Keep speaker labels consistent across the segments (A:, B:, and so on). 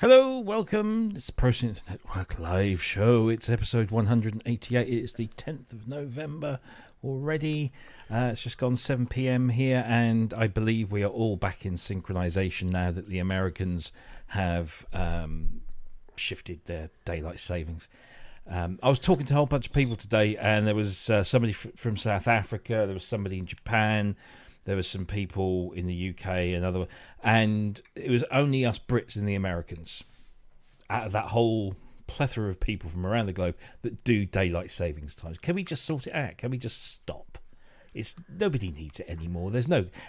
A: Hello, welcome. It's the ProSynth Network live show. It's episode 188. It's the 10th of November already. It's just gone 7 p.m. here, and I believe we are all back in synchronization now that the Americans have shifted their daylight savings. I was talking to a whole bunch of people today, and there was somebody from South Africa, there was somebody in Japan, there was some people in the UK, and it was only us Brits and the Americans out of that whole plethora of people from around the globe that do daylight savings times. Can we just sort it out? Can we just stop? Nobody needs it anymore.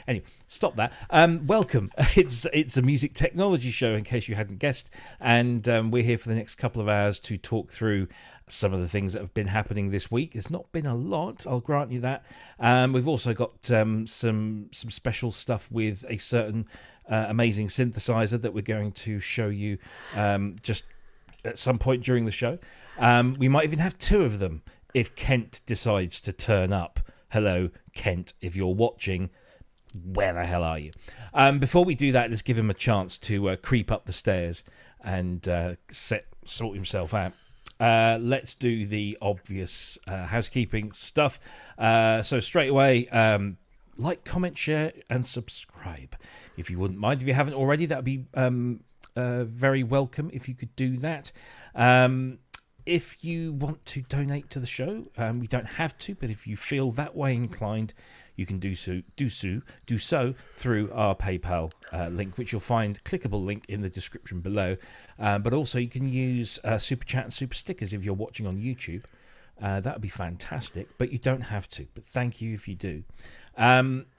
A: Anyway, stop that. Welcome. It's a music technology show, in case you hadn't guessed, and we're here for the next couple of hours to talk through some of the things that have been happening this week. It's not been a lot, I'll grant you that. We've also got some special stuff with a certain amazing synthesizer that we're going to show you just at some point during the show. We might even have two of them if Kent decides to turn up. Hello, Kent, if you're watching, where the hell are you? Before we do that, let's give him a chance to creep up the stairs and sort himself out. Let's do the obvious housekeeping stuff. So straight away, like, comment, share, and subscribe if you wouldn't mind. If you haven't already, that would be very welcome if you could do that. If you want to donate to the show, we don't have to, but if you feel that way inclined, you can do so through our PayPal link, which you'll find clickable link in the description below. But also you can use Super Chat and Super Stickers if you're watching on YouTube. That would be fantastic, but you don't have to. But thank you if you do.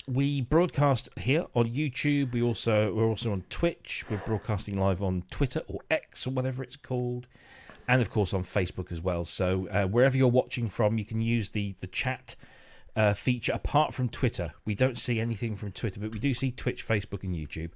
A: We broadcast here on YouTube. We're also on Twitch. We're broadcasting live on Twitter or X or whatever it's called. And, of course, on Facebook as well. So wherever you're watching from, you can use the chat feature. Apart from Twitter, we don't see anything from Twitter, but we do see Twitch, Facebook, and YouTube.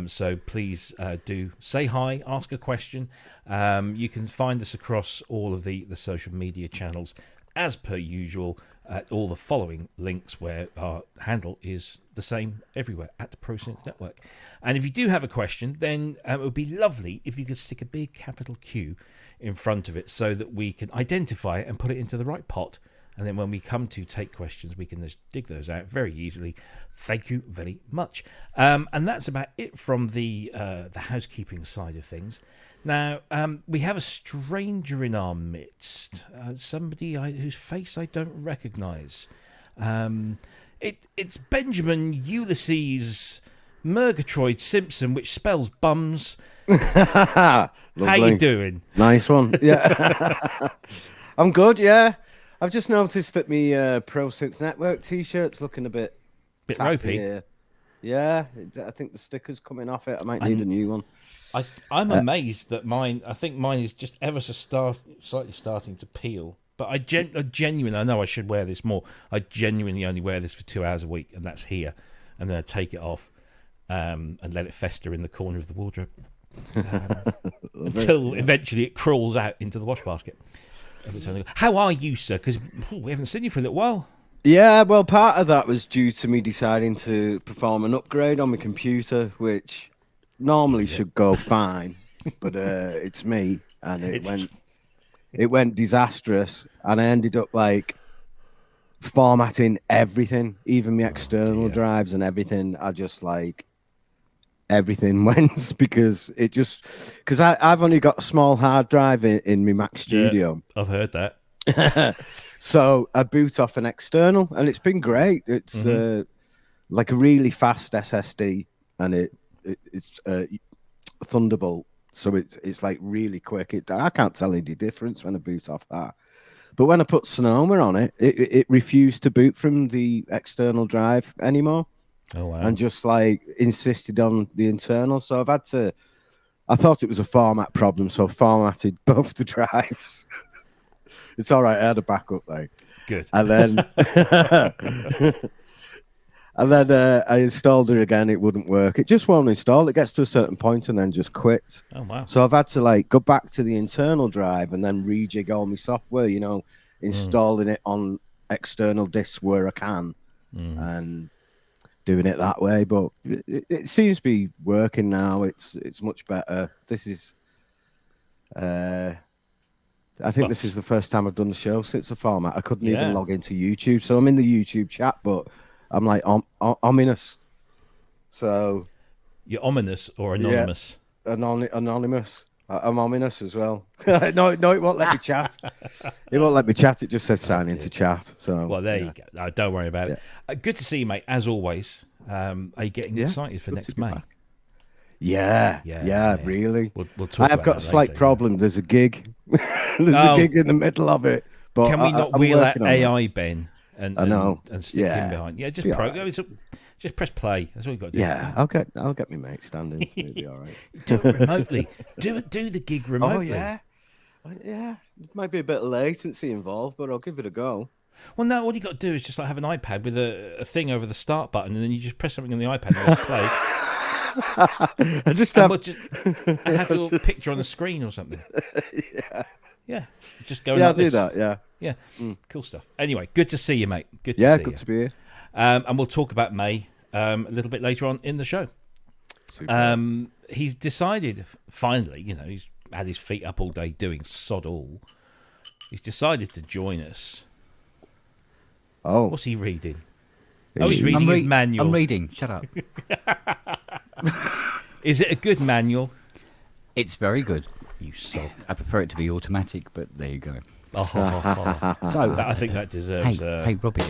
A: So please do say hi, ask a question. You can find us across all of the social media channels, as per usual, at all the following links where our handle is the same everywhere, at the ProSynth Network. And if you do have a question, then it would be lovely if you could stick a big capital Q in front of it so that we can identify it and put it into the right pot. And then when we come to take questions, we can just dig those out very easily. Thank you very much. And that's about it from the housekeeping side of things. Now, we have a stranger in our midst, somebody whose face I don't recognise. It's Benjamin Ulysses Murgatroyd Simpson, which spells bums. How you doing?
B: Nice one. Yeah. I'm good, yeah. I've just noticed that my ProSynth Network t-shirt's looking a bit
A: ropey.
B: Here. Yeah, I think the sticker's coming off it. I might need a new one.
A: I'm amazed that mine is just ever so slightly starting to peel. But I genuinely, I know I should wear this more. I genuinely only wear this for 2 hours a week, and that's here. And then I take it off and let it fester in the corner of the wardrobe until eventually it crawls out into the wash basket. How are you, sir? Because we haven't seen you for a little while.
B: Yeah, well, part of that was due to me deciding to perform an upgrade on my computer, which normally should go fine, but it's me, and it went disastrous, and I ended up like formatting everything, even my external drives and everything. I just like everything went because I've only got a small hard drive in my Mac Studio.
A: Yeah, I've heard that.
B: So I boot off an external, and it's been great. It's like a really fast SSD, and it's Thunderbolt, so it's like really quick. I can't tell any difference when I boot off that. But when I put Sonoma on it, it refused to boot from the external drive anymore.
A: Oh, wow.
B: And just like insisted on the internal. So I thought it was a format problem, so I formatted both the drives. It's all right. I had a backup though.
A: Good.
B: And then I installed it again. It wouldn't work. It just won't install. It gets to a certain point and then just quits.
A: Oh, wow.
B: So I've had to like go back to the internal drive and then rejig all my software, installing it on external disks where I can. And doing it that way. But it seems to be working now. It's much better. This is. I think this is the first time I've done the show since the format. I couldn't even log into YouTube, so I'm in the YouTube chat, but I'm like ominous. So
A: you're ominous or anonymous?
B: Yeah, anonymous. I'm ominous as well. No, it won't let me chat. It won't let me chat. It just says sign into chat. So
A: well, there you go. No, don't worry about it. Good to see you, mate. As always. Are you getting excited for next May?
B: Yeah, really.
A: We'll talk.
B: I've got a slight problem. There's a gig. There's a gig in the middle of it. But
A: can we not wheel that AI Ben and stick him behind? Yeah, just program. Just press play. That's all you got to do.
B: Yeah, I'll get my mate standing. It'll be all right.
A: Do it remotely. Do the gig remotely.
B: Oh yeah. It might be a bit of latency involved, but I'll give it a go.
A: Well, no. All you got to do is just like have an iPad with a thing over the start button, and then you just press something on the iPad and it's play.
B: I just
A: have your picture on the screen or something. Yeah. Just go.
B: Yeah, I'll do that. Yeah.
A: Cool stuff. Anyway, good to see you, mate. Good to see you.
B: To be here.
A: And we'll talk about May a little bit later on in the show. He's decided finally. He's had his feet up all day doing sod all. He's decided to join us.
B: Oh,
A: what's he reading? Oh, he's reading his manual.
C: I'm reading. Shut up.
A: Is it a good manual?
C: It's very good.
A: You sod.
C: I prefer it to be automatic, but there you go.
A: So I think that deserves.
C: Hey, Robbie.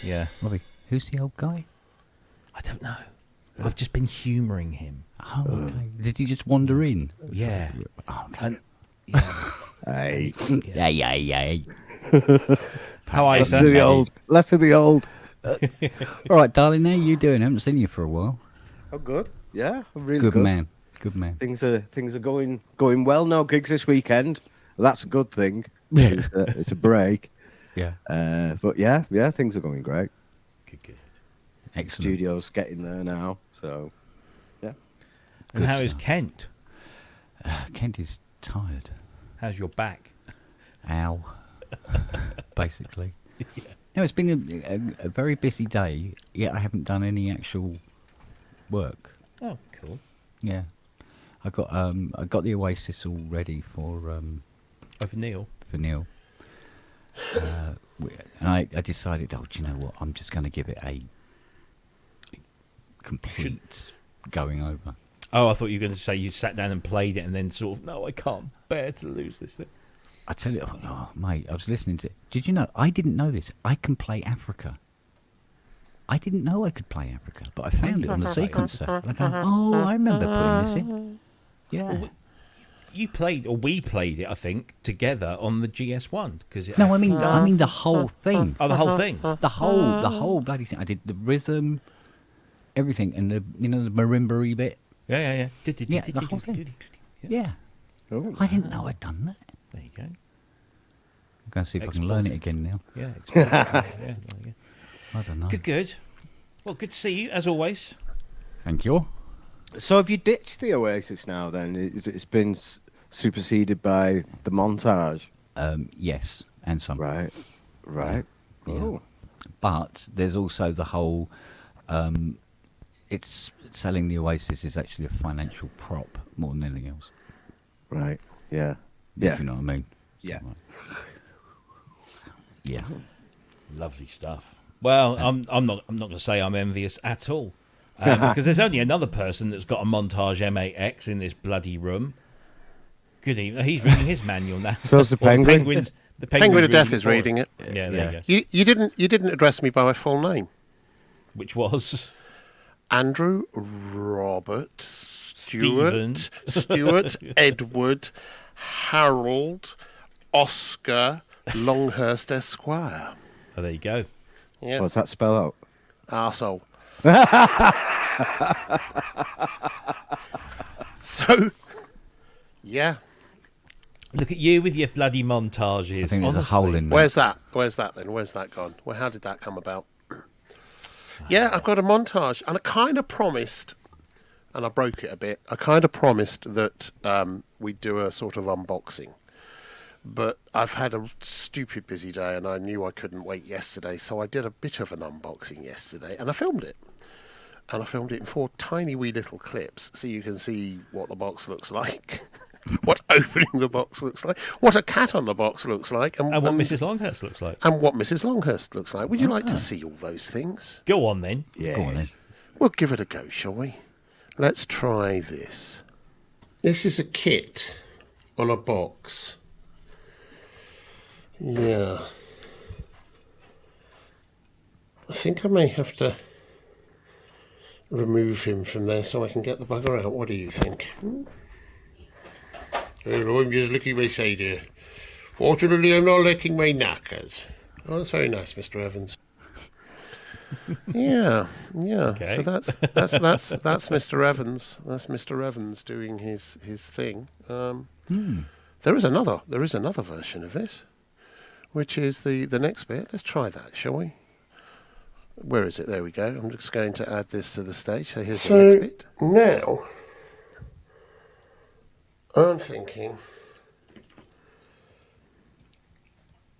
A: Yeah,
C: Robbie. Who's the old guy?
A: I don't know. I've just been humouring him.
C: Oh, okay. Did he just wander in?
A: Yeah.
C: Oh, okay.
B: Hey.
C: Yeah.
A: How are you, sir?
B: Less of the old.
C: All right, darling. How you doing? I haven't seen you for a while.
B: Oh, good. Yeah, I'm really
C: good. Good man.
B: Things are going well. No gigs this weekend. That's a good thing.
C: Yeah.
B: It's a break.
C: Yeah.
B: But yeah, things are going great.
A: Good.
C: Excellent.
B: Studio's getting there now, so yeah.
A: And how is Kent?
C: Kent is tired.
A: How's your back?
C: Ow. Basically. Yeah. No, it's been a very busy day, yet I haven't done any actual work.
A: Oh, cool.
C: Yeah. I got the Oasis all ready for
A: Neil.
C: For Neil. And I decided, do you know what? I'm just going to give it a complete going over.
A: Oh, I thought you were going to say you sat down and played it and then sort of, no, I can't bear to lose this thing.
C: I tell you, mate, I was listening to it. Did you know? I didn't know this. I can play Africa. I didn't know I could play Africa, but I found it on the sequencer. And I go, I remember putting this in. Yeah.
A: Well, you played, or we played it, I think, together on the GS1.
C: No, I mean the whole thing.
A: Oh, the whole thing.
C: The whole bloody thing. I did the rhythm, everything, and the marimba bit.
A: Yeah.
C: The whole thing. Yeah.
B: Oh.
C: I didn't know I'd done that.
A: There you go.
C: I'm going to see if I can learn it again now.
A: Yeah.
C: I don't know.
A: Good. Well, good to see you, as always.
C: Thank you.
B: So have you ditched the Oasis now then? It's been superseded by the Montage?
C: Yes, and some.
B: Right.
C: Yeah.
B: Oh.
C: But there's also the whole... it's selling the Oasis is actually a financial prop more than anything else.
B: Right, yeah.
C: If you know what I mean.
B: Yeah.
C: Yeah.
A: Lovely stuff. Well, I'm not going to say I'm envious at all, because there's only another person that's got a Montage M8X in this bloody room. Good evening. He's reading his manual now.
B: So's the Penguin.
A: The
D: Penguin of Death is reading it.
A: Yeah, there you
D: go. You didn't address me by my full name.
A: Which was
D: Andrew Robert Stuart Edward Harold Oscar Longhurst Esquire.
A: Oh, there you go.
D: Yeah.
B: What's that spell out?
D: Arsehole. So, yeah.
A: Look at you with your bloody montages.
C: I think there's a hole in there.
D: Where's that then? Where's that gone? How did that come about? Yeah, I've got a montage, and I kind of promised, and I broke it a bit, I kind of promised that we'd do a sort of unboxing. But I've had a stupid busy day, and I knew I couldn't wait yesterday, so I did a bit of an unboxing yesterday, and I filmed it. And I filmed it in 4 tiny wee little clips, so you can see what the box looks like, what opening the box looks like, what a cat on the box looks like,
A: And what Mrs. Longhurst looks like.
D: And what Mrs. Longhurst looks like. Would you like to see all those things?
A: Go on then.
B: Yes.
C: Go on then.
D: We'll give it a go, shall we? Let's try this. This is a kit on a box. Yeah. I think I may have to remove him from there so I can get the bugger out. What do you think? Hello, I'm just licking my side here. Fortunately, I'm not licking my knackers. Oh, that's very nice, Mr. Evans. Yeah.
A: Okay.
D: So that's Mr. Evans. That's Mr. Evans doing his thing. There is another version of this, which is the next bit. Let's try that, shall we? Where is it? There we go. I'm just going to add this to the stage. So here's the next bit. Now, I'm thinking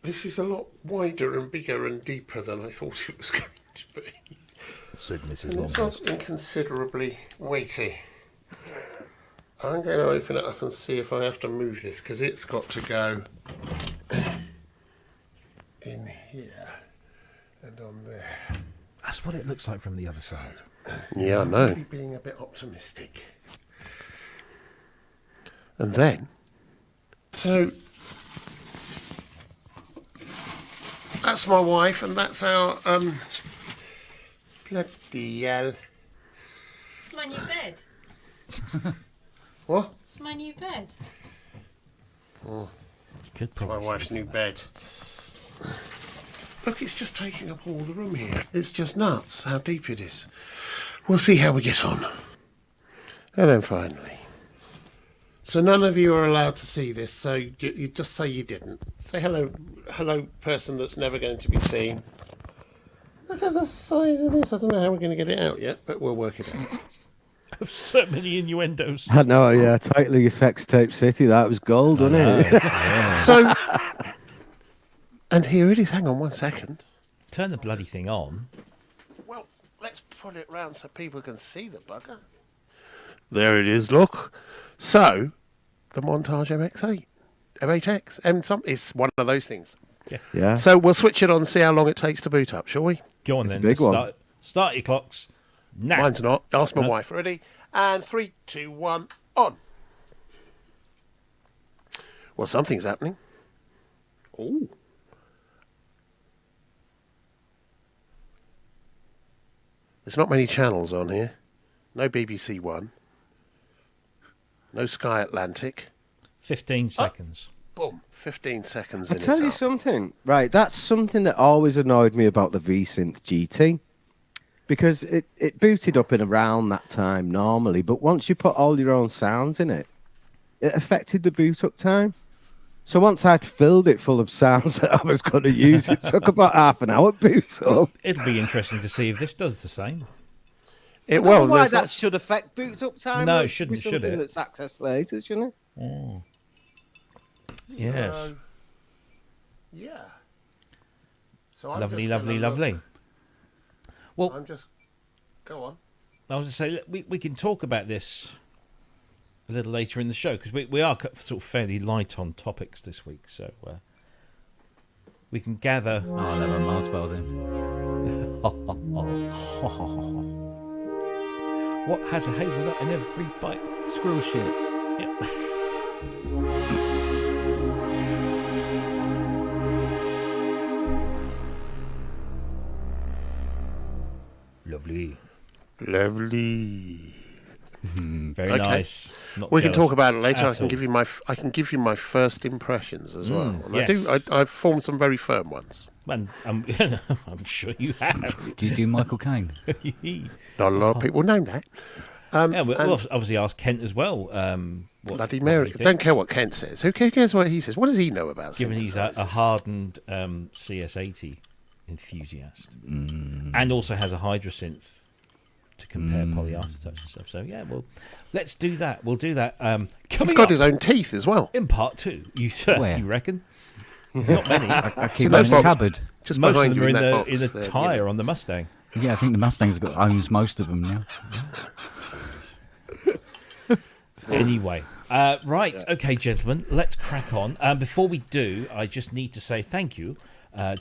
D: this is a lot wider and bigger and deeper than I thought it was going to be.
A: Said Mrs.
D: And it's
A: Longhurst.
D: not inconsiderably weighty. I'm going to open it up and see if I have to move this, because it's got to go in here and on there.
A: That's what it looks like from the other side.
D: Yeah, I know. Being a bit optimistic. And then, so that's my wife, and that's our bloody hell.
E: It's my new bed.
D: What?
E: It's my new bed.
D: Oh,
A: Could
D: my
A: probably
D: wife's
A: see
D: new
A: that.
D: bed. Look, it's just taking up all the room here. It's just nuts how deep it is. We'll see how we get on. And then finally. So none of you are allowed to see this, so you just say you didn't. Say hello, person that's never going to be seen. Look at the size of this. I don't know how we're going to get it out yet, but we'll work it out.
A: So many innuendos.
B: I know, yeah. Tightly sex tape city. That was gold, wasn't it?
A: Yeah.
D: So, and here it is. Hang on 1 second.
A: Turn the bloody thing on.
D: Well, let's pull it round so people can see the bugger. There it is, look. So, the Montage M8X, it's one of those things.
B: Yeah.
D: So we'll switch it on and see how long it takes to boot up, shall we?
A: Go on
B: It's a
A: then.
B: big one.
A: Start your clocks. Now.
D: Mine's not. Ask my
A: No.
D: wife. Ready? And 3, 2, 1, on. Well, something's happening. Oh. There's not many channels on here. No BBC One. No Sky Atlantic.
A: 15 seconds.
D: Boom. 15 seconds
B: I'll
D: in
B: tell
D: it's
B: you
D: up.
B: something. Right, that's something that always annoyed me about the V-Synth GT. Because it booted up in around that time normally, but once you put all your own sounds in it, it affected the boot up time. So once I'd filled it full of sounds that I was going to use, it took about half an hour to boot up.
A: It'll be interesting to see if this does the same.
B: I don't know why
D: there's
B: that
D: lots-
B: should affect boot up time.
A: No, it
B: with
A: shouldn't, should
B: something
A: it?
B: that's accessed later, shouldn't it?
A: Yes.
D: So, yeah. So I'm
A: Lovely,
D: just
A: lovely,
D: gonna look-
A: lovely. Well,
D: I'm just... Go on.
A: I was going to say, we can talk about this a little later in the show, because we are sort of fairly light on topics this week, so we can gather...
C: I'll have a Mars bell then.
A: What has a hazelnut in every bite?
C: Squirrel shit.
A: Yeah. Lovely.
D: Lovely.
A: Very
D: Okay.
A: nice. Not
D: We can
A: jealous
D: talk about it later. I
A: at
D: can
A: all.
D: give you my first impressions as well. And
A: yes.
D: I've formed some very firm ones.
A: And I'm sure you have.
C: Do you do Michael Caine?
D: Not a lot of people know that.
A: Yeah, we'll
D: and
A: obviously ask Kent as well. What
D: bloody
A: what
D: Mary.
A: he
D: Don't
A: thinks,
D: care what Kent says. Who cares what he says? What does he know about
A: given he's a
D: synthesizers?
A: hardened CS80 enthusiast, and also has a Hydra synth to compare polyarthotouch and stuff. So yeah, well, let's do that. We'll do that.
D: He's
A: Coming
D: got
A: up
D: his own teeth as well.
A: in part 2.
C: Where?
A: You reckon? Not many.
C: I keep
D: that
C: them in the
D: box?
C: cupboard.
D: Just
A: Most of
D: behind
A: them
D: you
A: are
D: in that
A: in
D: box.
A: the
D: there,
A: tyre
D: you know.
A: on the Mustang.
C: Yeah, I think the Mustang's owns most of them now.
A: Anyway, right, okay, gentlemen, let's crack on. Before we do, I just need to say thank you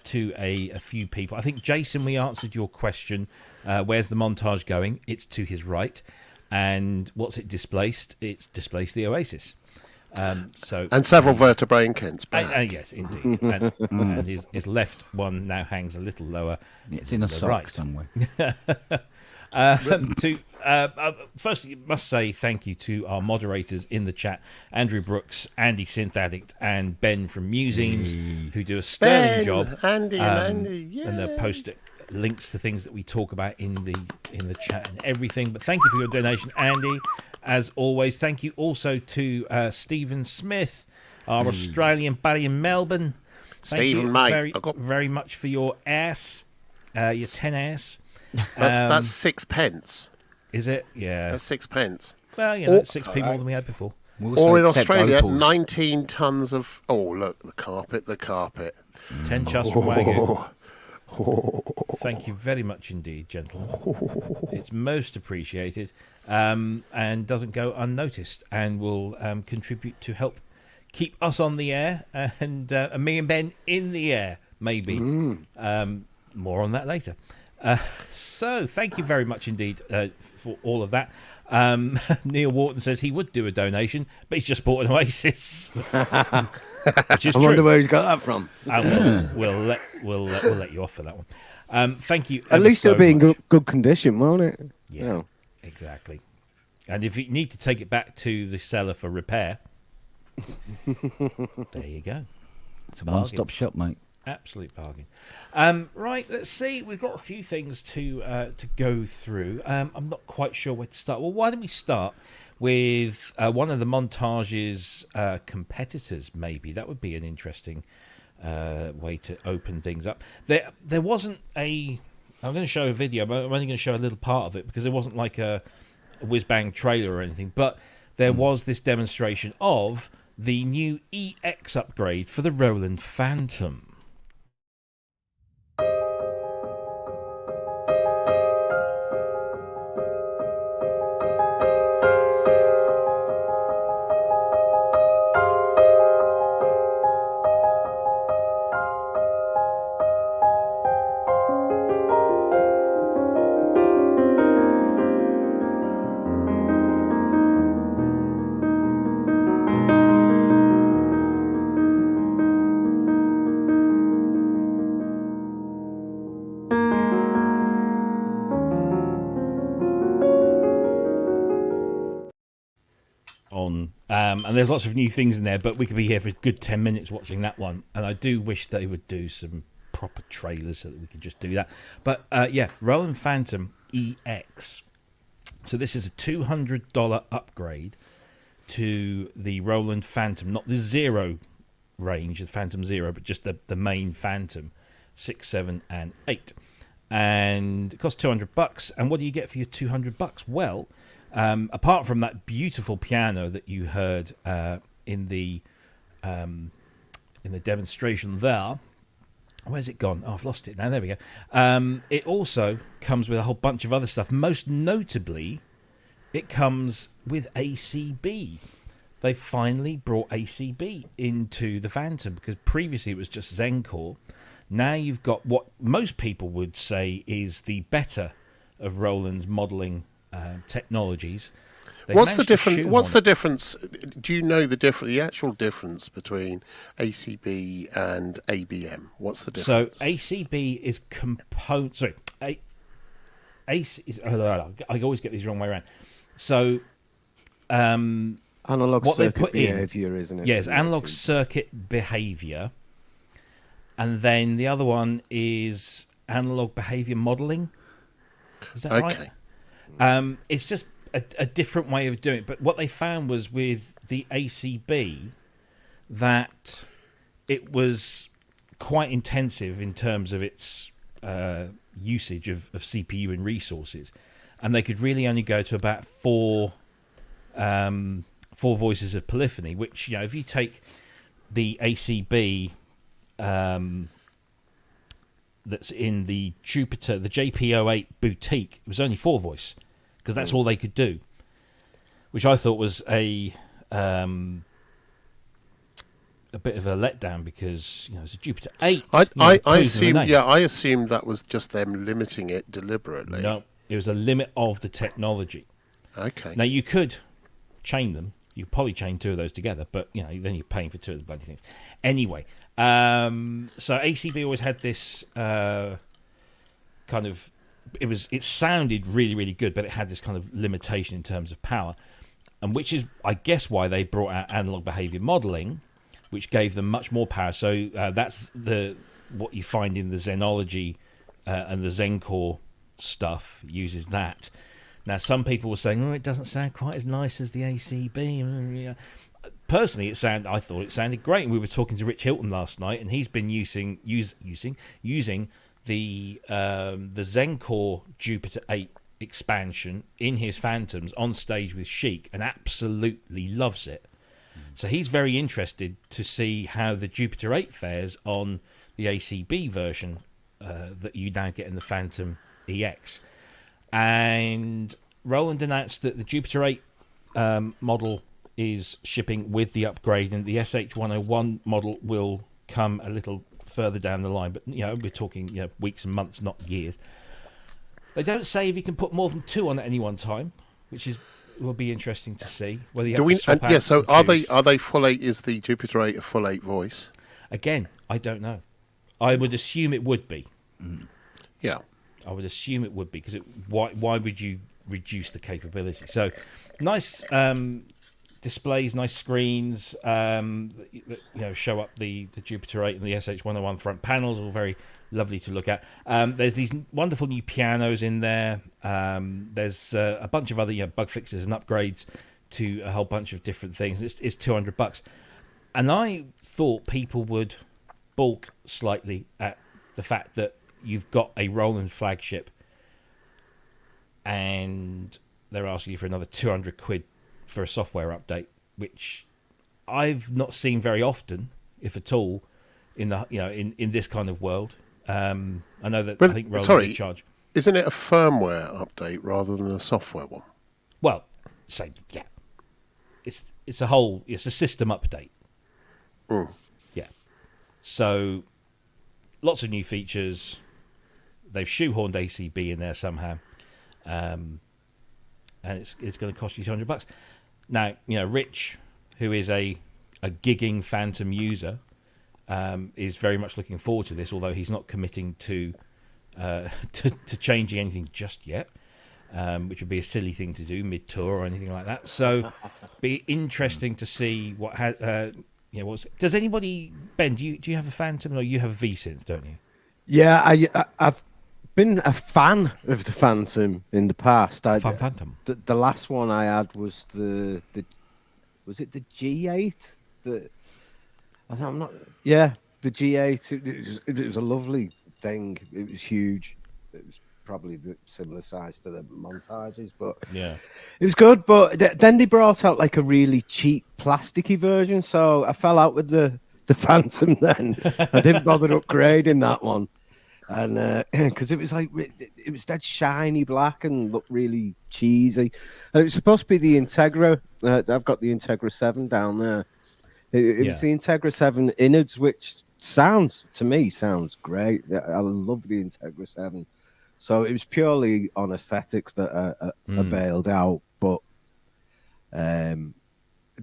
A: to a few people. I think, Jason, we answered your question. Where's the montage going? It's to his right. And what's it displaced? It's displaced the Oasis.
D: And several vertebrae in Kent's back.
A: Yes, indeed. And his left one now hangs a little lower.
C: It's in a
A: the
C: sock
A: right.
C: somewhere.
A: Firstly, must say thank you to our moderators in the chat, Andrew Brooks, Andy Synth Addict, and Ben from Musings, who do a sterling job.
D: Andy and Andy, yeah.
A: And they'll post links to things that we talk about in the chat and everything. But thank you for your donation, Andy. As always, thank you also to Stephen Smith, our Australian buddy in Melbourne. Thank
D: Stephen,
A: you
D: mate,
A: very much for your ass, your 10 ass.
D: That's 6 pence.
A: Is it? Yeah.
D: That's 6 pence.
A: Well, you know, 6p more than we had before.
C: We'll
D: Or in
C: also accept
D: Australia,
C: opals.
D: 19 tons of... Oh, look, the carpet.
A: 10 chus from Wagyu. Thank you very much indeed, gentlemen. It's most appreciated, and doesn't go unnoticed, and will contribute to help keep us on the air, and me and Ben in the air, maybe. More on that later. So thank you very much indeed for all of that. Neil Wharton says he would do a donation, but he's just bought an Oasis, which is
B: I
A: true.
B: wonder where he's got that from.
A: We'll let you off for that one. Thank you.
B: At
A: ever
B: least
A: so
B: it'll be in
A: much.
B: good condition, won't it?
A: Yeah,
B: No.
A: exactly. And if you need to take it back to the seller for repair, there you go.
C: It's a one-stop shop, mate.
A: Absolute bargain. Right, let's see. We've got a few things to go through. I'm not quite sure where to start. Well, why don't we start with one of the montage's competitors? Maybe that would be an interesting way to open things up. There wasn't a. I'm going to show a video, but I'm only going to show a little part of it because there wasn't like a whiz-bang trailer or anything. But there was this demonstration of the new EX upgrade for the Roland Phantom. And there's lots of new things in there, but we could be here for a good 10 minutes watching that one. And I do wish they would do some proper trailers so that we could just do that. But yeah, Roland Phantom EX. So this is a $200 upgrade to the Roland Phantom, not the Zero range, the Phantom Zero, but just the main Phantom 6, 7, and 8. And it costs $200. And what do you get for your $200? Well, apart from that beautiful piano that you heard in the demonstration there, where's it gone? Oh, I've lost it now. There we go. It also comes with a whole bunch of other stuff. Most notably, it comes with ACB. They finally brought ACB into the Phantom because previously it was just Zencore. Now you've got what most people would say is the better of Roland's modelling technologies.
D: What's the difference? What's the difference? Do you know the actual difference between ACB and ABM? What's the difference?
A: So ACB is component. Sorry, AC is. I always get these wrong way around. So,
B: Analog
A: what they
B: circuit
A: put in,
B: behaviour, isn't it?
A: yes, analog circuit behavior, and then the other one is analog behavior modeling. Is that
D: Okay.
A: right? It's just a different way of doing it. But what they found was with the ACB that it was quite intensive in terms of its usage of CPU and resources. and they could really only go to about four voices of polyphony. Which, you know, if you take the ACB that's in the Jupiter, the JP-08 Boutique, it was only 4 voice because that's all they could do, which I thought was a bit of a letdown because, you know, it's a Jupiter 8.
D: I assumed that was just them limiting it deliberately.
A: No, it was a limit of the technology.
D: Okay.
A: Now you could chain them. You could probably chain 2 of those together, but you know, then you're paying for 2 of the bloody things. Anyway, so ACB always had this kind of. It sounded really, really good, but it had this kind of limitation in terms of power, and which is, I guess, why they brought out analog behavior modeling, which gave them much more power. So that's what you find in the Zenology and the Zencore stuff uses that. Now, some people were saying, "Oh, it doesn't sound quite as nice as the ACB." Personally, I thought it sounded great. And we were talking to Rich Hilton last night, and he's been using the Zencore Jupiter 8 expansion in his Phantoms on stage with Chic, and absolutely loves it. So he's very interested to see how the Jupiter 8 fares on the ACB version that you now get in the Phantom EX. And Roland announced that the Jupiter 8 model is shipping with the upgrade, and the SH101 model will come a little further down the line. But, you know, we're talking, you know, weeks and months, not years. They don't say if you can put more than 2 on at any one time, which will be interesting to see. Whether you have to swap out
D: so
A: the
D: are they full 8? Is the Jupiter 8 a full 8 voice?
A: Again, I don't know. I would assume it would be.
D: Yeah.
A: I would assume it would be, because why would you reduce the capability? So, nice displays, nice screens. Show up the Jupiter 8 and the SH101 front panels, all very lovely to look at. There's these wonderful new pianos in there. There's a bunch of other bug fixes and upgrades to a whole bunch of different things. It's $200, and I thought people would balk slightly at the fact that you've got a Roland flagship and they're asking you for another 200 quid for a software update, which I've not seen very often, if at all, in the in this kind of world. I know that, I think Roland in charge.
D: Isn't it a firmware update rather than a software one?
A: Well, same, yeah. It's a system update. Yeah. So lots of new features. They've shoehorned ACB in there somehow, and it's going to cost you $200. Now, Rich, who is a gigging Phantom user, is very much looking forward to this, although he's not committing to changing anything just yet, which would be a silly thing to do mid-tour or anything like that. So, be interesting to see what does anybody, Ben? Do you have a Phantom, or you have a V-Synth, don't you?
B: Yeah, I've been a fan of the Phantom in the past.
A: Phantom.
B: The last one I had was was it the G8? The G8. It was a lovely thing. It was huge. It was probably the similar size to the Montages, but
A: yeah,
B: it was good. But then they brought out like a really cheap plasticky version, so I fell out with the Phantom. Then I didn't bother upgrading that one. And because it was that shiny black and looked really cheesy, and it was supposed to be the Integra. I've got the Integra 7 down there. It was the Integra 7 innards, which sounds great. I love the Integra 7. So it was purely on aesthetics that I bailed out. But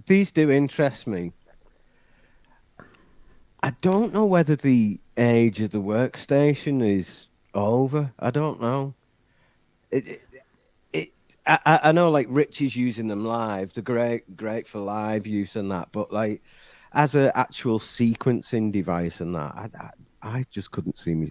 B: these do interest me. I don't know whether the age of the Workstation is over. I don't know. I know, like, Rich is using them live. They're great for live use and that. But like, as an actual sequencing device and that, I just couldn't see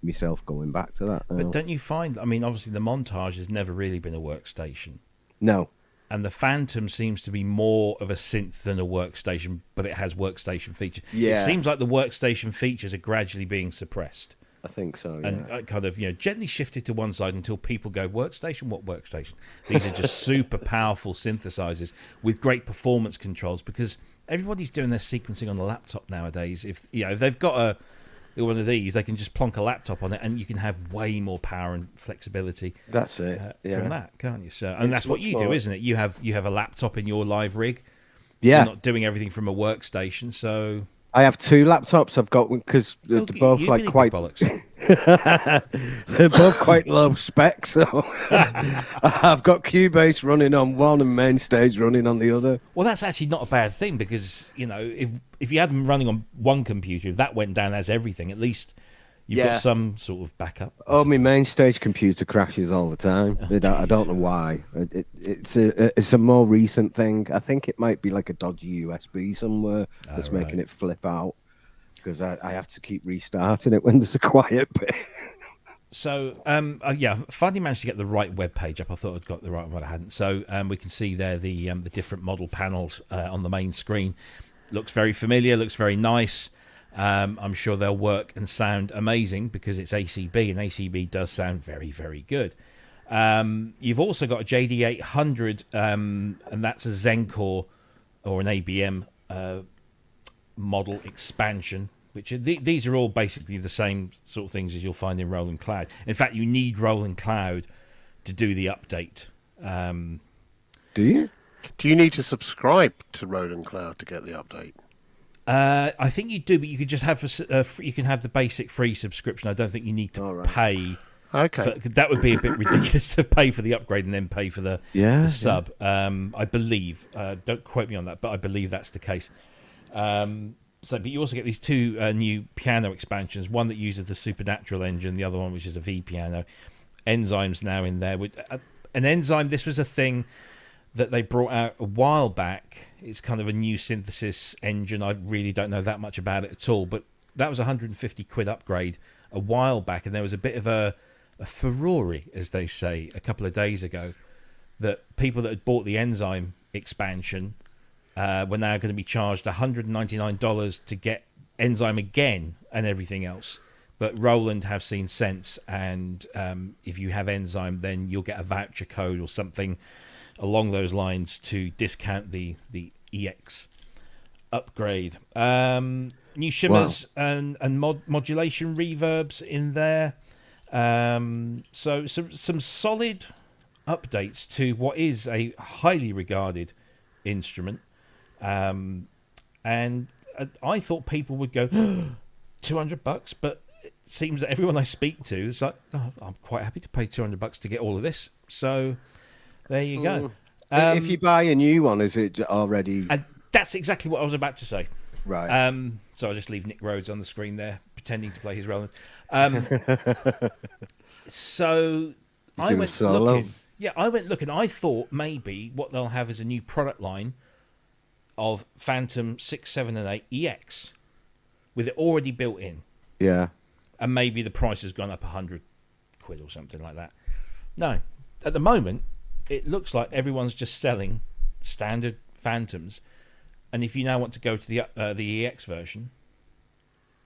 B: myself going back to that.
A: But don't you find? I mean, obviously the Montage has never really been a Workstation.
B: No.
A: And the Phantom seems to be more of a synth than a Workstation, but it has Workstation features.
B: Yeah.
A: It seems like the Workstation features are gradually being suppressed.
B: I think so,
A: and
B: yeah.
A: kind of gently shifted to one side until people go, workstation? What workstation? These are just super powerful synthesizers with great performance controls, because everybody's doing their sequencing on the laptop nowadays. If they've got one of these, they can just plonk a laptop on it, and you can have way more power and flexibility.
B: That's it.
A: From that, can't you? So, and that's what you do, isn't it? You have a laptop in your live rig.
B: Yeah.
A: You're not doing everything from a workstation, so.
B: I have 2 laptops. I've got one because they're both like quite. They're both quite low spec, so I've got Cubase running on one and Mainstage running on the other.
A: Well, that's actually not a bad thing, because if you had them running on one computer, if that went down as everything, at least you've got some sort of backup.
B: Oh, my Mainstage computer crashes all the time. I don't know why. It's a more recent thing. I think it might be like a dodgy USB somewhere that's making it flip out, because I have to keep restarting it when there's a quiet bit.
A: So, finally managed to get the right web page up. I thought I'd got the right one, but I hadn't. So we can see there the different model panels on the main screen. Looks very familiar, looks very nice. I'm sure they'll work and sound amazing, because it's ACB, and ACB does sound very, very good. You've also got a JD800, and that's a Zencore or an ABM model expansion, which these are all basically the same sort of things as you'll find in Roland Cloud. In fact, you need Roland Cloud to do the update.
B: Do you?
D: Do you need to subscribe to Roland Cloud to get the update?
A: I think you do, but you could just have you can have the basic free subscription. I don't think you need to pay.
D: Okay,
A: that would be a bit ridiculous to pay for the upgrade and then pay for the sub. I believe. Don't quote me on that, but I believe that's the case. But you also get these 2 new piano expansions. One that uses the Supernatural engine, the other one which is a V piano. Enzymes now in there. An enzyme. This was a thing that they brought out a while back. It's kind of a new synthesis engine. I really don't know that much about it at all, but that was £150 upgrade a while back, and there was a bit of a furore, as they say, a couple of days ago, that people that had bought the enzyme expansion were now going to be charged $199 to get enzyme again and everything else. But Roland have seen sense, and if you have enzyme, then you'll get a voucher code or something along those lines to discount the EX upgrade. New shimmers and modulation reverbs in there. So some solid updates to what is a highly regarded instrument. And I thought people would go $200, but it seems that everyone I speak to is like, I'm quite happy to pay $200 to get all of this. So there you go.
B: If you buy a new one, is it already?
A: And that's exactly what I was about to say.
B: Right.
A: So I'll just leave Nick Rhodes on the screen there, pretending to play his Roland. So I went looking. Yeah, I went looking. I thought maybe what they'll have is a new product line of Phantom 6, 7, and 8 EX with it already built in.
B: Yeah.
A: And maybe the price has gone up £100 or something like that. No. At the moment, it looks like everyone's just selling standard Phantoms. And if you now want to go to the EX version,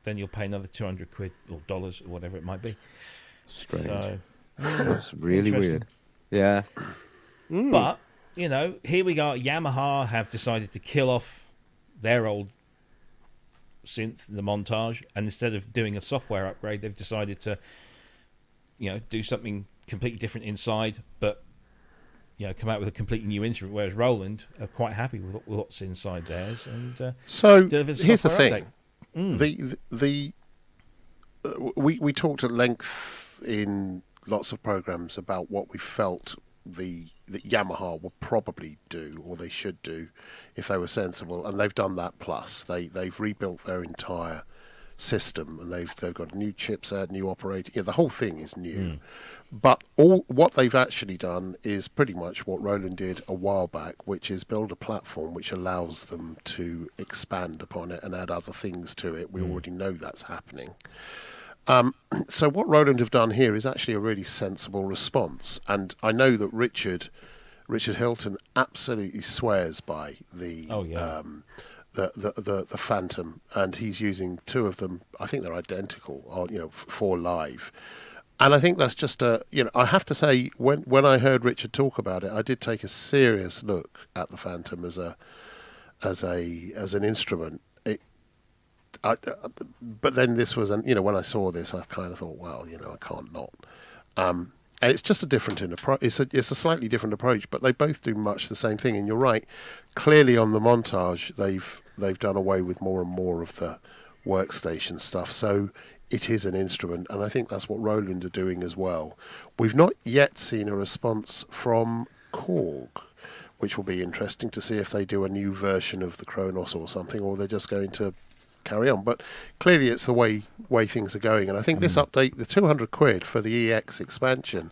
A: then you'll pay another £200 or dollars or whatever it might be.
B: Strange.
A: So,
B: that's really weird. Yeah.
A: But, here we go. Yamaha have decided to kill off their old synth, the Montage, and instead of doing a software upgrade, they've decided to, do something completely different inside, but come out with a completely new instrument. Whereas Roland are quite happy with what's inside theirs, and
D: so here's the thing: we talked at length in lots of programs about what we felt that Yamaha would probably do, or they should do, if they were sensible, and they've done that. Plus, they've rebuilt their entire system, and they've got a new chipset, new operating. Yeah, the whole thing is new. But what they've actually done is pretty much what Roland did a while back, which is build a platform which allows them to expand upon it and add other things to it. We already know that's happening. So what Roland have done here is actually a really sensible response. And I know that Richard Hilton absolutely swears by the the Phantom, and he's using two of them. I think they're identical, for live. And I think that's just I have to say, when I heard Richard talk about it, I did take a serious look at the Phantom as an instrument. But then this was, when I saw this, I kind of thought, well, I can't not. And it's just a different it's a slightly different approach, but they both do much the same thing. And you're right, clearly on the Montage, they've done away with more and more of the workstation stuff. So it is an instrument, and I think that's what Roland are doing as well. We've not yet seen a response from Korg, which will be interesting to see if they do a new version of the Kronos or something, or they're just going to carry on. But clearly it's the way things are going, and I think this update, the 200 quid for the EX expansion,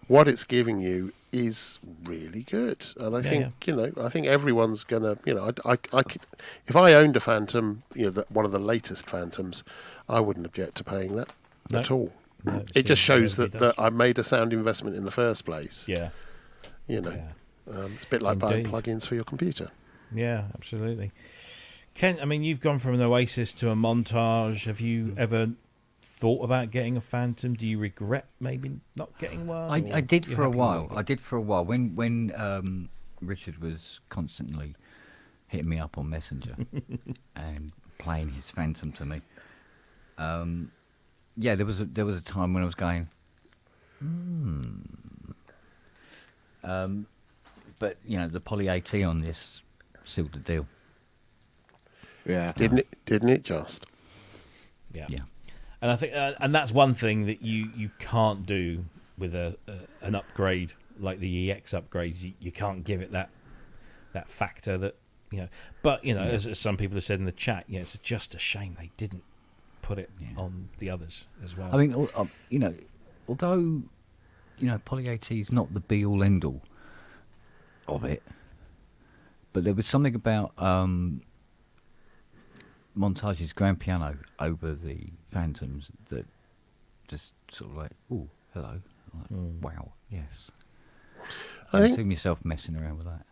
D: what it's giving you is really good. And I think I think everyone's gonna, I could, if I owned a Phantom, one of the latest Phantoms, I wouldn't object to paying that at all. No, it just shows that I made a sound investment in the first place. It's a bit like buying plugins for your computer.
A: Yeah, absolutely. Ken, I mean, you've gone from an Oasis to a Montage. Have you ever thought about getting a Phantom? Do you regret maybe not getting one?
C: I did for a while. When Richard was constantly hitting me up on Messenger and playing his Phantom to me. There was a time when I was going, but the Poly AT on this sealed the deal.
B: Yeah,
D: didn't it just?
A: Yeah. And I think, and that's one thing that you can't do with an upgrade like the EX upgrade. You can't give it that factor that But as some people have said in the chat, it's just a shame they didn't put it on the others as well.
C: I mean, although Poly AT is not the be all end all of it, but there was something about Montage's grand piano over the Phantoms that just sort of like, oh, hello, wow, yes. I see myself messing around with that.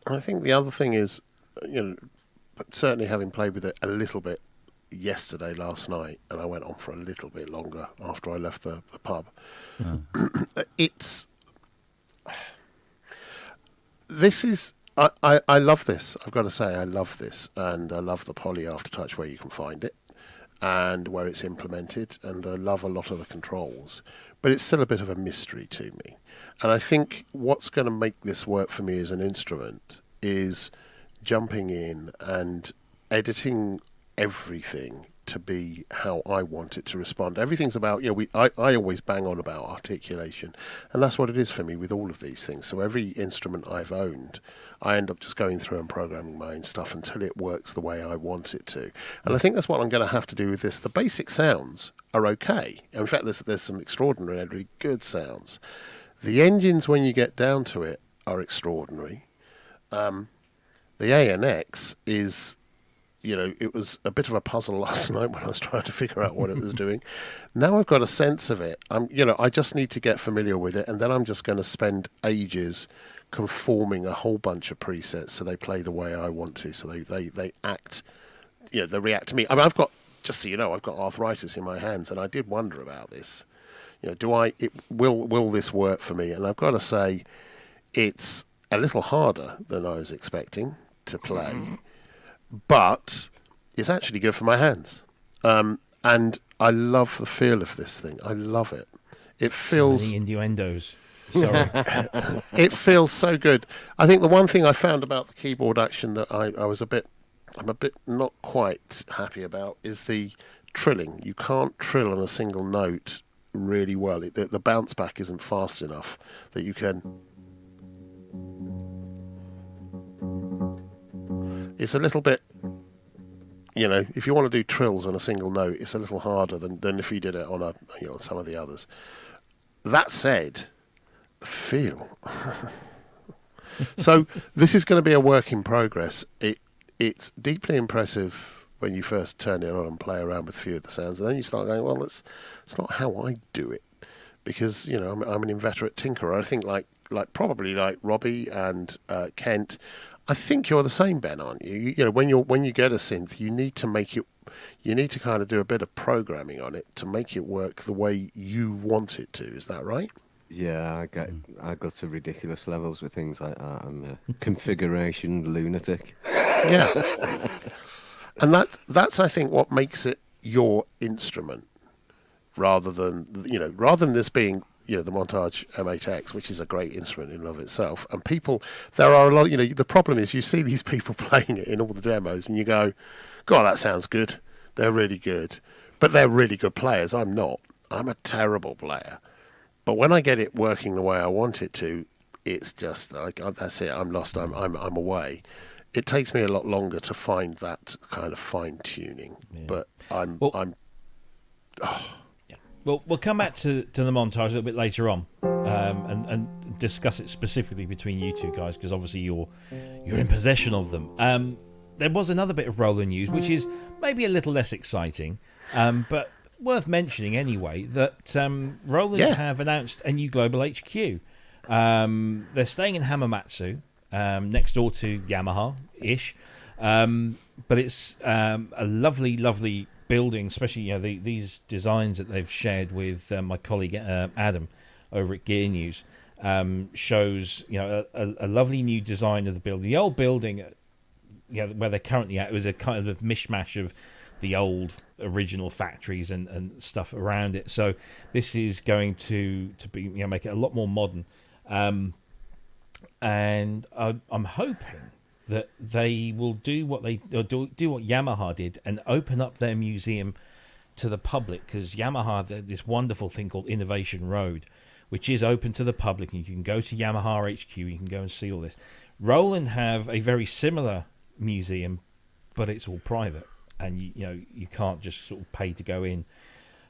D: I think the other thing is, certainly having played with it a little bit yesterday, last night, and I went on for a little bit longer after I left the pub. I love this. I've got to say, I love this, and I love the Poly Aftertouch where you can find it and where it's implemented, and I love a lot of the controls, but it's still a bit of a mystery to me. And I think what's going to make this work for me as an instrument is jumping in and editing everything to be how I want it to respond. Everything's about, I always bang on about articulation, and that's what it is for me with all of these things. So every instrument I've owned, I end up just going through and programming my own stuff until it works the way I want it to. And I think that's what I'm going to have to do with this. The basic sounds are okay. In fact, there's some extraordinarily good sounds. The engines, when you get down to it, are extraordinary. The ANX is, it was a bit of a puzzle last night when I was trying to figure out what it was doing. Now I've got a sense of it. I just need to get familiar with it, and then I'm just going to spend ages conforming a whole bunch of presets so they play the way I want to. So they act, they react to me. I mean, I've got arthritis in my hands, and I did wonder about this. Will this work for me? And I've got to say, it's a little harder than I was expecting to play, but it's actually good for my hands. And I love the feel of this thing. I love it. It feels
A: innuendos. Sorry.
D: It feels so good. I think the one thing I found about the keyboard action that I'm a bit not quite happy about is the trilling. You can't trill on a single note really well. The bounce back isn't fast enough that you can. It's a little bit, if you want to do trills on a single note, it's a little harder than if you did it on some of the others. That said, the feel. So this is going to be a work in progress. It's deeply impressive when you first turn it on and play around with a few of the sounds, and then you start going, well, it's not how I do it, because I'm an inveterate tinkerer. I think like probably like Robbie and Kent, I think you're the same, Ben, aren't you? You know, when you get a synth, you need to make it. You need to kind of do a bit of programming on it to make it work the way you want it to. Is that right?
B: Yeah, I go to ridiculous levels with things like that. I'm a configuration lunatic.
D: Yeah, and that's I think what makes it your instrument, rather than this being the Montage M8X, which is a great instrument in and of itself. And there are a lot. The problem is you see these people playing it in all the demos, and you go, "God, that sounds good. They're really good," but they're really good players. I'm not. I'm a terrible player. But when I get it working the way I want it to, it's just like that's it. I'm lost. I'm away. It takes me a lot longer to find that kind of fine tuning. Yeah. But
A: Well, we'll come back to the montage a little bit later on, and discuss it specifically between you two guys, because obviously you're in possession of them. There was another bit of Roland news, which is maybe a little less exciting, but worth mentioning anyway, that Roland have announced a new global HQ. They're staying in Hamamatsu, next door to Yamaha-ish, but it's a lovely, lovely building, especially these designs that they've shared with my colleague Adam over at Gear News, shows a lovely new design of the building. The old building, where they're currently at, was a kind of mishmash of the old original factories and stuff around it. So this is going to be make it a lot more modern, and I'm hoping that they will do what Yamaha did and open up their museum to the public, because Yamaha have this wonderful thing called Innovation Road, which is open to the public, and you can go to Yamaha HQ, you can go and see all this. Roland have a very similar museum, but it's all private, and you can't just sort of pay to go in.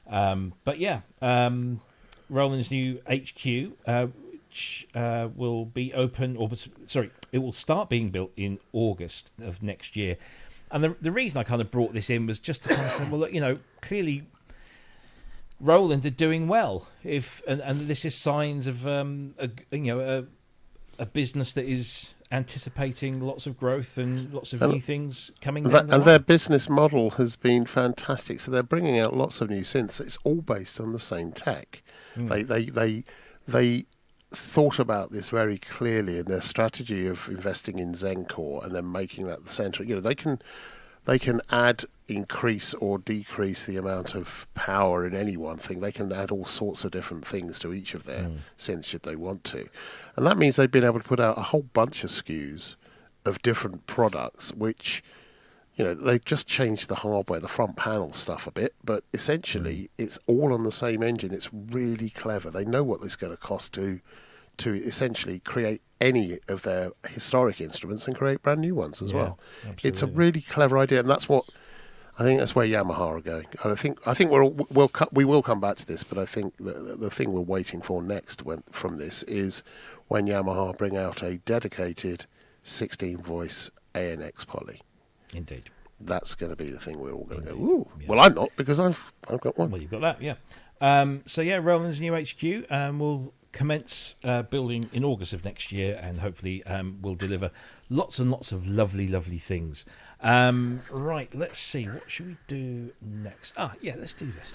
A: But Roland's new HQ, which will be open, it will start being built in August of next year. And the reason I kind of brought this in was just to kind of say, well, look, clearly Roland are doing well. And this is signs of a business that is anticipating lots of growth and lots of new things coming down the line.
D: Their business model has been fantastic. So they're bringing out lots of new synths. It's all based on the same tech. They thought about this very clearly in their strategy of investing in Zencore and then making that the center. They can add, increase or decrease the amount of power in any one thing. They can add all sorts of different things to each of their synths should they want to. And that means they've been able to put out a whole bunch of SKUs of different products, which, they've just changed the hardware, the front panel stuff a bit, but essentially it's all on the same engine. It's really clever. They know what it's going to cost to essentially create any of their historic instruments and create brand new ones as well. Absolutely. It's a really clever idea, and that's where Yamaha are going. And I think we will come back to this, but I think the thing we're waiting for next from this is when Yamaha bring out a dedicated 16-voice ANX poly.
A: Indeed.
D: That's going to be the thing we're all going to go, ooh. Yeah. Well, I'm not, because I've got one.
A: Well, you've got that, yeah. Roland's new HQ will commence building in August of next year, and hopefully will deliver lots and lots of lovely, lovely things. Right, let's see. What should we do next? Let's do this.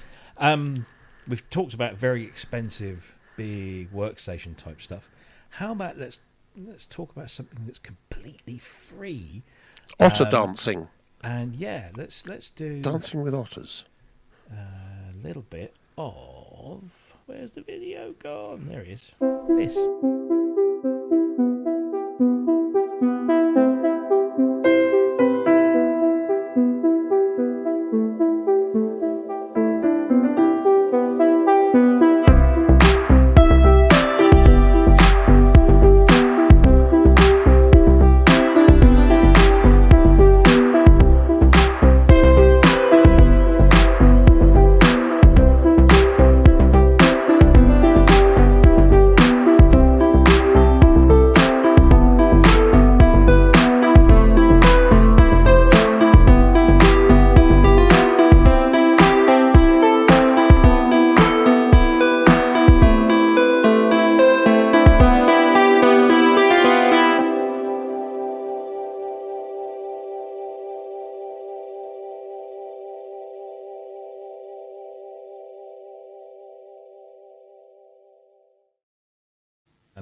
A: We've talked about very expensive, big workstation type stuff. How about let's talk about something that's completely free.
D: Otter dancing.
A: And let's do
D: dancing with otters.
A: A little bit of, where's the video gone? There it is. This.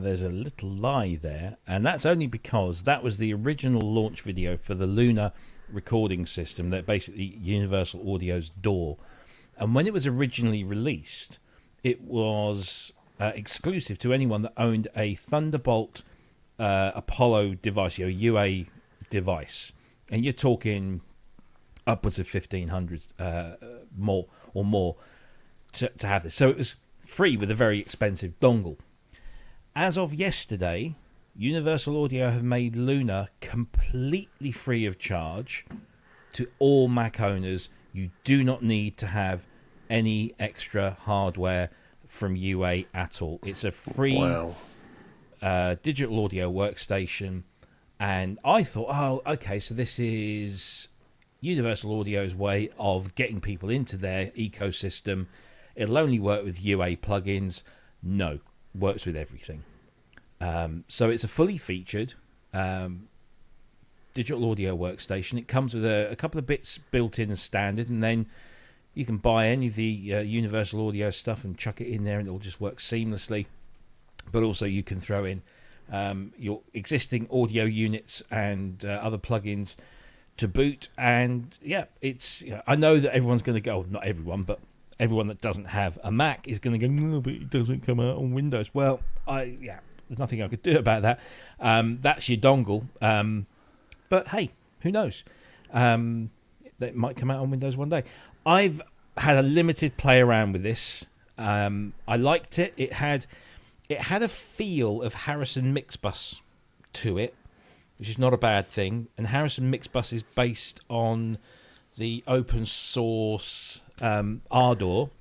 A: there's a little lie there, and that's only because that was the original launch video for the Luna recording system, that basically Universal Audio's DAW. And when it was originally released, it was exclusive to anyone that owned a Thunderbolt Apollo device, UA device. And you're talking upwards of 1,500 more to have this. So it was free with a very expensive dongle. As of yesterday, Universal Audio have made Luna completely free of charge to all Mac owners. You do not need to have any extra hardware from UA at all. It's a free digital audio workstation. And I thought, oh, okay, so this is Universal Audio's way of getting people into their ecosystem. It'll only work with UA plugins. No, works with everything. So it's a fully featured digital audio workstation. It comes with a couple of bits built in as standard, and then you can buy any of the Universal Audio stuff and chuck it in there, and it'll just work seamlessly. But also you can throw in your existing audio units and other plugins to boot. And yeah, it's, I know that everyone's going to go, not everyone, but everyone that doesn't have a Mac is going to go, no, but it doesn't come out on Windows. Well, there's nothing I could do about that. That's your dongle. But hey, who knows? It might come out on Windows one day. I've had a limited play around with this. I liked it. It had a feel of Harrison Mixbus to it, which is not a bad thing. And Harrison Mixbus is based on the open source Ardor,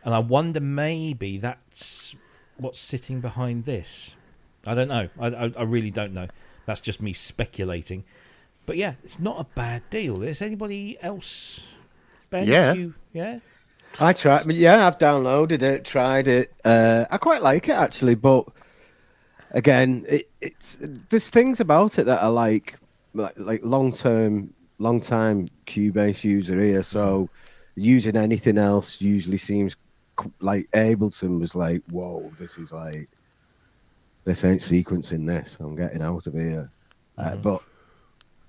A: and I wonder maybe that's what's sitting behind this. I don't know. I really don't know. That's just me speculating. But yeah, it's not a bad deal. Is anybody else? Ben,
B: yeah. I tried. Yeah, I've downloaded it, tried it. I quite like it actually, but again, it's there's things about it that are like long time Cubase user here. So using anything else usually seems like Ableton was like, whoa, this ain't sequencing this. I'm getting out of here. But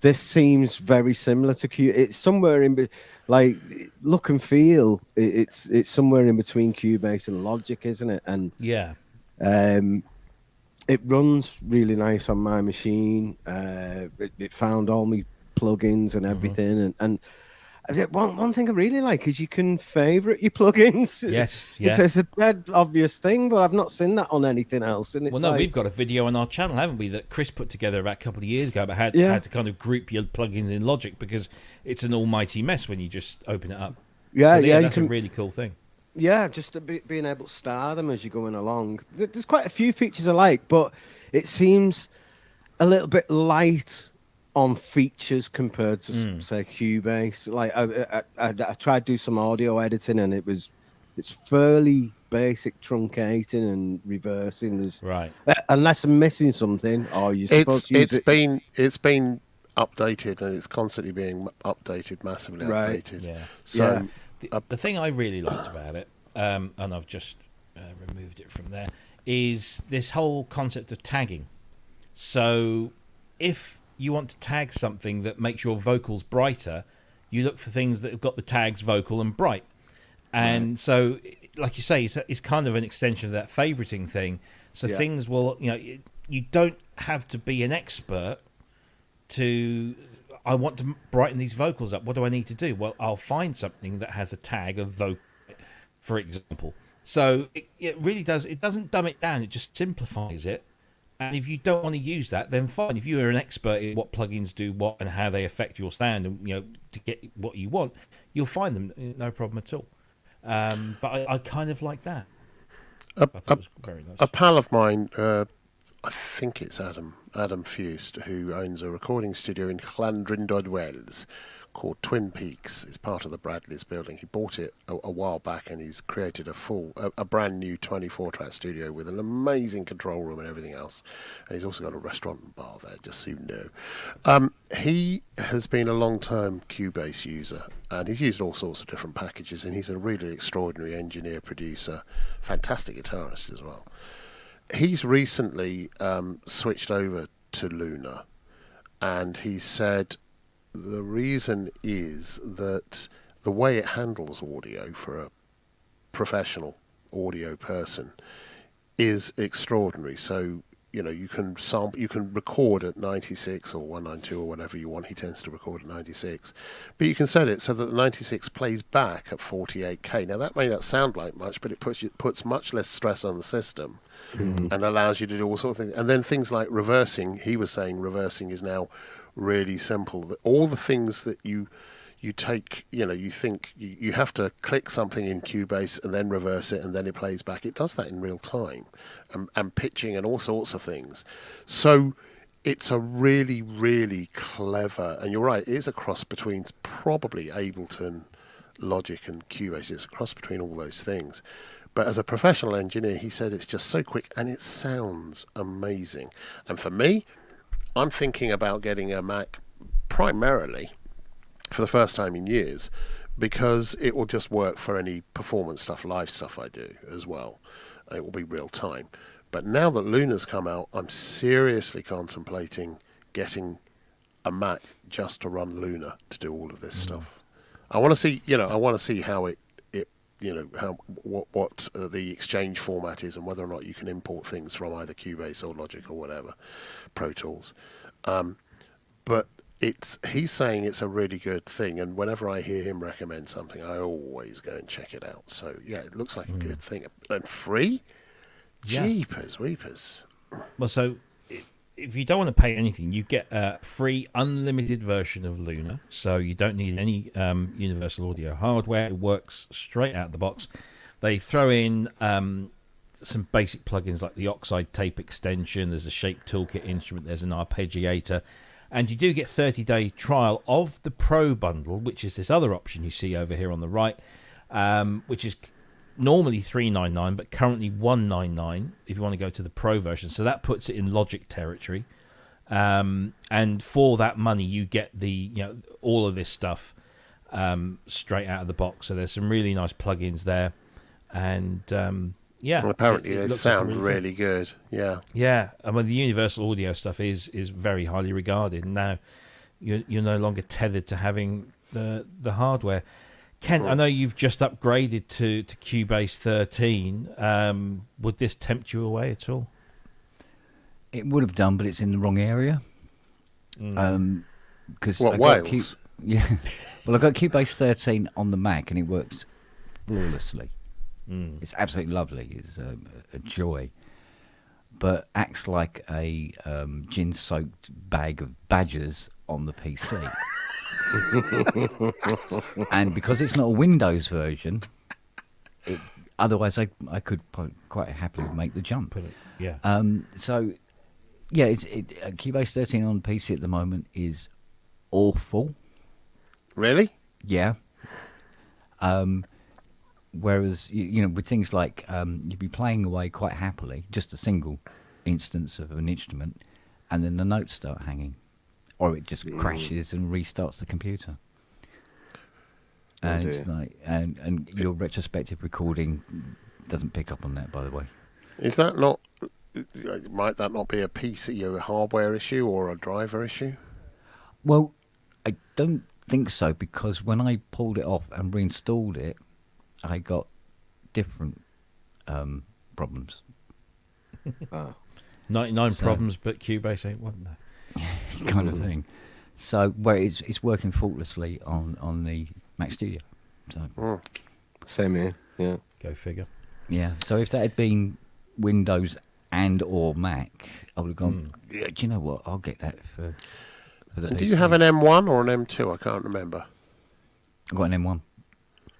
B: this seems very similar to Cubase. It's somewhere in like look and feel. It's somewhere in between Cubase and Logic, isn't it? And
A: yeah,
B: it runs really nice on my machine. It found all my plugins and everything, and one thing I really like is you can favorite your plugins.
A: Yes, yeah.
B: It's a dead obvious thing, but I've not seen that on anything else. And it's
A: we've got a video on our channel, haven't we, that Chris put together about a couple of years ago about how to kind of group your plugins in Logic, because it's an almighty mess when you just open it up.
B: Yeah,
A: so, that's a really cool thing.
B: Yeah, just being able to star them as you're going along. There's quite a few features I like, but it seems a little bit light on features compared to say Cubase. Like I tried to do some audio editing, and it's fairly basic truncating and reversing. There's,
A: right.
B: Unless I'm missing something, or you're supposed to use
D: it's been updated, and it's constantly being updated, massively updated.
A: Yeah.
D: So
A: the thing I really liked about it, and I've just removed it from there, is this whole concept of tagging. So if you want to tag something that makes your vocals brighter, you look for things that have got the tags vocal and bright. And so, like you say, it's kind of an extension of that favoriting thing. So things will, you don't have to be an expert to, I want to brighten these vocals up. What do I need to do? Well, I'll find something that has a tag of vocal, for example. So it really does, it doesn't dumb it down, it just simplifies it. And if you don't want to use that, then fine. If you are an expert in what plugins do what and how they affect your sound, and to get what you want, you'll find them, no problem at all. But I kind of like that. I thought it was very nice.
D: A pal of mine, I think it's Adam Fust, who owns a recording studio in Llandrindod Wells called Twin Peaks. It's part of the Bradley's building. He bought it a while back, and he's created a brand new 24-track studio with an amazing control room and everything else. And he's also got a restaurant and bar there, just so you know. He has been a long-term Cubase user, and he's used all sorts of different packages, and he's a really extraordinary engineer, producer, fantastic guitarist as well. he's recently switched over to Luna, and he said the reason is that the way it handles audio for a professional audio person is extraordinary. So, you can you can record at 96 or 192 or whatever you want. He tends to record at 96, but you can set it so that the 96 plays back at 48k. Now that may not sound like much, but it puts much less stress on the system and allows you to do all sorts of things. And then things like reversing. He was saying reversing is now really simple. All the things that you take, you think you have to click something in Cubase and then reverse it and then it plays back. It does that in real time, and pitching and all sorts of things. So it's a really, really clever, and you're right, it is a cross between probably Ableton, Logic and Cubase. It's a cross between all those things. But as a professional engineer, he said it's just so quick and it sounds amazing. And for me, I'm thinking about getting a Mac primarily for the first time in years, because it will just work for any performance stuff, live stuff I do as well. It will be real time. But now that Luna's come out, I'm seriously contemplating getting a Mac just to run Luna to do all of this stuff. I want to see, how what the exchange format is, and whether or not you can import things from either Cubase or Logic or whatever, Pro Tools. But he's saying it's a really good thing, and whenever I hear him recommend something, I always go and check it out. So yeah, it looks like a good thing. And free?
A: Yeah.
D: Jeepers weepers.
A: Well, so if you don't want to pay anything, you get a free unlimited version of Luna, so you don't need any Universal Audio hardware. It works straight out of the box. They throw in some basic plugins like the Oxide tape extension, there's a shape toolkit instrument, there's an arpeggiator, and you do get 30-day trial of the Pro bundle, which is this other option you see over here on the right, which is normally $399 but currently $199 if you want to go to the Pro version. So that puts it in Logic territory, and for that money you get all of this stuff straight out of the box. So there's some really nice plugins there, and
D: well, apparently they sound
A: like
D: really good.
A: Yeah. I mean, the Universal Audio stuff is very highly regarded. Now you're no longer tethered to having the hardware. Ken, I know you've just upgraded to Cubase 13. Would this tempt you away at all?
C: It would have done, but it's in the wrong area. Because
D: Wales?
C: Yeah. Well, I got Cubase 13 on the Mac, and it works flawlessly. It's absolutely lovely. It's a joy, but acts like a gin-soaked bag of badgers on the PC. And because it's not a Windows version, otherwise I could quite happily make the jump.
A: Yeah.
C: So, yeah, Cubase 13 on PC at the moment is awful.
D: Really?
C: Yeah. Whereas, with things like you'd be playing away quite happily, just a single instance of an instrument, and then the notes start hanging, or it just crashes and restarts the computer. And it's like, and your retrospective recording doesn't pick up on that, by the way.
D: Is that not? Might that not be a PC, a hardware issue or a driver issue?
C: Well, I don't think so, because when I pulled it off and reinstalled it, I got different problems.
A: 99 problems, but Cubase ain't one. No.
C: Kind of thing. So, where it's working faultlessly on the Mac Studio. So,
B: Same here. Yeah.
A: Go figure.
C: yeah. So if that had been Windows and or Mac, I would have gone. Yeah, do you know what? I'll get that for the.
D: And do you have an M1 or an M2? I can't remember.
C: I've got an M1.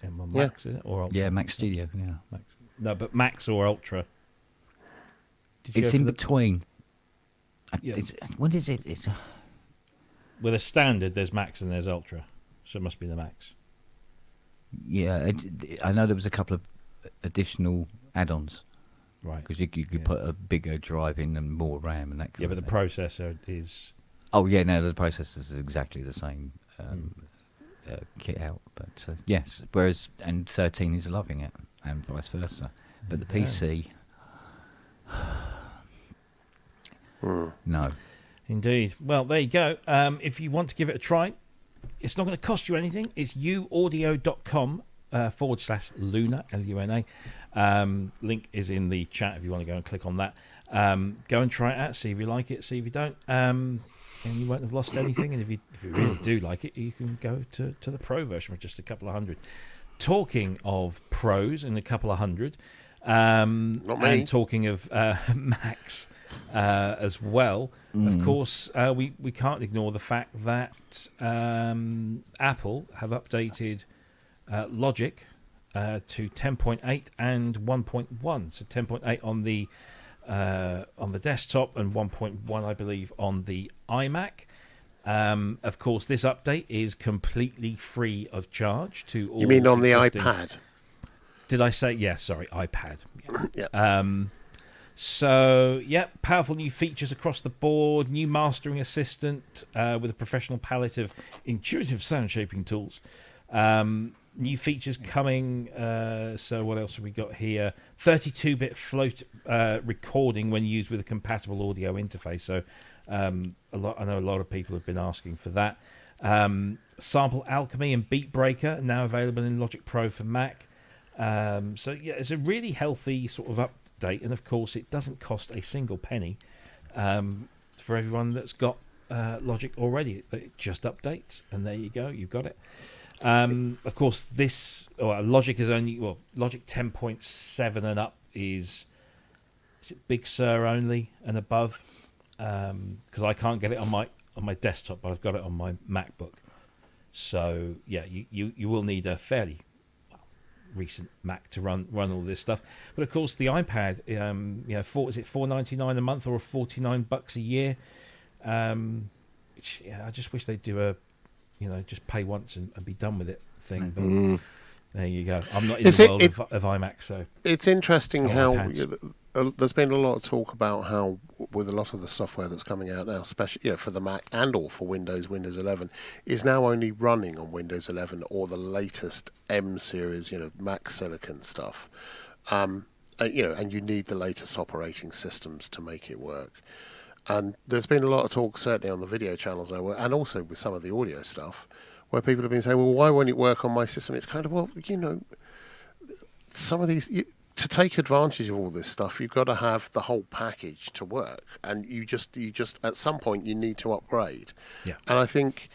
A: M1 Max, is it? Or Ultra?
C: Yeah, Mac Studio. Yeah.
A: Max. No, but Max or Ultra? Did you
C: It's
A: go
C: in
A: for
C: between.
A: Yeah.
C: What is it? It's
A: With a standard, there's Max and there's Ultra, so it must be the Max.
C: yeah. I know there was a couple of additional add-ons
A: Right.
C: because you could put a bigger drive in and more RAM and that kind
A: Yeah, but
C: of
A: the
C: thing.
A: processor is...
C: Oh yeah, no, the processor is exactly the same kit out, but yes. Whereas and 13 is loving it, and vice versa. But the PC, No.
A: Indeed. Well, there you go. If you want to give it a try, it's not going to cost you anything. It's uaudio.com /Luna, Luna. Link is in the chat if you want to go and click on that. Go and try it out, see if you like it, see if you don't. And you won't have lost anything. And if you really do like it, you can go to the Pro version for just a couple of hundred. Talking of pros and a couple of hundred, and talking of Macs as well, of course, we can't ignore the fact that Apple have updated Logic to 10.8 and 1.1. So 10.8 on the desktop and 1.1, I believe, on the iMac. Of course, this update is completely free of charge to all.
D: You mean on the
A: existing...
D: iPad?
A: Did I say? Yeah, sorry, iPad.
D: Yeah.
A: So, powerful new features across the board. New mastering assistant with a professional palette of intuitive sound shaping tools. New features coming. So what else have we got here? 32-bit float recording when used with a compatible audio interface. So I know a lot of people have been asking for that. Sample Alchemy and Beat Breaker now available in Logic Pro for Mac. It's a really healthy sort of update, and of course it doesn't cost a single penny for everyone that's got Logic already. It just updates, and there you go, you've got it. Of course, Logic is only Logic 10.7 and up is it Big Sur only and above, because I can't get it on my desktop, but I've got it on my MacBook. So yeah, you will need a fairly recent Mac to run all this stuff. But of course, the iPad, is it $4.99 a month or $49 a year? Which I just wish they'd do a just pay once and be done with it thing. But there you go. I'm not in the world of iMac, so
D: it's interesting how there's been a lot of talk about how with a lot of the software that's coming out now, especially for the Mac and or for Windows 11, is now only running on Windows 11 or the latest M series, Mac Silicon stuff. And you need the latest operating systems to make it work. And there's been a lot of talk, certainly on the video channels now, and also with some of the audio stuff, where people have been saying, well, why won't it work on my system? It's kind of, some of these, to take advantage of all this stuff, you've got to have the whole package to work. And you just at some point, you need to upgrade.
A: Yeah.
D: And I think,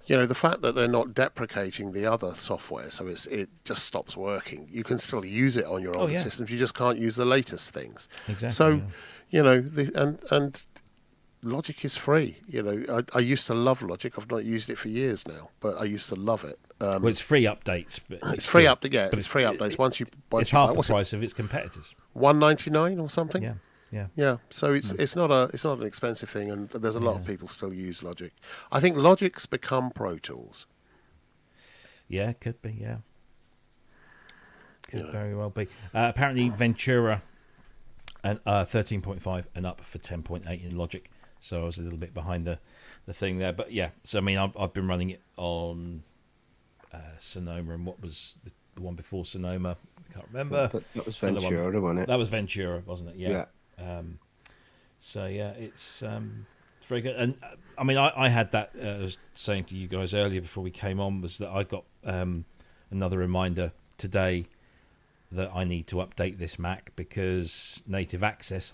D: the fact that they're not deprecating the other software, so it just stops working. You can still use it on your older systems. You just can't use the latest things.
A: Exactly.
D: So, and Logic is free. I used to love Logic. I've not used it for years now, but I used to love it.
A: It's free updates. But
D: it's free updates. Yeah, but it's free updates.
A: It's half the price of its competitors.
D: $1.99 or something.
A: Yeah.
D: So it's not an expensive thing, and there's a lot of people still use Logic. I think Logic's become Pro Tools.
A: Yeah, it could be. Yeah, could very well be. Apparently, Ventura and 13.5 and up for 10.8 in Logic. So I was a little bit behind the thing there, but yeah. So I mean, I've been running it on Sonoma, and what was the one before Sonoma? I can't remember.
B: That was Ventura, wasn't it?
A: That was Ventura, wasn't it? Yeah. So yeah, it's very good. And I mean, I had that. I was saying to you guys earlier before we came on, was that I got another reminder today that I need to update this Mac because Native Access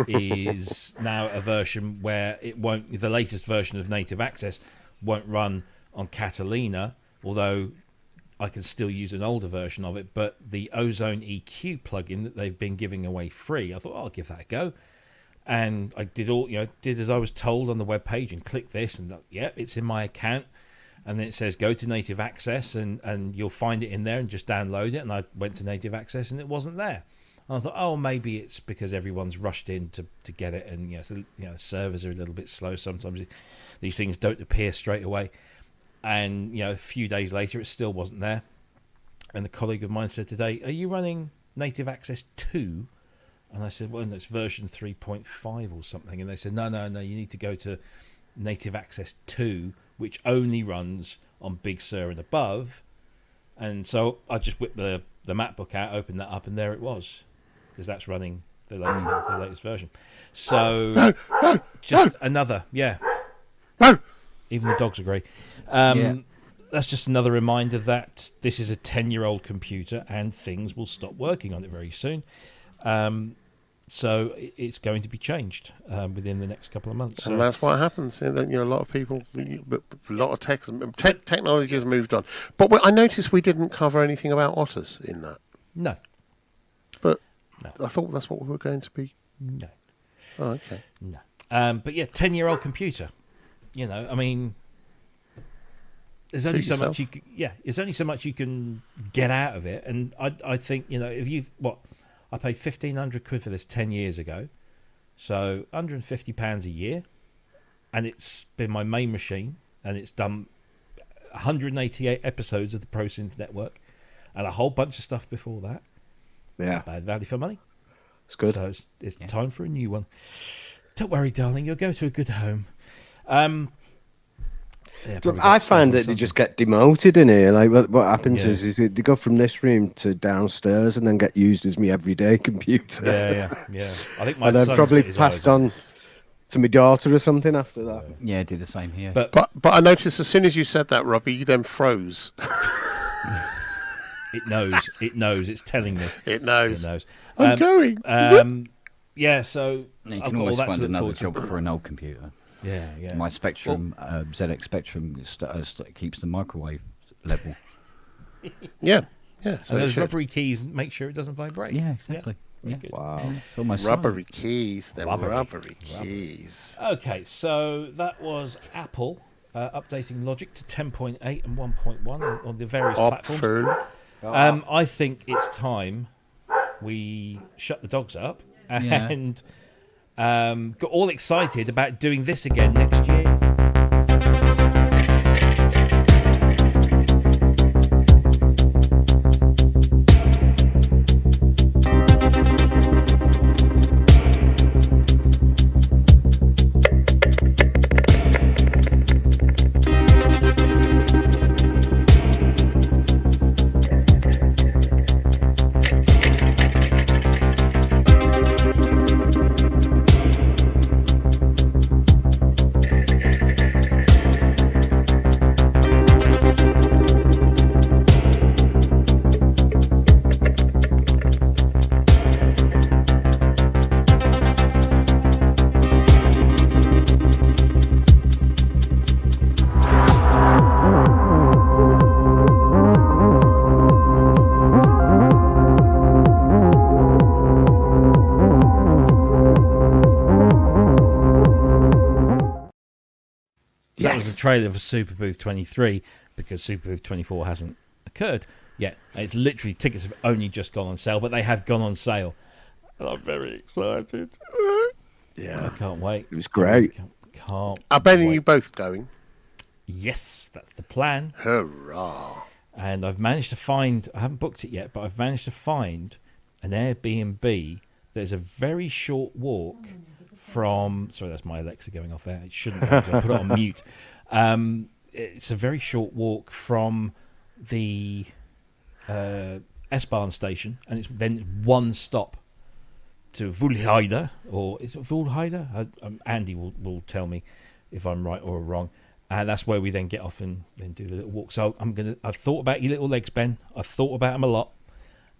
A: is now a version where it won't. The latest version of Native Access won't run on Catalina, although I can still use an older version of it. But the Ozone EQ plugin that they've been giving away free, I thought, I'll give that a go. And I did did as I was told on the web page and click this, and it's in my account. And then it says go to Native Access and you'll find it in there and just download it. And I went to Native Access and it wasn't there. And I thought, maybe it's because everyone's rushed in to get it, and servers are a little bit slow. Sometimes these things don't appear straight away. And a few days later, it still wasn't there. And a colleague of mine said today, "Are you running Native Access 2?" And I said, "Well, no, it's version 3.5 or something." And they said, "No, you need to go to Native Access 2, which only runs on Big Sur and above." And so I just whipped the MacBook out, opened that up, and there it was, because that's running the latest version. So just another, even the dogs agree. That's just another reminder that this is a 10-year-old computer and things will stop working on it very soon. So it's going to be changed within the next couple of months.
D: And that's what happens. A lot of people, a lot of technology has moved on. But I noticed we didn't cover anything about otters in that.
A: No.
D: But I thought that's what we were going to be.
A: No.
D: Oh, okay.
A: No. But 10-year-old computer. I mean, there's only so much there's only so much you can get out of it. And I think, if I paid £1,500 for this 10 years ago, so £150 a year, and it's been my main machine, and it's done 188 episodes of the ProSynth network, and a whole bunch of stuff before that.
B: Yeah,
A: bad value for money.
B: It's good.
A: So it's time for a new one. Don't worry, darling, you'll go to a good home.
B: I find that they just get demoted in here. Like what happens is they go from this room to downstairs and then get used as my everyday computer.
A: Yeah. I think
B: and I've probably passed on to my daughter or something after that.
C: Yeah, did the same here.
D: But I noticed as soon as you said that, Robbie, you then froze.
A: It knows. It's telling me.
D: It knows.
A: I'm
D: going.
A: So
C: you
A: I've
C: can
A: got all
C: always
A: that
C: find
A: to look
C: another
A: forward to.
C: job for an old computer.
A: Yeah.
C: My Spectrum, ZX Spectrum, keeps the microwave level.
D: Yeah.
A: So those rubbery keys make sure it doesn't vibrate.
C: Yeah, exactly.
A: Yeah.
B: Wow.
C: It's almost
D: Rubbery keys. They're rubbery keys.
A: Okay, so that was Apple updating Logic to 10.8 and 1.1 on the various platforms. I think it's time we shut the dogs up and got all excited about doing this again next year. That was the trailer for Superbooth 23 because Superbooth 24 hasn't occurred yet. And it's literally tickets have only just gone on sale, but they have gone on sale. And I'm very excited.
B: Yeah.
A: I can't wait.
B: It was great.
A: Can't
D: Are Ben and
A: wait.
D: you both going?
A: Yes, that's the plan.
D: Hurrah.
A: And I've managed to find, I haven't booked it yet, but I've managed to find an Airbnb. There's a very short walk from, sorry, that's my Alexa going off there. It shouldn't have, I put it on mute. It's a very short walk from the S-Bahn station, and it's then one stop to Vulheide, or is it Vulheide? Andy will tell me if I'm right or wrong. And that's where we then get off and then do the little walk. So I've thought about your little legs, Ben. I've thought about them a lot,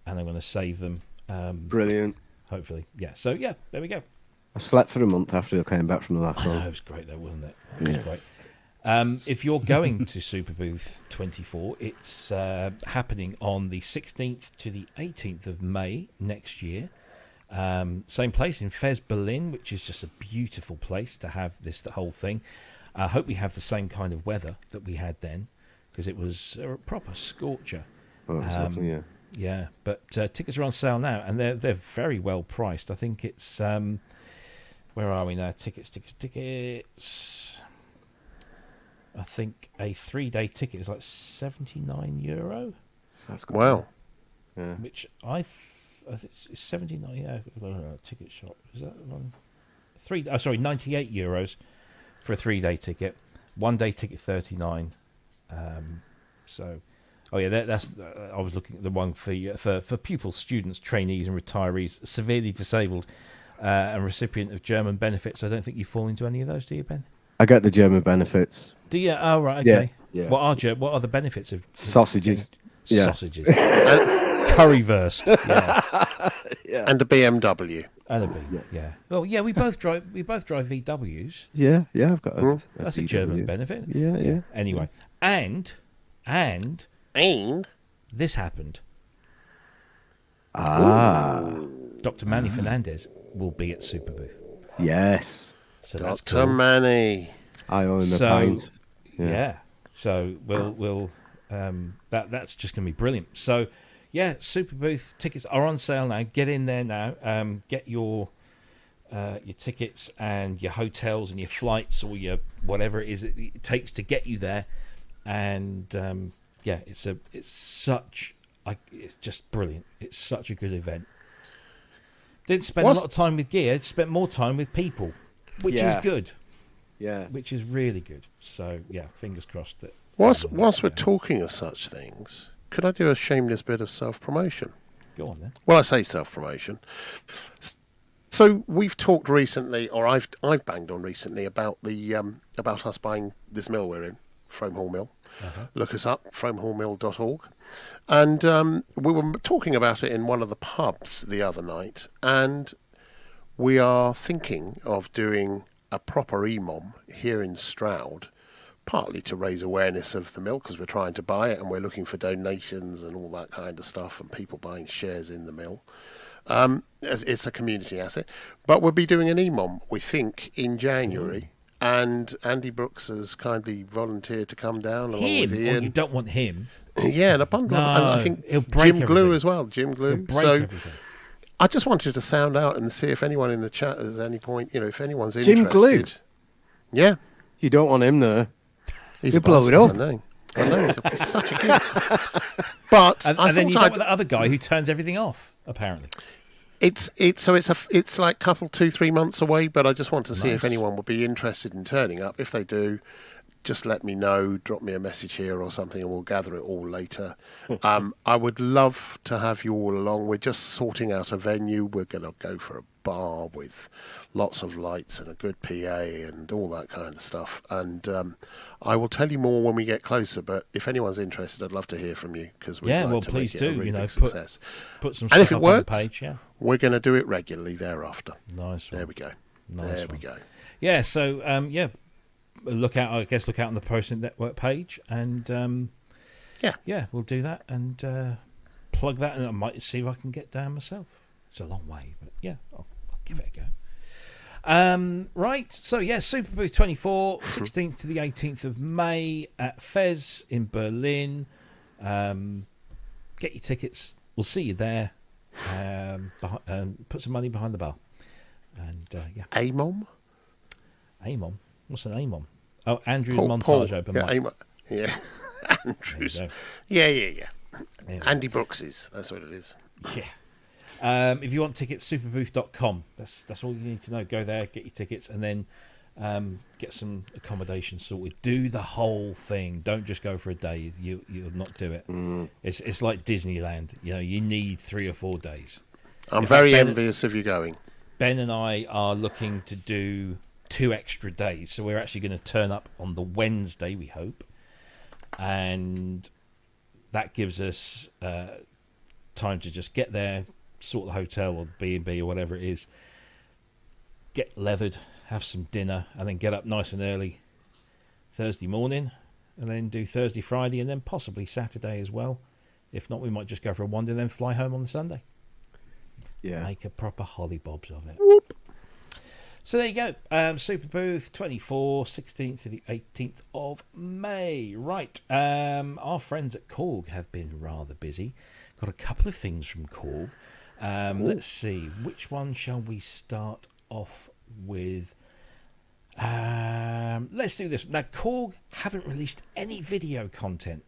A: and I'm going to save them.
B: Brilliant.
A: Hopefully, yeah. So yeah, there we go.
B: I slept for a month after I came back from the last one.
A: It was great though, wasn't it? It was great. If you're going to Superbooth 24, it's happening on the 16th to the 18th of May next year. Same place in Fez, Berlin, which is just a beautiful place to have the whole thing. I hope we have the same kind of weather that we had then, because it was a proper scorcher.
B: Oh, exactly, yeah.
A: Yeah, but tickets are on sale now, and they're very well priced. I think it's where are we now? Tickets. I think a 3-day ticket is like €79.
B: That's good.
D: Wow.
B: Yeah.
A: Which I think it's 79. Yeah, ticket shop is that one? €98 for a 3-day ticket. 1-day ticket 39. So Oh yeah, that's. I was looking at the one for pupils, students, trainees, and retirees, severely disabled, and recipient of German benefits. I don't think you fall into any of those, do you, Ben?
B: I get the German benefits.
A: Do you? Oh right, okay.
B: Yeah.
A: What are the benefits of
B: Sausages. Yeah.
A: Sausages. Currywurst. Yeah.
D: And a BMW.
A: And a B. Yeah. Well, yeah. We both drive VWs.
B: Yeah, I've got a
A: That's a
B: VW.
A: German benefit.
B: Yeah.
A: Anyway, and this happened. Dr. Manny Fernandez will be at Super Booth.
B: Yes.
A: So that's
D: Dr.
A: cool.
D: Manny.
B: I own the pint.
A: Yeah. So we'll that's just going to be brilliant. So yeah, Super Booth tickets are on sale now. Get in there now. Get your tickets and your hotels and your flights or your whatever it is it takes to get you there. And it's just brilliant. It's such a good event. Didn't spend a lot of time with gear. Spent more time with people, which is good.
B: Yeah.
A: Which is really good. So yeah, fingers crossed that.
D: Whilst we're talking of such things, could I do a shameless bit of self-promotion?
A: Go on then.
D: Well, I say self-promotion. So we've talked recently, or I've banged on recently about the about us buying this mill we're in, Frome Hall Mill. Look us up, fromehallmill.org. And we were talking about it in one of the pubs the other night, and we are thinking of doing a proper EMOM here in Stroud, partly to raise awareness of the mill because we're trying to buy it and we're looking for donations and all that kind of stuff and people buying shares in the mill. It's a community asset. But we'll be doing an EMOM, we think, in January. And Andy Brooks has kindly volunteered to come down along with Ian.
A: Oh, you don't want him.
D: Yeah, and a bundle.
A: No,
D: and I think
A: he'll break
D: Jim Glue
A: everything.
D: as well. Jim Glue.
A: He'll break
D: So
A: everything.
D: I just wanted to sound out and see if anyone in the chat at any point, if anyone's interested.
B: Jim Glue?
D: Yeah.
B: You don't want him there.
D: He's
B: He'll
D: a
B: blow it
D: bastard,
B: up.
D: I know. He's such a good. But
A: And
D: I
A: then you
D: thought
A: got with the other guy who turns everything off, apparently.
D: it's like couple 2-3 months away, but I just want to see if
A: Nice.
D: anyone would be interested in turning up. If they do, just let me know, drop me a message here or something, and we'll gather it all later. I would love to have you all along. We're just sorting out a venue. We're going to go for a bar with lots of lights and a good PA and all that kind of stuff. And I will tell you more when we get closer, but if anyone's interested, I'd love to hear from you because we'd like to
A: please
D: make it a
A: do.
D: really big success.
A: Put some
D: And
A: stuff
D: if it
A: up on the
D: works,
A: page. Yeah,
D: we're going to do it regularly thereafter.
A: nice one.
D: There we go.
A: Nice
D: There
A: one.
D: we go.
A: Yeah, so look out on the Process Network page, and we'll do that and plug that, and I might see if I can get down myself. It's a long way, but yeah, I'll give it a go. Right, so yeah, Super Booth 24, 16th to the 18th of May at Fez in Berlin. Get your tickets. We'll see you there. Put some money behind the bar. And
D: AMOM?
A: AMOM. What's an AMOM? Oh, Andrew's
D: Paul,
A: Montage Open
D: yeah,
A: Mic.
D: AMOM. Yeah. Andrews.
A: There
D: Yeah.
A: you go.
D: Andy Brooks's. That's what it is.
A: Yeah. If you want tickets, superbooth.com. That's all you need to know. Go there, get your tickets, and then get some accommodation sorted. Do the whole thing. Don't just go for a day. You'll not do it. It's like Disneyland. You need 3 or 4 days.
D: I'm
A: In
D: very
A: fact,
D: envious of you going.
A: Ben and I are looking to do 2 extra days, so we're actually going to turn up on the Wednesday, we hope, and that gives us time to just get there, sort the hotel or B&B or whatever it is, get leathered, have some dinner, and then get up nice and early Thursday morning, and then do Thursday, Friday, and then possibly Saturday as well. If not, we might just go for a wander and then fly home on the Sunday.
B: Yeah.
A: Make a proper hollybobs of it.
D: Whoop.
A: So there you go. Super Booth 24, 16th to the 18th of May. Right. Our friends at Korg have been rather busy. Got a couple of things from Korg. Let's see. Which one shall we start off with? Let's do this. Now, Korg haven't released any video content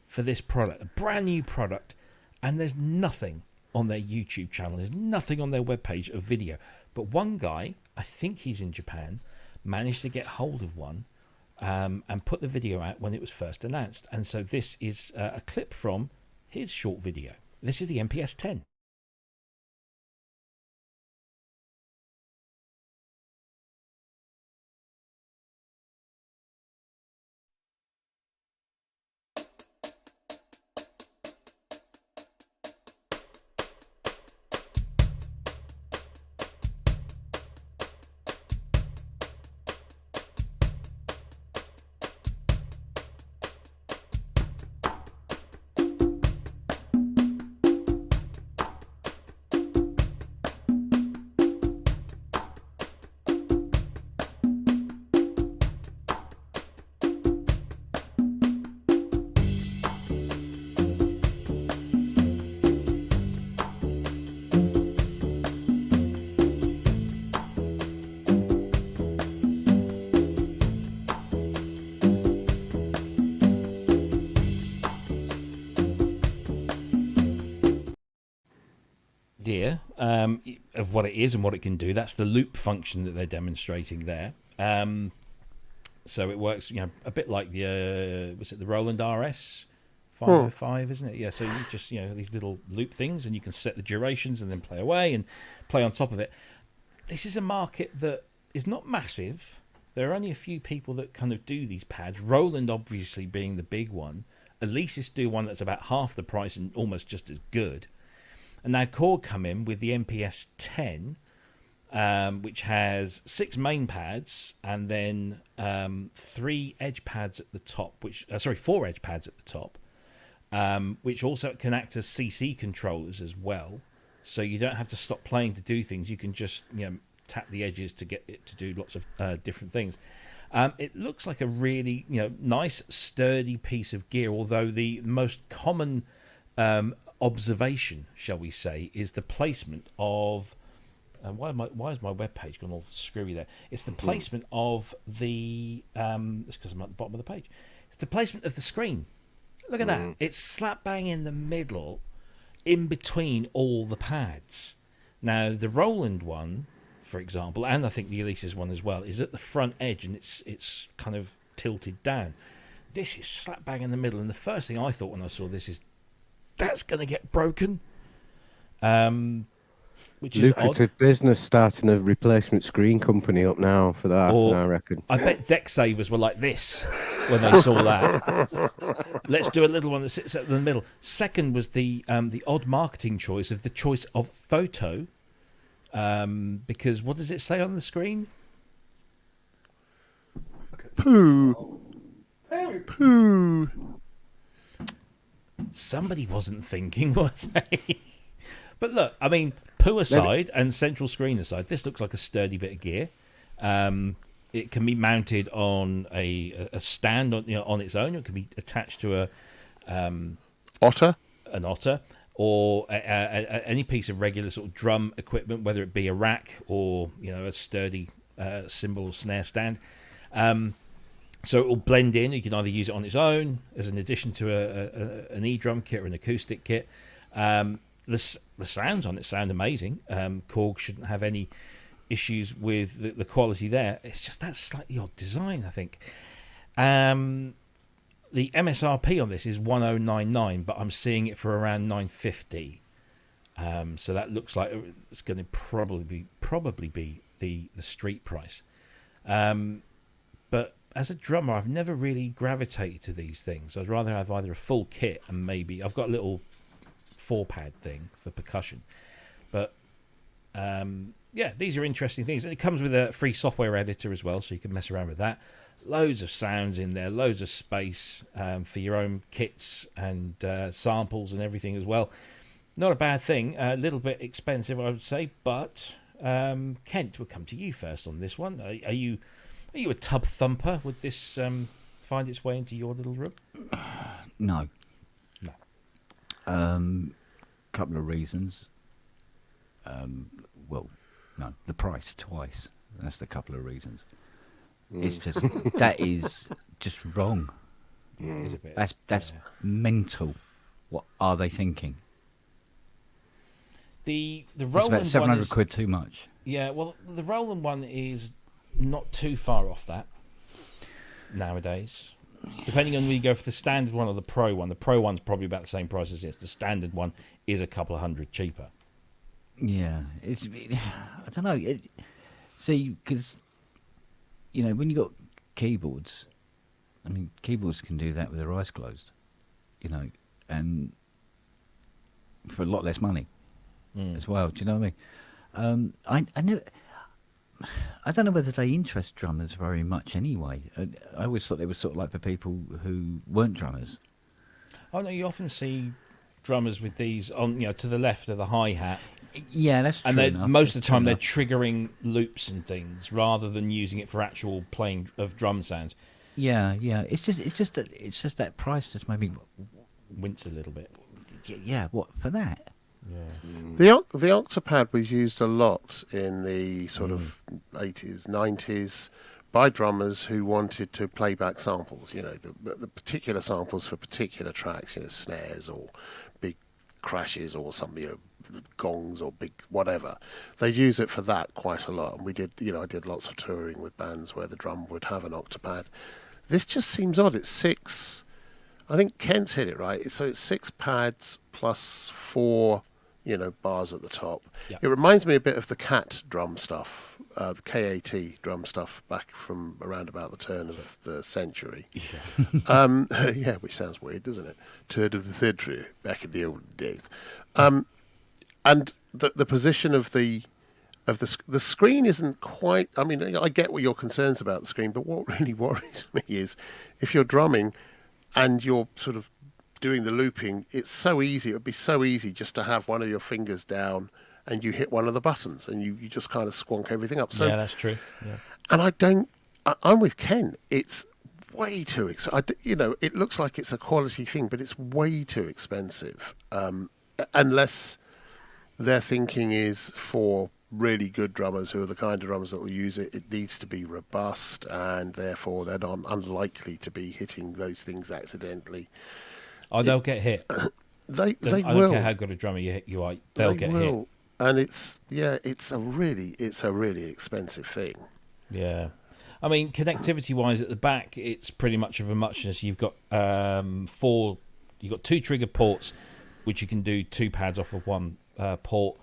A: for this product. A brand new product. And there's nothing on their YouTube channel. There's nothing on their webpage of video. But one guy, I think he's in Japan, managed to get hold of one and put the video out when it was first announced. And so this is a clip from his short video. This is the MPS-10. Idea of what it is and what it can do. That's the loop function that they're demonstrating there. So it works, a bit like the was it the Roland RS 505, isn't it? Yeah. So you just these little loop things, and you can set the durations and then play away and play on top of it. This is a market that is not massive. There are only a few people that kind of do these pads. Roland obviously being the big one. Alesis do one that's about half the price and almost just as good. And now Korg come in with the MPS-10, which has 6 main pads and then 3 edge pads at the top, 4 edge pads at the top, which also can act as CC controllers as well. So you don't have to stop playing to do things. You can just tap the edges to get it to do lots of different things. It looks like a really nice, sturdy piece of gear, although the most common observation, shall we say, is the placement of why is my web page gone all screwy there? It's the placement of the it's because I'm at the bottom of the page. It's the placement of the screen. Look at that. It's slap bang in the middle, in between all the pads. Now the Roland one, for example, and I think the Alesis one as well, is at the front edge and it's kind of tilted down. This is slap bang in the middle, and the first thing I thought when I saw this is, that's going to get broken. Which is
B: lucrative
A: odd.
B: Business, starting a replacement screen company up now for that, I reckon.
A: I bet deck savers were like this when they saw that. Let's do a little one that sits up in the middle. Second was the odd marketing choice of the choice of photo, because what does it say on the screen?
D: Poo. Poo.
A: Somebody wasn't thinking, were they? But look, I mean, poo aside and central screen aside, this looks like a sturdy bit of gear. It can be mounted on a stand on its own. It can be attached to an otter, or any piece of regular sort of drum equipment, whether it be a rack or a sturdy cymbal or snare stand. So it will blend in. You can either use it on its own as an addition to an e-drum kit or an acoustic kit. The sounds on it sound amazing. Korg shouldn't have any issues with the quality there. It's just that slightly odd design, I think. The MSRP on this is 1099, but I'm seeing it for around 950. So that looks like it's going to probably be the street price. But as a drummer, I've never really gravitated to these things. I'd rather have either a full kit and maybe I've got a little 4-pad thing for percussion. But these are interesting things. And it comes with a free software editor as well, so you can mess around with that. Loads of sounds in there, loads of space for your own kits and samples and everything as well. Not a bad thing. A little bit expensive, I would say. But Kent, we'll come to you first on this one. Are you a tub thumper? Would this find its way into your little room?
C: No. Couple of reasons. No, the price twice. That's the couple of reasons. It's just that is just wrong.
A: Yeah, it's a bit,
C: that's mental. What are they thinking?
A: The
C: It's
A: Roland
C: about 700
A: one is,
C: quid too much.
A: Yeah, well, the Roland one is not too far off that. nowadays. Depending on whether you go for the standard one or the pro one. The pro one's probably about the same price as this. The standard one is a couple of $100 cheaper.
C: Yeah, I don't know. See, because when you got keyboards, I mean, keyboards can do that with their eyes closed, and for a lot less money as well. Do you know what I mean? I don't know whether they interest drummers very much anyway. I always thought they were sort of like for people who weren't drummers.
A: Oh no, you often see drummers with these on, to the left of the hi-hat.
C: Yeah, that's true.
A: And most of the time they're triggering loops and things rather than using it for actual playing of drum sounds.
C: Yeah. It's just that price just made me
A: wince a little bit.
C: Yeah, what for that?
A: Yeah.
D: The Octopad was used a lot in the sort of 80s, 90s by drummers who wanted to play back samples, the particular samples for particular tracks, snares or big crashes or some, gongs or big whatever. They'd use it for that quite a lot. And we did, I did lots of touring with bands where the drum would have an Octopad. This just seems odd. It's 6, I think Kent's hit it right. So it's 6 pads plus 4 bars at the top. Yep. It reminds me a bit of the CAT drum stuff, the KAT drum stuff back from around about the turn of the century. Yeah. Which sounds weird, doesn't it? Turn of the century, back in the old days. And the position of the screen isn't quite. I mean, I get what your concerns about the screen, but what really worries me is if you're drumming and you're sort of doing the looping, it's so easy. It would be so easy just to have one of your fingers down and you hit one of the buttons and you just kind of squonk everything up. So,
A: yeah, that's true. Yeah.
D: And I'm with Ken. It's way too expensive. It looks like it's a quality thing, but it's way too expensive. Unless their thinking is for really good drummers who are the kind of drummers that will use it, it needs to be robust and therefore they're not unlikely to be hitting those things accidentally.
A: Oh, they'll get hit.
D: They will.
A: I don't care how good a drummer you are. They'll get hit.
D: And it's a really expensive thing.
A: Yeah, I mean, connectivity-wise at the back, it's pretty much of a muchness. You've got 2 trigger ports, which you can do 2 pads off of one port.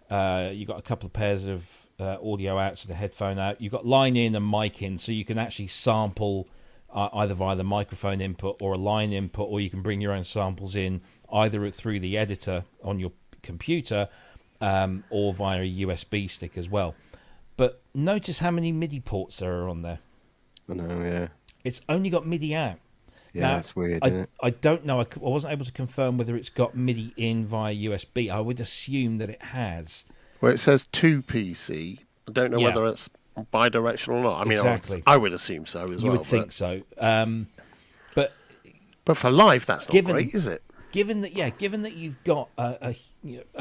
A: You've got a couple of pairs of audio outs and a headphone out. You've got line in and mic in, so you can actually sample either via the microphone input or a line input, or you can bring your own samples in either through the editor on your computer or via a USB stick as well. But notice how many MIDI ports there are on there.
B: I know, yeah.
A: It's only got MIDI out.
B: Yeah,
A: now,
B: that's weird, isn't it?
A: I don't know. I wasn't able to confirm whether it's got MIDI in via USB. I would assume that it has.
D: Well, it says 2 PC. I don't know whether it's bi-directional or not. I mean,
A: exactly.
D: I would assume so as well.
A: You would think so. But
D: for live, that's not great, is it?
A: Given that you've got a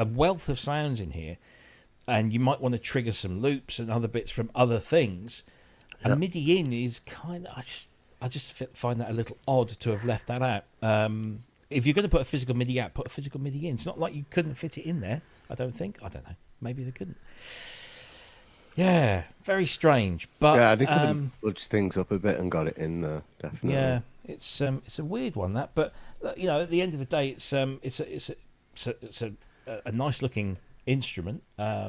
A: wealth of sounds in here, and you might want to trigger some loops and other bits from other things, a MIDI in is kind of. I just find that a little odd to have left that out. If you're going to put a physical MIDI out, put a physical MIDI in. It's not like you couldn't fit it in there. I don't think. I don't know. Maybe they couldn't. Yeah, very strange. But
B: yeah, they could have budged things up a bit and got it in there. Definitely.
A: Yeah, it's a weird one that, but at the end of the day, it's a nice looking instrument. I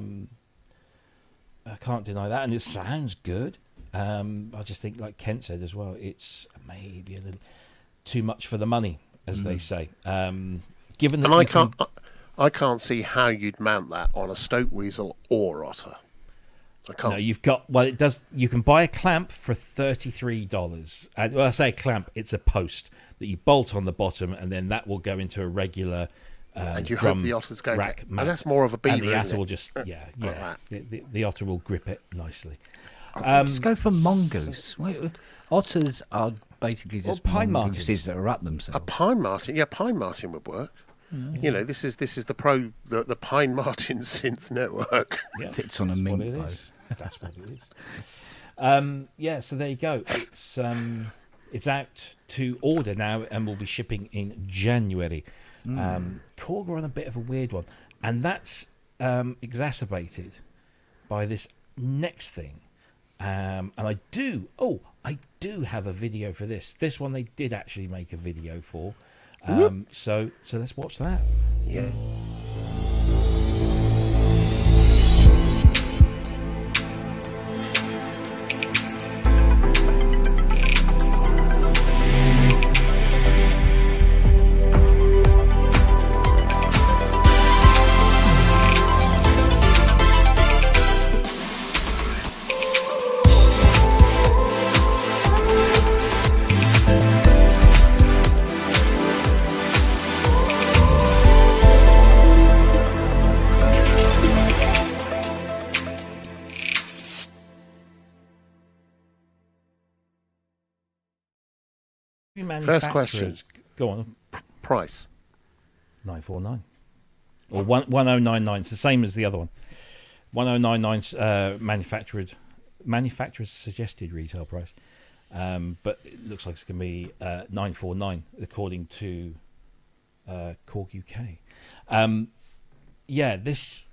A: can't deny that, and it sounds good. I just think, like Kent said as well, it's maybe a little too much for the money, as they say. Given that,
D: and I can't see how you'd mount that on a Stoke Weasel or Otter. I can't.
A: No, you've got. Well, it does. You can buy a clamp for $33. And when I say clamp, it's a post that you bolt on the bottom, and then that will go into a regular.
D: And you hope the Otter's going
A: rack
D: to. And that's more of a beaver.
A: And the Otter will just the Otter will grip it nicely.
C: Just go for mongoose. Otters are basically just
A: pine
C: mongooses that are up themselves.
D: A pine marten, pine marten would work. Mm. This is the the Pine Martin Synth network.
A: Yeah,
C: fits on a mink post.
A: That's what it is. So there you go. It's out to order now and will be shipping in January. Korg are on a bit of a weird one, and that's exacerbated by this next thing. And I do have a video for this. This one they did actually make a video for. So let's watch that.
D: Yeah. First question.
A: Manufacturers- Go on.
D: Price.
A: 949 or 1099. It's the same as the other one. 1099 manufacturer's suggested retail price, but it looks like it's going to be 949 according to Korg UK. Yeah, this.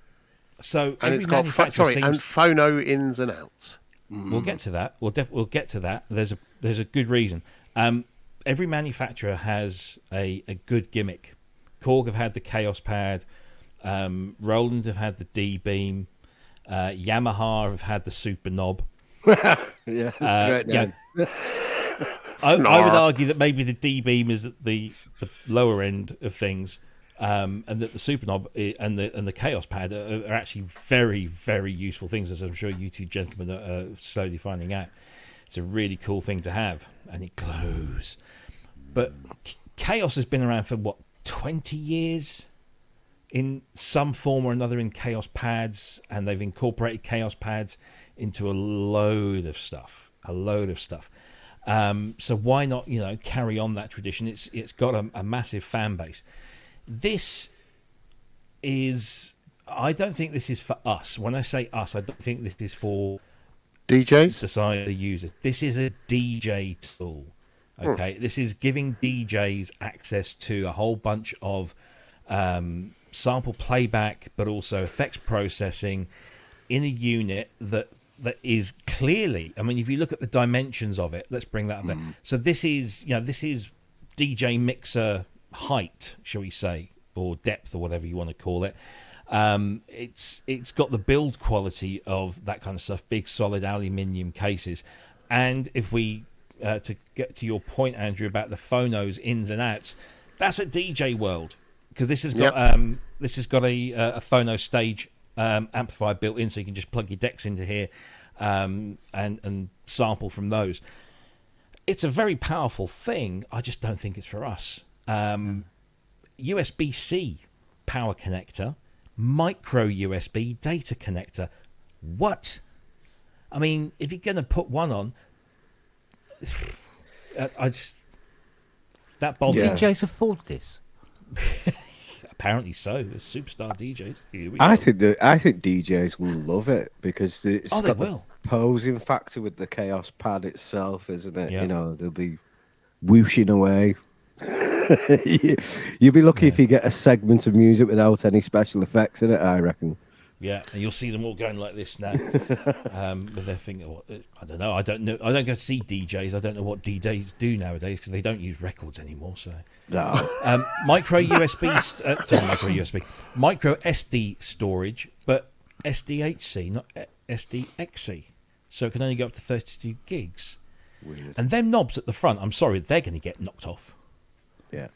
A: So
D: And it's got and phono ins and outs.
A: We'll get to that. We'll get to that. There's a good reason. Every manufacturer has a good gimmick. Korg have had the Chaos Pad. Roland have had the D-Beam. Yamaha have had the Super Knob.
B: Yeah, great name.
A: I would argue that maybe the D-Beam is at the lower end of things, and that the Super Knob and the Chaos Pad are actually very, very useful things, as I'm sure you two gentlemen are slowly finding out. It's a really cool thing to have, and it glows. But Chaos has been around for, 20 years in some form or another in Chaos Pads, and they've incorporated Chaos Pads into a load of stuff. So why not, carry on that tradition? It's got a massive fan base. This is... I don't think this is for us. When I say us, I don't think this is for...
D: DJs?
A: Society user. This is a DJ tool. Okay, This is giving DJs access to a whole bunch of sample playback, but also effects processing in a unit that is clearly. I mean, if you look at the dimensions of it, let's bring that up there. So this is DJ mixer height, shall we say, or depth, or whatever you want to call it. It's got the build quality of that kind of stuff, big solid aluminium cases. And if we to get to your point, Andrew, about the phonos ins and outs, that's a DJ world, because this has got a phono stage amplifier built in, so you can just plug your decks into here and sample from those. It's a very powerful thing. I just don't think it's for us. USB-C power connector, micro USB data connector. What? I mean, if you're going to put one on, that bothers me.
C: DJs afford this?
A: Apparently so. Superstar DJs. Here we go.
B: I think DJs will love it, because it's
A: they
B: got
A: will.
B: the posing factor with the Chaos Pad itself, isn't it?
A: Yeah.
B: They'll be whooshing away. You'll be lucky if you get a segment of music without any special effects in it, I reckon.
A: Yeah, and you'll see them all going like this now. But they're thinking, I don't know. I don't go to see DJs. I don't know what DJs do nowadays, because they don't use records anymore. So
B: No.
A: micro SD storage, but SDHC, not SDXC. So it can only go up to 32 gigs.
B: Weird.
A: And them knobs at the front, I'm sorry, they're going to get knocked off.
B: Yeah.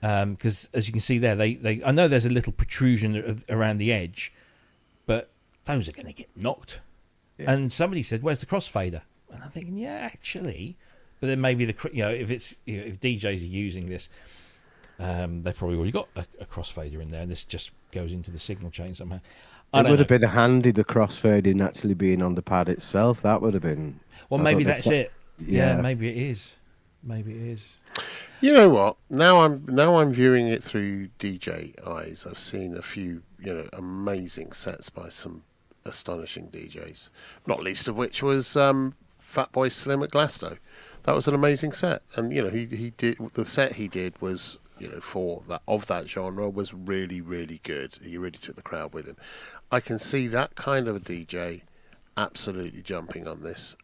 A: Because as you can see there, I know there's a little protrusion around the edge, but those are going to get knocked. Yeah. And somebody said, "Where's the crossfader?" And I'm thinking, yeah, actually, but then maybe if DJs are using this, they've probably already got a crossfader in there, and this just goes into the signal chain somehow.
B: It would have been handy, the crossfading actually being on the pad itself. That would have been.
A: Well, maybe that's it.
B: Yeah,
A: maybe it is. Maybe it is.
D: You know what? Now I'm viewing it through DJ eyes. I've seen a few, amazing sets by some astonishing DJs. Not least of which was Fatboy Slim at Glasgow. That was an amazing set, and he did the set he did was for that genre was really, really good. He really took the crowd with him. I can see that kind of a DJ absolutely jumping on this.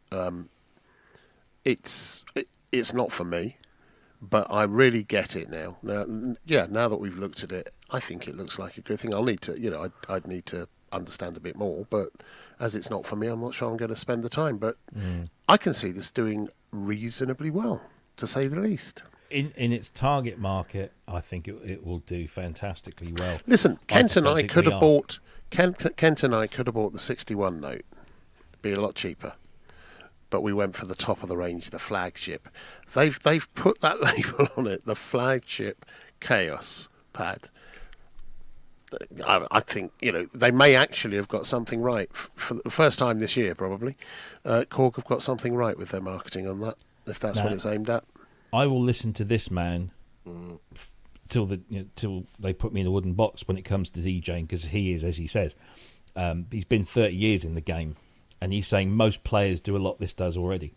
D: it's not for me, but I really get it now. Now that we've looked at it, I think it looks like a good thing. I'll need to, I'd need to understand a bit more, but as it's not for me, I'm not sure I'm going to spend the time. But I can see this doing reasonably well, to say the least.
A: In its target market, I think it will do fantastically well.
D: Listen, Kent and I could have bought the 61 note. It'd be a lot cheaper. But we went for the top of the range, the flagship. They've put that label on it, the flagship Chaos pad. I think, they may actually have got something right. For the first time this year, probably. Korg have got something right with their marketing on that, if that's what it's aimed at.
A: I will listen to this man till they put me in a wooden box when it comes to DJing, because he is, as he says, he's been 30 years in the game. And he's saying most players do a lot this does already.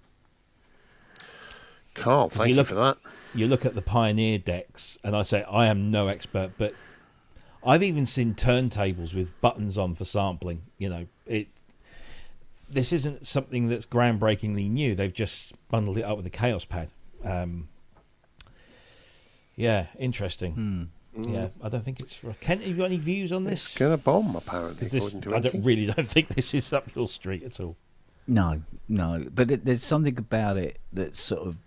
D: Carl, thank you for that.
A: You look at the Pioneer decks, and I say I am no expert, but I've even seen turntables with buttons on for sampling. This isn't something that's groundbreakingly new. They've just bundled it up with a Chaos pad. Interesting. Yeah, I don't think it's for Kent. Have you got any views on this?
D: It's going to bomb, apparently.
A: I don't think this is up your street at all.
C: No, but there's something about it that sort of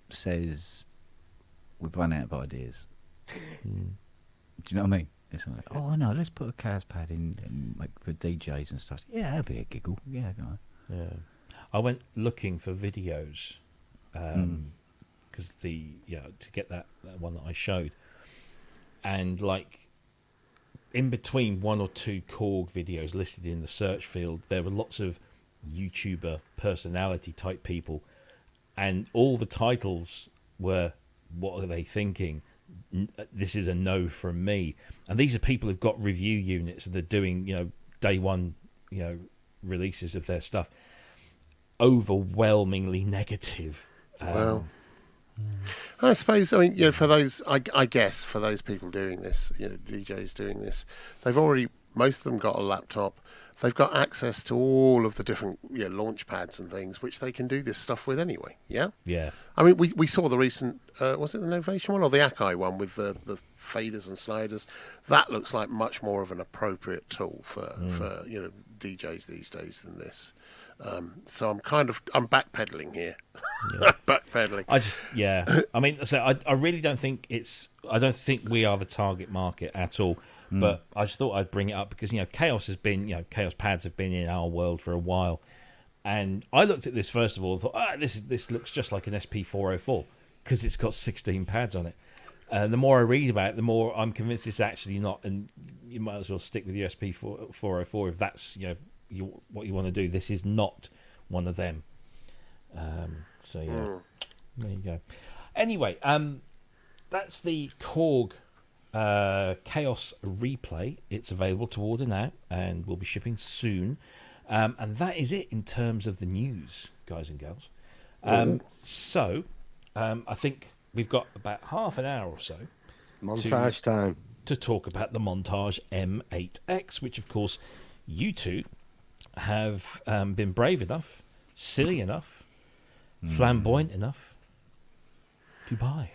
C: says we've run out of ideas. Do you know what I mean? It's like, oh no, let's put a Chaos pad in and for DJs and stuff. Yeah, that'd be a giggle. Yeah, go on.
A: Yeah, I went looking for videos because to get that one that I showed. And in between one or two Korg videos listed in the search field, there were lots of YouTuber personality type people, and all the titles were, "What are they thinking? This is a no from me." And these are people who've got review units and they're doing day one releases of their stuff. Overwhelmingly negative.
D: Wow. I suppose, for those, I guess, for those people doing this, DJs doing this, most of them got a laptop. They've got access to all of the different launch pads and things, which they can do this stuff with anyway, yeah?
A: Yeah.
D: I mean, we saw the recent, was it the Novation one or the Akai one with the faders and sliders? That looks like much more of an appropriate tool for DJs these days than this. So I'm backpedaling here.
A: Yeah.
D: Backpedaling.
A: I really don't think I don't think we are the target market at all. But I just thought I'd bring it up because Chaos has been Chaos pads have been in our world for a while, and I looked at this first of all and thought, this looks just like an SP404 because it's got 16 pads on it. And the more I read about it, the more I'm convinced it's actually not. And you might as well stick with your SP404 if that's what you want to do. This is not one of them. There you go. Anyway, that's the Korg Chaos Replay. It's available to order now and will be shipping soon. And that is it in terms of the news, guys and girls. So I think we've got about half an hour or so
B: montage time
A: to talk about the Montage M8X, which of course you two have been brave enough, silly enough, flamboyant enough to buy.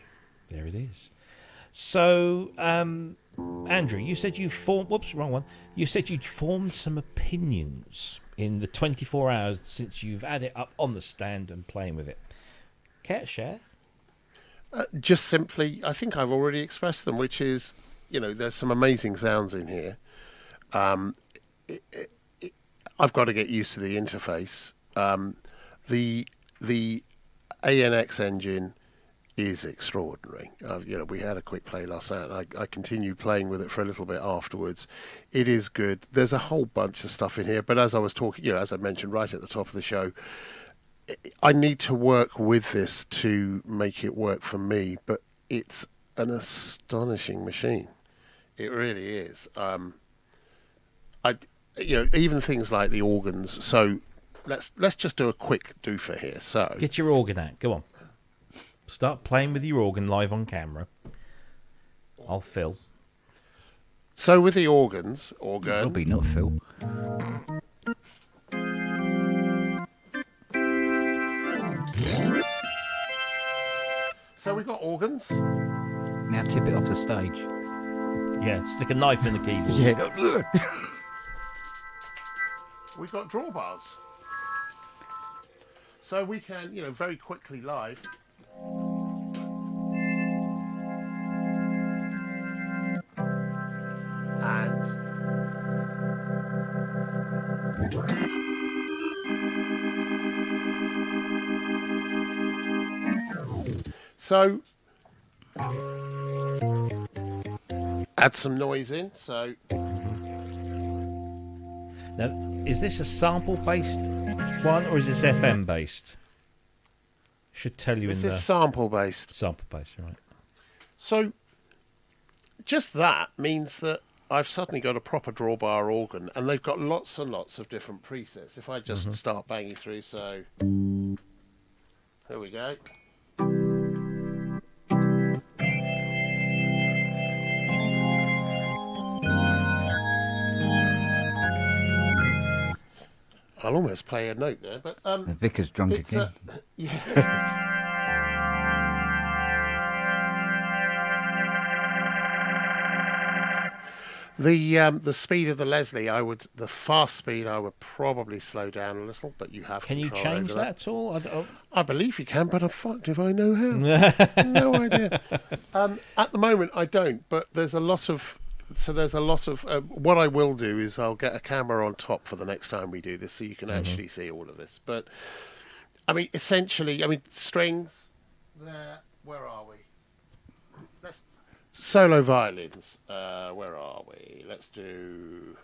A: There it is. So, Andrew, you said you formed... Whoops, wrong one. You said you'd formed some opinions in the 24 hours since you've had it up on the stand and playing with it. Care to share?
D: Just simply, I think I've already expressed them, which is, there's some amazing sounds in here. I've got to get used to the interface. The ANX engine is extraordinary. We had a quick play last night, and I continued playing with it for a little bit afterwards. It is good. There's a whole bunch of stuff in here, but as I was talking, as I mentioned right at the top of the show, I need to work with this to make it work for me, but it's an astonishing machine. It really is. Even things like the organs. So let's just do a quick doofer here. So
A: get your organ out. Go on. Start playing with your organ live on camera. I'll fill.
D: So with the organ.
C: Robbie, not Phil.
D: So we've got organs.
C: Now tip it off the stage.
A: Yeah, stick a knife in the keyboard.
C: Yeah.
D: We've got drawbars. So we can, very quickly live. And so add some noise in. So
A: Now, is this a sample-based one or is this FM-based? Should tell you
D: this
A: in
D: is
A: the
D: sample based.
A: sample-based, right?
D: So just that means that I've suddenly got a proper drawbar organ, and they've got lots and lots of different presets. If I just start banging through, so here we go. I'll almost play a note there, but
C: The vicar's drunk
D: it's
C: again.
D: yeah. The speed of the Leslie, the fast speed, I would probably slow down a little, but you have.
A: Can you
D: control
A: change
D: over
A: that at all?
D: I believe you can, but I'm fucked if I know how. No idea. At the moment, I don't, but there's a lot of. So there's a lot of. What I will do is I'll get a camera on top for the next time we do this, so you can actually see all of this. But I mean, essentially, strings. There. Where are we? Let's solo violins. Where are we? Let's do.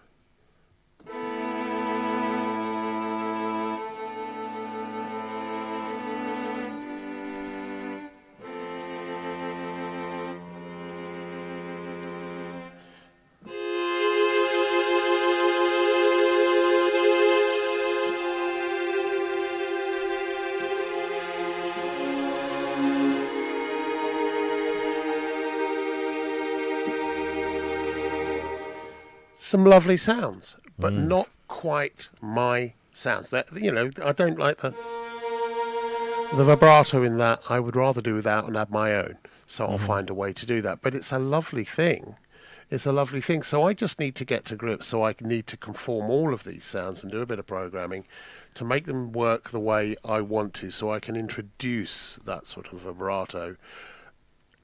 D: Some lovely sounds, but not quite my sounds. That I don't like the vibrato in that. I would rather do without and add my own. So I'll find a way to do that. But it's a lovely thing. It's a lovely thing. So I just need to get to grips. So I need to conform all of these sounds and do a bit of programming to make them work the way I want to. So I can introduce that sort of vibrato.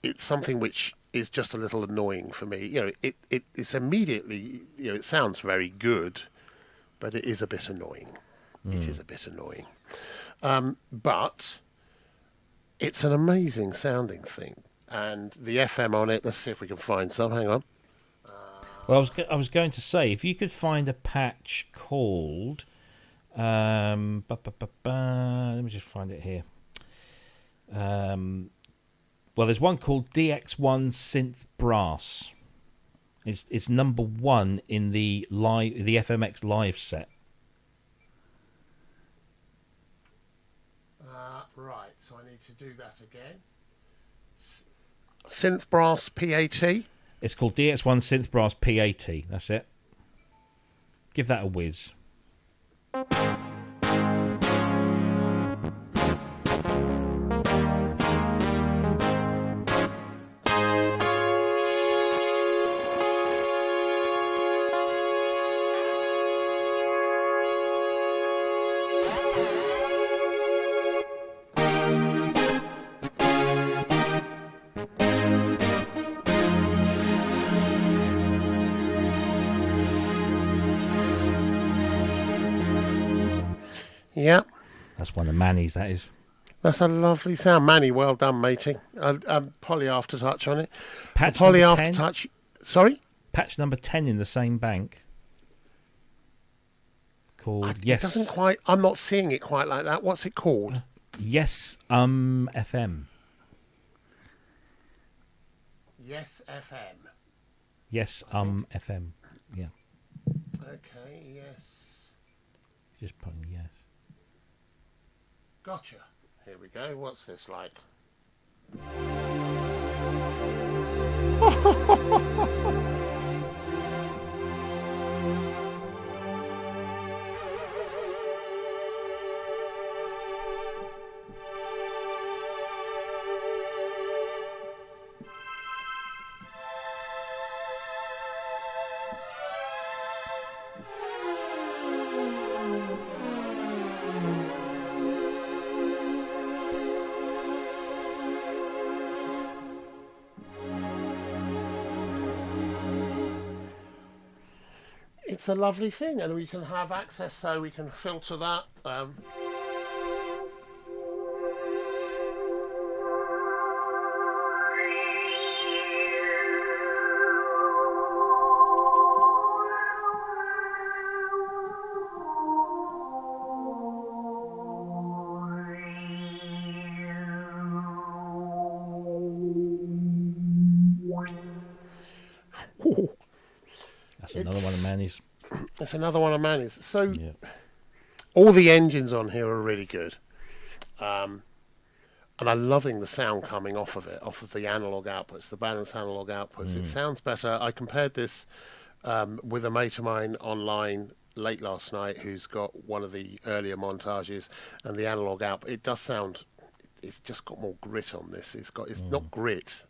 D: It's something which is just a little annoying for me. It's immediately, it sounds very good, but it is a bit annoying. It is a bit annoying. But it's an amazing sounding thing. And the FM on it, let's see if we can find some. Hang on.
A: Well, I was going to say, if you could find a patch called... let me just find it here. Well, there's one called DX1 Synth Brass. It's number 1 in the FMX live set.
D: Right, so I need to do that again. Synth Brass PAT.
A: It's called DX1 Synth Brass PAT. That's it. Give that a whiz.
D: Yeah.
A: That's one of Manny's, that is.
D: That's a lovely sound. Manny, well done, matey. Poly aftertouch on it.
A: Patch
D: Poly
A: number 10?
D: aftertouch. Sorry?
A: Patch number 10 in the same bank. Called
D: It
A: Yes.
D: doesn't quite. I'm not seeing it quite like that. What's it called?
A: Yes, FM.
D: Yes, FM.
A: Yes, FM. Yeah,
D: Okay, yes.
A: just putting yes.
D: Gotcha. Here we go. What's this like? it's a lovely thing, and we can have access, so we can filter that.
A: That's another one of Manny's.
D: It's another one of Manny's. So
A: Yeah.
D: all the engines on here are really good. And I'm loving the sound coming off of it, off of the analog outputs, the balanced analog outputs. It sounds better. I compared this with a mate of mine online late last night who's got one of the earlier montages, and the analog output, it does sound, it's just got more grit on this. It's not grit.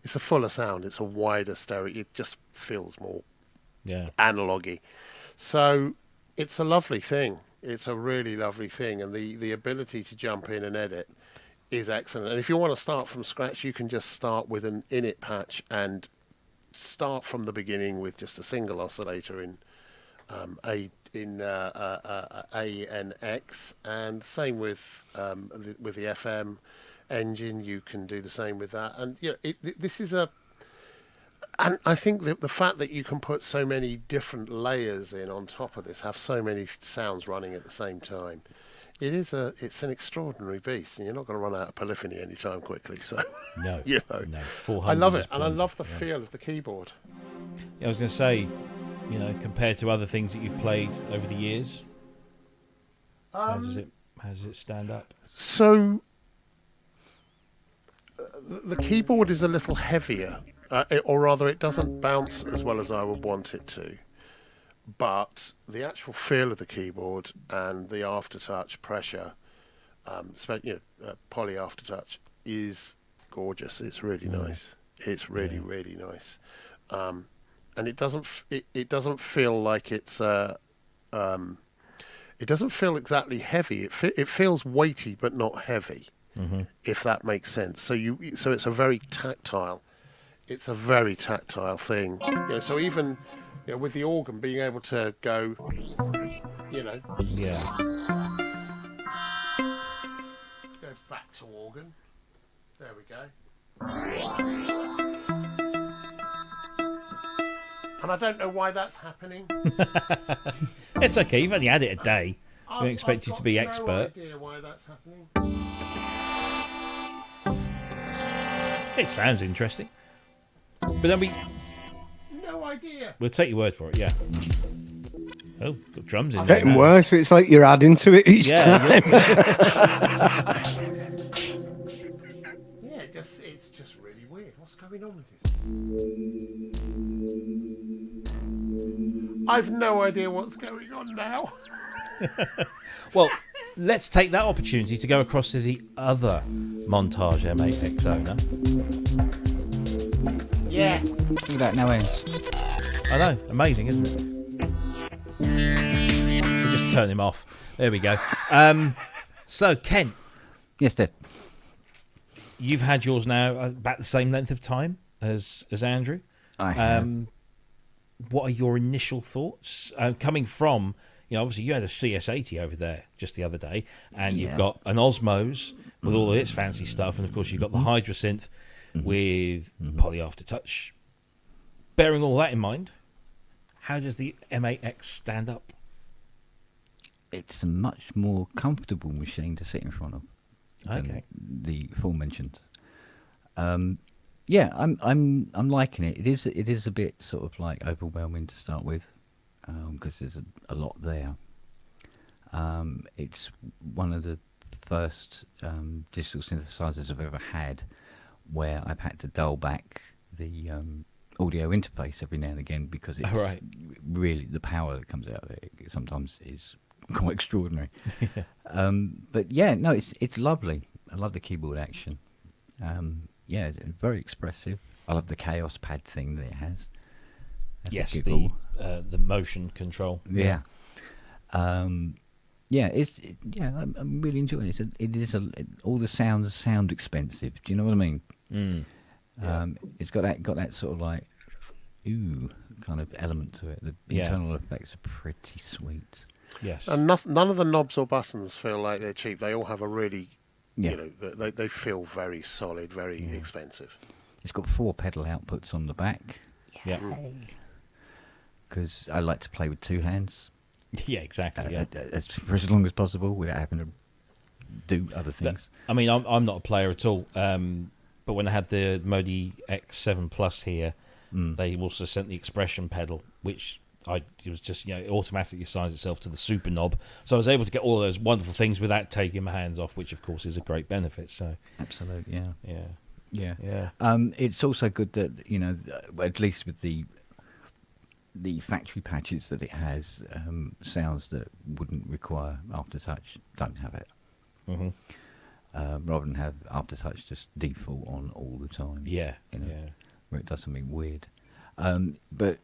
D: It's a fuller sound. It's a wider stereo. It just feels more analogy. So it's a lovely thing. It's a really lovely thing, and the ability to jump in and edit is excellent. And if you want to start from scratch, you can just start with an init patch and start from the beginning with just a single oscillator in A and X, and same with the FM engine. You can do the same with that, and this is and I think that the fact that you can put so many different layers in on top of this, have so many sounds running at the same time, it's an extraordinary beast, and you're not going to run out of polyphony anytime quickly. So
A: No,
D: no. I love it, and I love the feel of the keyboard.
A: Yeah, I was going to say, compared to other things that you've played over the years, how does it stand up?
D: So the keyboard is a little heavier, or rather, it doesn't bounce as well as I would want it to. But the actual feel of the keyboard and the aftertouch pressure, poly aftertouch, is gorgeous. It's really nice. It's really really nice, and it doesn't feel like it's it doesn't feel exactly heavy. It feels weighty but not heavy, if that makes sense. So it's a very tactile. It's a very tactile thing. So even with the organ being able to go, go back to organ. There we go. And I don't know why that's happening.
A: It's okay. You've only had it a day. We don't expect you to be expert.
D: No idea why that's happening.
A: It sounds interesting. But then
D: no idea.
A: We'll take your word for it, yeah. Oh, got drums in
B: It's
A: there.
B: getting worse. It's like you're adding to it each time.
D: Yeah, it's just really weird. What's going on with this? I've no idea what's going on now.
A: Well, let's take that opportunity to go across to the other Montage M8X owner.
D: Yeah.
C: Look at that, no ends.
A: I know, amazing, isn't it? We'll just turn him off. There we go. So, Kent.
C: Yes, Dave.
A: You've had yours now about the same length of time as Andrew.
C: I have.
A: What are your initial thoughts? Coming from, obviously you had a CS80 over there just the other day, and you've got an Osmos with all of its fancy stuff, and of course you've got the Hydra synth with poly aftertouch. Bearing all that in mind, how does the M8X stand up?
C: It's a much more comfortable machine to sit in front of than
A: Okay.
C: the aforementioned. Yeah, I'm liking it. It is a bit sort of like overwhelming to start with, because there's a lot there. It's one of the first digital synthesizers I've ever had where I've had to dial back the audio interface every now and again, because it's really, the power that comes out of it sometimes is quite extraordinary. But yeah, no, it's lovely. I love the keyboard action. Yeah, it's very expressive. I love the Chaos Pad thing that it has. That's
A: Yes,
C: a giggle.
A: the motion control.
C: Yeah. I'm really enjoying it. All the sounds sound expensive. Do you know what I mean?
A: Mm.
C: It's got that sort of like kind of element to it. The
A: Yeah.
C: internal effects are pretty sweet.
A: Yes.
D: And none of the knobs or buttons feel like they're cheap. They all have a really,
C: Yeah.
D: you know, they feel very solid, very expensive.
C: It's got 4 pedal outputs on the back
A: Yeah.
C: because I like to play with 2 hands
A: Yeah, exactly. Yeah.
C: for as long as possible without having to do other things.
A: I mean, I'm not a player at all, but when I had the Modi X7 Plus here, they also sent the expression pedal, which it was just, it automatically assigns itself to the super knob. So I was able to get all those wonderful things without taking my hands off, which of course is a great benefit. So
C: Absolutely, yeah.
A: yeah.
C: It's also good that, at least with the factory patches that it has, sounds that wouldn't require aftertouch don't have it. Rather than have aftertouch just default on all the time.
A: Yeah.
C: Where it does something weird. But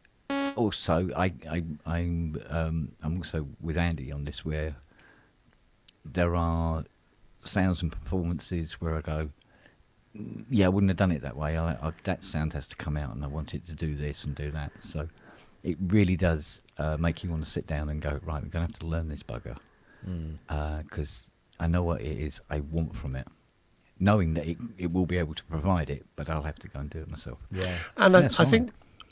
C: also, I'm also with Andy on this, where there are sounds and performances where I go, yeah, I wouldn't have done it that way. That sound has to come out, and I want it to do this and do that. So it really does make you want to sit down and go, right, we're going to have to learn this bugger, because I know what it is I want from it, knowing that it will be able to provide it, but I'll have to go and do it myself.
A: Yeah.
D: And
C: That's
D: I
C: fine.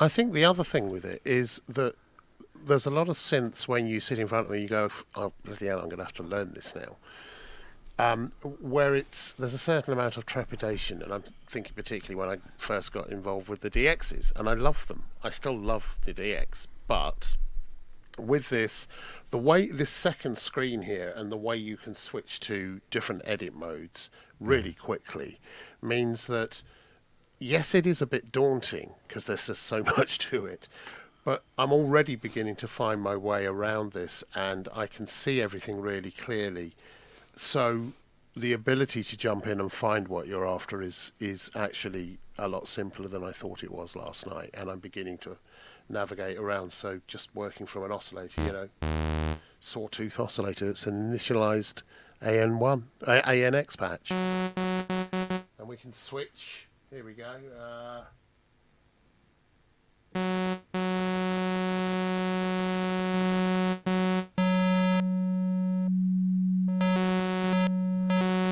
D: think the other thing with it is that there's a lot of synths when you sit in front of me, you go, oh, bloody hell, I'm going to have to learn this now. Where there's a certain amount of trepidation, and I'm thinking particularly when I first got involved with the DXs, and I love them. I still love the DX, but with this, the way this second screen here and the way you can switch to different edit modes really quickly means that, yes, it is a bit daunting because there's just so much to it, but I'm already beginning to find my way around this, and I can see everything really clearly. So the ability to jump in and find what you're after is actually a lot simpler than I thought it was last night, and I'm beginning to navigate around. So just working from an oscillator, sawtooth oscillator, it's an initialized ANX patch, and we can switch. Here we go.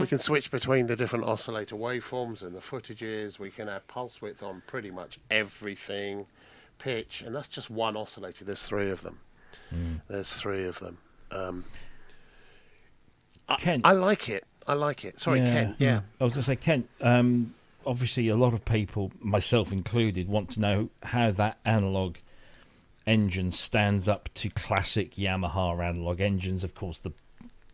D: We can switch between the different oscillator waveforms and the footages. We can add pulse width on pretty much everything, pitch, and that's just one oscillator. There's 3 of them. There's 3 of them.
A: Ken.
D: I like it. Sorry, Ken. Yeah.
A: I was going to say, Ken, obviously a lot of people, myself included, want to know how that analog engine stands up to classic Yamaha analog engines. Of course,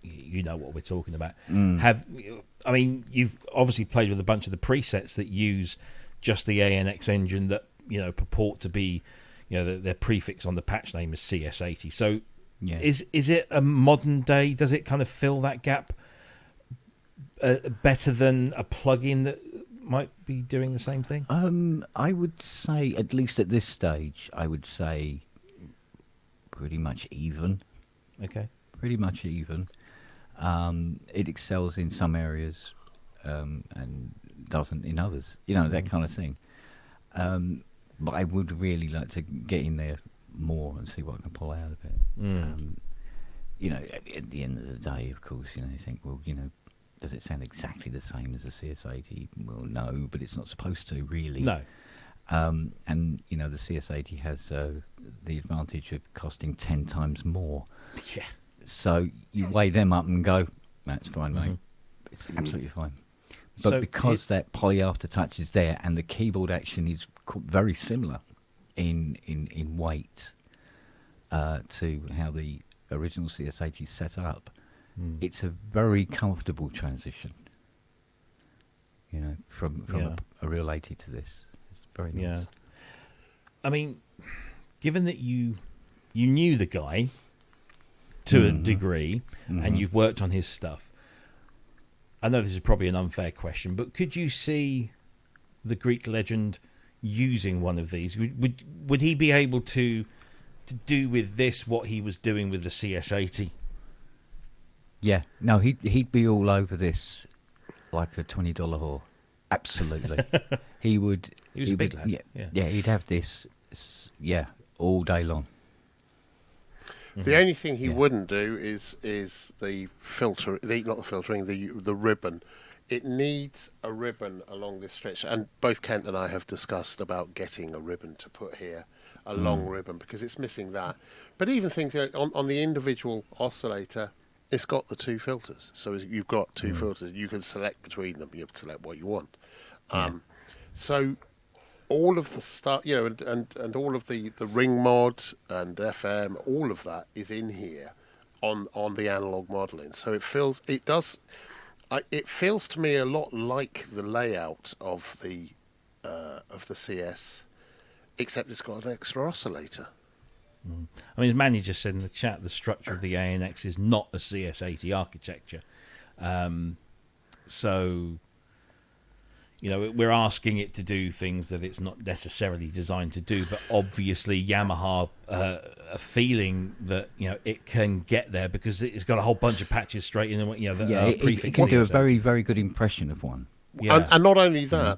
A: you know what we're talking about. You've obviously played with a bunch of the presets that use just the ANX engine that purport to be, their prefix on the patch name is CS80. So, is it a modern day? Does it kind of fill that gap better than a plugin that might be doing the same thing?
C: I would say, at least at this stage, pretty much even.
A: Okay.
C: Pretty much even. It excels in some areas and doesn't in others. That kind of thing. But I would really like to get in there more and see what I can pull out of it. At the end of the day, of course, you think, well, does it sound exactly the same as the CS80? Well, no, but it's not supposed to, really.
A: No.
C: And the CS80 has the advantage of costing 10 times more.
A: Yeah.
C: So you weigh them up and go, that's fine, mate. It's absolutely fine. But
A: So
C: because that poly aftertouch is there and the keyboard action is very similar in weight to how the original CS80 is set up, it's a very comfortable transition. From a real 80 to this. It's very nice.
A: Yeah. I mean, given that you knew the guy to a degree, and you've worked on his stuff, I know this is probably an unfair question, but could you see the Greek legend using one of these? Would he be able to do with this what he was doing with the CS80?
C: Yeah. No, he'd be all over this like a $20 whore. Absolutely. He would.
A: He was a big lad.
C: Yeah, he'd have this. Yeah. all day long.
D: The only thing he
C: Yeah.
D: wouldn't do is the filter, not the filtering, the ribbon. It needs a ribbon along this stretch, and both Kent and I have discussed about getting a ribbon to put here, a long ribbon, because it's missing that. But even things on the individual oscillator, it's got the two filters, so you've got two filters. You can select between them. You have to select what you want. So all of the stuff, and all of the ring mod and FM, all of that is in here on the analog modeling. So it feels to me a lot like the layout of the CS, except it's got an extra oscillator.
A: I mean, as Manny just said in the chat, the structure of the ANX is not a CS80 architecture. So, we're asking it to do things that it's not necessarily designed to do, but obviously Yamaha are feeling that, it can get there because it's got a whole bunch of patches straight in,
C: It can do a very, very good impression of one.
A: Yeah.
D: And not only that,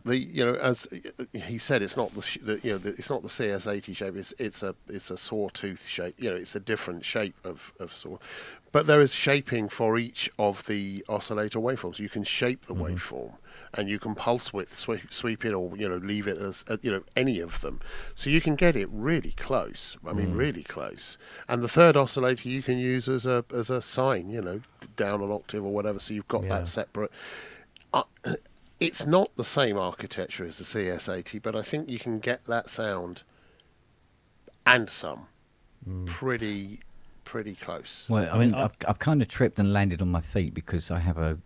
D: as he said, it's not it's not the CS80 shape. It's a sawtooth shape. It's a different shape of saw. But there is shaping for each of the oscillator waveforms. You can shape the waveform, and you can pulse width, sweep it, or leave it as any of them. So you can get it really close. I mean, really close. And the third oscillator you can use as a sine, down an octave or whatever. So you've got that separate. It's not the same architecture as the CS80, but I think you can get that sound and some pretty close.
C: Well, I mean, I've kind of tripped and landed on my feet because I have a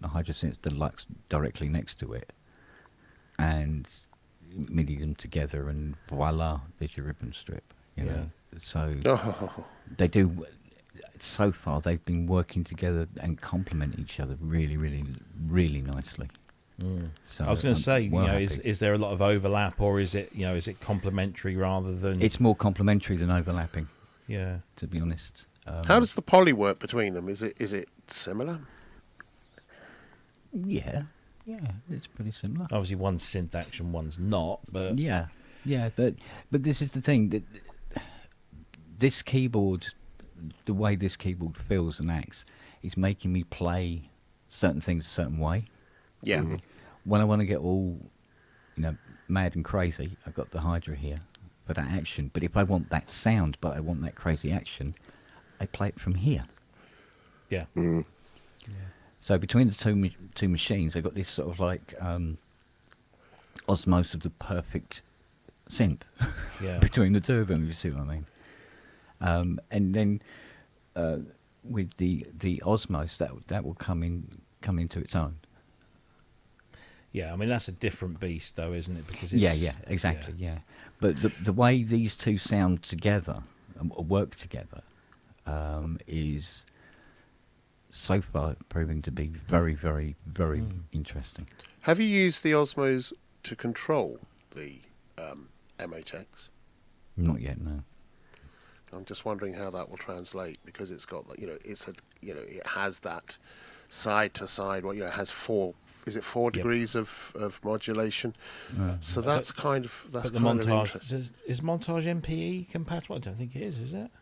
C: Hydrosynth Deluxe directly next to it, and MIDI them together, and voila, there's your ribbon strip. So they do. So far, they've been working together and complement each other really, really, really nicely. So
A: I was going to say,
C: happy.
A: is there a lot of overlap, or is it complementary rather than?
C: It's more complementary than overlapping.
A: Yeah.
C: To be honest.
D: How does the poly work between them? Is it similar?
C: Yeah, it's pretty similar.
A: Obviously, one's synth action, one's not. But
C: Yeah, but this is the thing that this keyboard, the way this keyboard feels and acts, is making me play certain things a certain way.
D: Yeah.
C: When I want to get all, mad and crazy, I've got the Hydra here for that action. But if I want that sound, but I want that crazy action, I play it from here.
A: yeah.
C: So between the two machines, I've got this sort of like osmosis of the perfect synth between the two of them. You see what I mean? And then with the Osmos, that will come into its own.
A: Yeah, I mean that's a different beast, though, isn't it? Because
C: Exactly. But the way these two sound together, work together, is so far proving to be very, very, very interesting.
D: Have you used the Osmos to control the M8X?
C: Not yet, no.
D: I'm just wondering how that will translate, because it's got it has that side to side. Well, it has four degrees of modulation. So that's kind of
A: But the
D: kind of
A: Montage
D: interesting.
A: is Montage MPE compatible? I don't think it is it?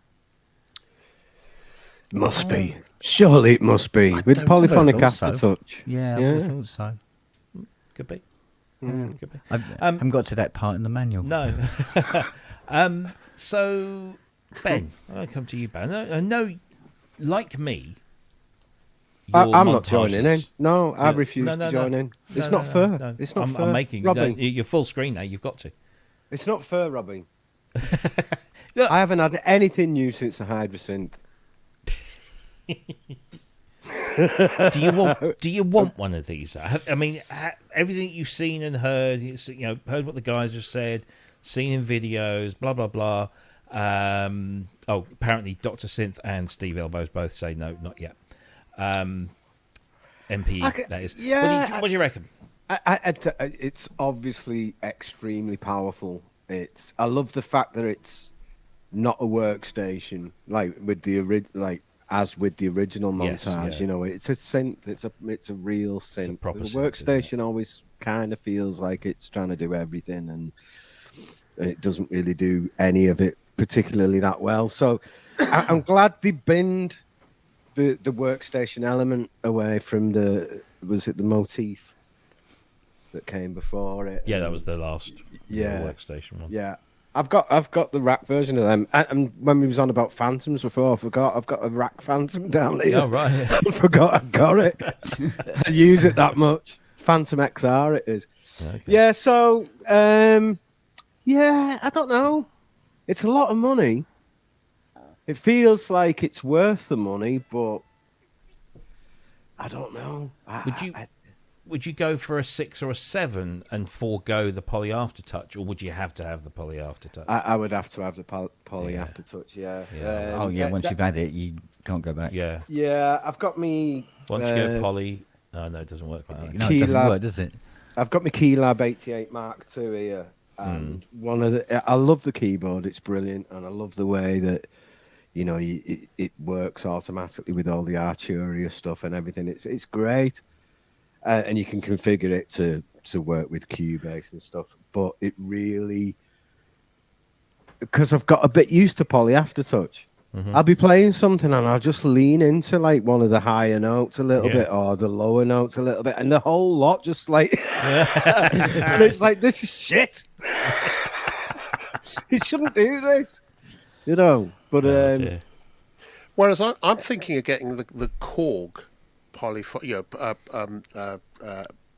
B: Must be. Surely it must be. With polyphonic
C: I thought so.
B: aftertouch.
C: Yeah, I thought so.
A: Could be. Could be.
C: I haven't got to that part in the manual.
A: No. So, Ben, I'll come to you, Ben. I know, like me, your
B: I'm not joining in.
A: montages-
B: No, I
A: Yeah.
B: refuse
A: No,
B: to join in. It's
A: No,
B: not
A: no,
B: fair.
A: no.
B: It's not
A: I'm
B: fair.
A: making
B: Robin,
A: you're full screen now. You've got to.
B: it's not fair, Robin.
A: Look.
B: I haven't had anything new since the Hydrosynth.
A: Do you want one of these? I mean, everything you've seen and heard, heard what the guys have said, seen in videos, blah blah blah. Apparently Dr. Synth and Steve Elbows both say no, not yet. MPE, that is.
B: yeah,
A: What do you reckon?
B: It's obviously extremely powerful. I love the fact that it's not a workstation with the original
A: Yes,
B: montage.
A: yeah.
B: It's a synth. It's a real synth.
A: proper
B: The
A: synth,
B: workstation always kind of feels like it's trying to do everything, and it doesn't really do any of it particularly that well. So I'm glad they binned the workstation element away from the motif that came before it.
A: Yeah, that was the last
B: Yeah.
A: Workstation one.
B: Yeah. I've got the rack version of them. And when we was on about Phantoms before, I forgot I've got a rack Phantom down here.
A: Oh, right.
B: I forgot I got it. I use it that much. Phantom XR it is.
A: Okay.
B: Yeah, so yeah, I don't know. It's a lot of money. It feels like it's worth the money, but I don't know.
A: Would you go for a 6 or a 7 and forego the poly aftertouch, or would you have to have the poly aftertouch?
B: I would have to have the poly
A: Yeah.
B: aftertouch, yeah.
C: Yeah. Once you've had it, you can't go back.
A: Yeah.
B: Yeah, I've got me...
A: Once you go poly... Oh, no, it doesn't work like that.
C: No, it doesn't
B: Keylab-
C: work, does it?
B: I've got my Keylab 88 Mark II here, and I love the keyboard. It's brilliant, and I love the way that it works automatically with all the Arturia stuff and everything. It's great, and you can configure it to work with Cubase and stuff. But it really, because I've got a bit used to poly aftertouch. I'll be playing something and I'll just lean into like one of the higher notes a little bit or the lower notes a little bit, and the whole lot just like and it's like, this is shit. You shouldn't do this, But
A: dear.
D: Whereas I'm thinking of getting the Korg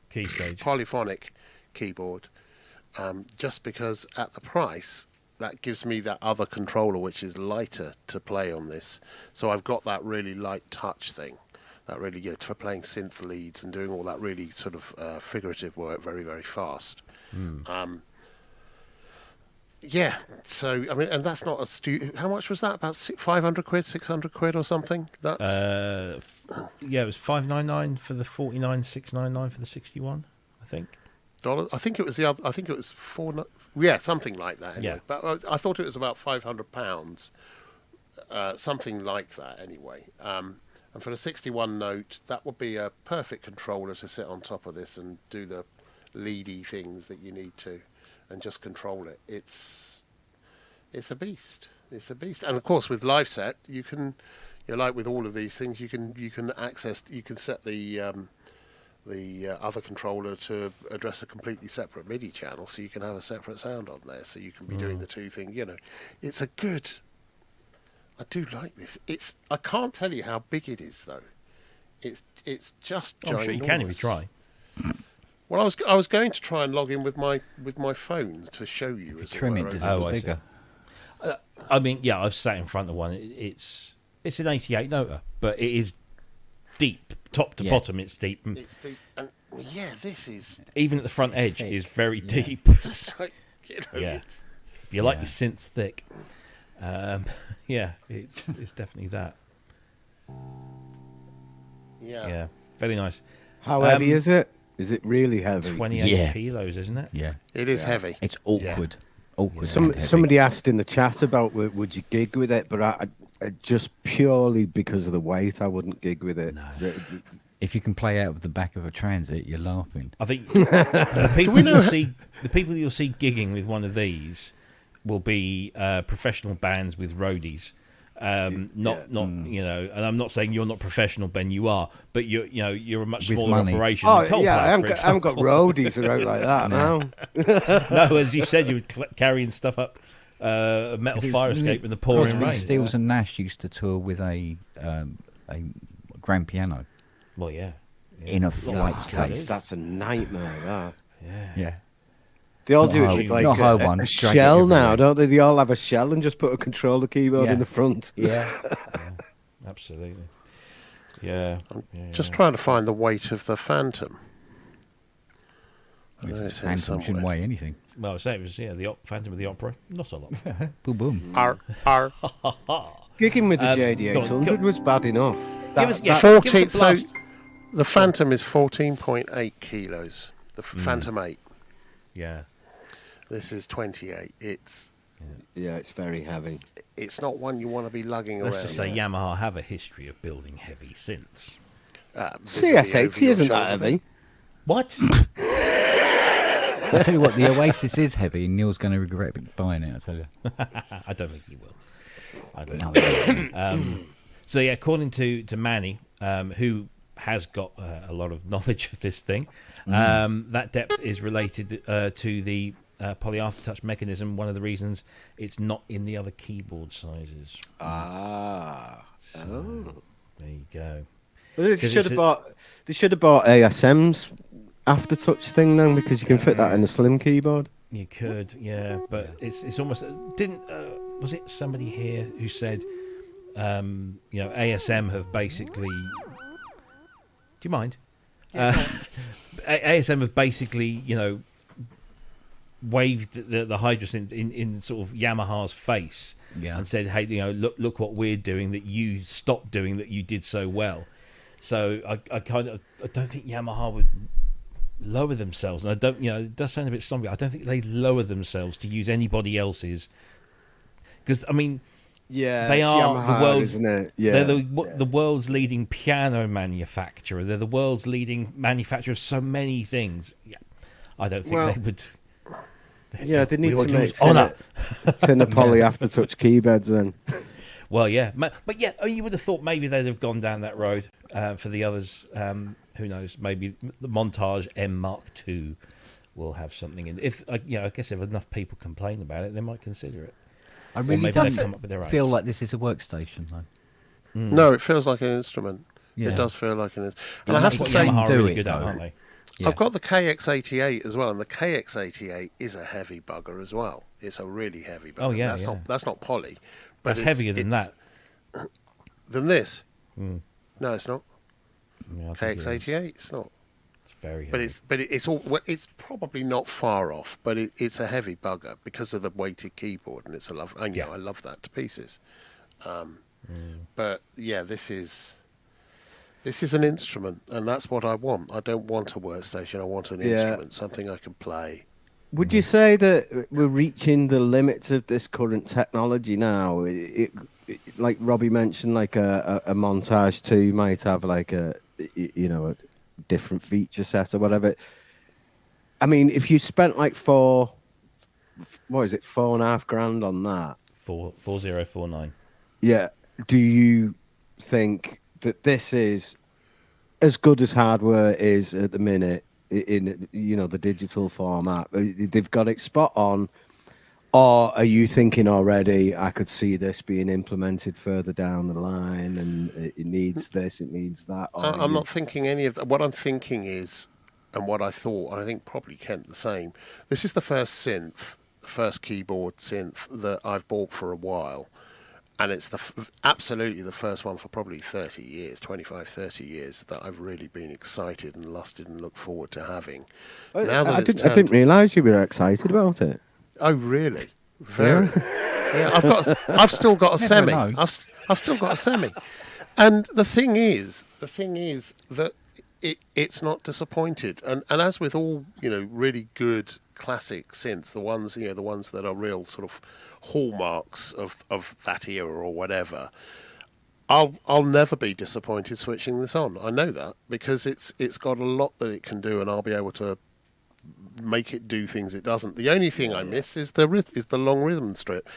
A: Key stage.
D: polyphonic keyboard, just because at the price that gives me that other controller which is lighter to play on this. So I've got that really light touch thing, that really for playing synth leads and doing all that really sort of figurative work very, very fast. Yeah, so I mean, and that's not a how much was that? About 500 quid, 600 quid or something? That's
A: Yeah, it was $599 for the 49, $699 for the 61, I think.
D: dollars. I think it was the other. I think it was yeah, something like that. Anyway.
A: Yeah.
D: But I thought it was about £500, something like that. Anyway, and for the 61 note, that would be a perfect controller to sit on top of this and do the leady things that you need to, and just control it. It's a beast. It's a beast. And of course, with live set, you can, like with all of these things, you can set the other controller to address a completely separate MIDI channel, so you can have a separate sound on there, so you can be doing the two things. It's a good. I do like this. I can't tell you how big it is though. It's just ginormous.
A: I'm sure you can if you try.
D: Well, I was going to try and log in with my phone to show you. As
C: Trim
D: it
C: it
D: were,
C: to
D: over
A: Oh,
C: oh,
A: I see.
C: bigger.
A: I mean, yeah, I've sat in front of one. It's an 88 noter, but it is deep, top to
C: Yeah.
A: bottom. It's deep.
D: It's deep, and yeah, this is
A: Even at the front edge
C: thick.
A: is very
C: Yeah.
A: deep.
D: just like
A: Yeah.
D: it's,
A: If you like
C: Yeah.
A: your synths thick, yeah, it's definitely that.
D: yeah.
A: Very nice.
B: how heavy is it? Is it really heavy?
A: 28
C: Yeah.
A: kilos, isn't it?
C: Yeah,
D: It is heavy.
C: it's awkward. Awkward.
B: Some,
C: and heavy.
B: somebody asked in the chat about would you gig with it, but I just purely because of the weight, I wouldn't gig with it.
C: If you can play out of the back of a transit, you're laughing.
A: I think the people you'll see gigging with one of these will be professional bands with roadies. Not and I'm not saying you're not professional, Ben. You are, but you're a much
C: With
A: smaller
C: money.
A: operation.
B: Oh
A: than Coldplay,
B: yeah, I haven't
A: for
B: got
A: example.
B: roadies around like that. No.
A: No, as you said, you were carrying stuff up a metal fire escape in the pouring
C: Crosby,
A: rain.
C: Stills and Nash used to tour with a grand piano
A: Well, yeah.
C: in a flight
A: That's-
C: case.
B: That's a nightmare. That.
C: Yeah.
B: They all
C: Not
B: do
C: high-
B: it with like
C: not high
B: a
C: one, drag it
B: shell now,
C: everywhere.
B: don't they? They all have a shell and just put a controller keyboard
C: Yeah.
B: in the front.
C: Yeah.
A: Absolutely. Yeah.
D: Just trying to find the weight of the Phantom. I know it's here
C: Phantom shouldn't
D: somewhere.
C: weigh anything.
A: Well, I say it was the Phantom of the Opera. Not a lot.
C: Boom, boom.
D: R.
B: Gigging with the
A: Go on,
B: JD800
A: go-
B: was bad enough.
A: Give us, yeah,
D: 14.
A: give us a blast.
D: So the Phantom is 14.8 kilos. The Phantom 8.
A: Yeah.
D: This is 28. It's
B: It's very heavy.
D: not one you want to be lugging around.
A: Let's just say Yamaha have a history of building heavy synths.
D: Visibly over
B: CS80
D: your
B: isn't that
D: shoulder.
B: heavy.
A: What?
C: I tell you what, the Oasis is heavy, and Neil's going to regret buying it. I tell you.
A: I don't think he will. I don't know. So yeah, according to Manny, who has got a lot of knowledge of this thing, that depth is related to the poly aftertouch mechanism. One of the reasons it's not in the other keyboard sizes. So, there you go.
B: Well, they should have bought ASM's aftertouch thing then, because you can fit that in a slim keyboard.
A: You could, yeah, but it's almost was it somebody here who said, ASM have basically. Do you mind? ASM have basically, waved the Hydrus in sort of Yamaha's face and said, "Hey, look what we're doing that you stopped doing that you did so well." So I don't think Yamaha would lower themselves, and I don't, it does sound a bit snobby. I don't think they lower themselves to use anybody else's, because I mean.
B: Yeah,
A: they are
B: Yamaha,
A: the world's.
B: isn't it? Yeah,
A: they're the world's leading piano manufacturer. They're the world's leading manufacturer of so many things. Yeah, I don't think they would.
B: Yeah, they need to make
A: honour
B: thinner poly aftertouch keyboards then.
A: Well, yeah, but yeah, you would have thought maybe they'd have gone down that road for the others. Who knows? Maybe the Montage M8X will have something in. If I guess if enough people complain about it, they might consider it.
C: I really
A: maybe
C: don't
A: they come up with their own.
C: feel like this is a workstation, though.
D: No, it feels like an instrument.
C: Yeah.
D: It does feel like an instrument.
A: And
D: And I have
A: that's
D: to
A: what
D: say,
A: Yamaha are really
C: it,
A: good at,
C: though.
A: aren't they?
C: Yeah.
D: I've got the KX88 as well, and the KX88 is a heavy bugger as well. It's a really heavy bugger.
A: Oh, yeah,
D: that's not poly, but
A: That's heavier than that.
D: Than this? No, it's not.
A: Yeah, I think it is.
D: KX88, it's not.
A: It's very heavy.
D: It's probably not far off, but it's a heavy bugger because of the weighted keyboard, and it's a love. And I love that to pieces. But yeah, this is an instrument, and that's what I want. I don't want a workstation. I want an instrument, something I can play.
B: Would you say that we're reaching the limits of this current technology now? Like Robbie mentioned, like a Montage 2 might have like a different feature set or whatever. I mean, if you spent like $4,500 on that,
A: 4049.
B: yeah, do you think that this is as good as hardware is at the minute in the digital format? They've got it spot on, or are you thinking already I could see this being implemented further down the line, and it needs this, it needs that?
D: I'm not thinking any of that. What I'm thinking is, and what I thought, and I think probably Kent the same, this is the first synth, the first keyboard synth that I've bought for a while. And it's absolutely the first one for probably 30 years, 25, 30 years, that I've really been excited and lusted and looked forward to having.
B: I didn't realise you were excited about it.
D: Oh, really? Very. Yeah, I've still got a semi.
C: know.
D: I've still got a semi. And the thing is that it's not disappointed. And as with all, really good classic synths, the ones that are real sort of hallmarks of that era or whatever, I'll never be disappointed switching this on. I know that because it's got a lot that it can do, and I'll be able to make it do things it doesn't. The only thing I miss is the long rhythm strip.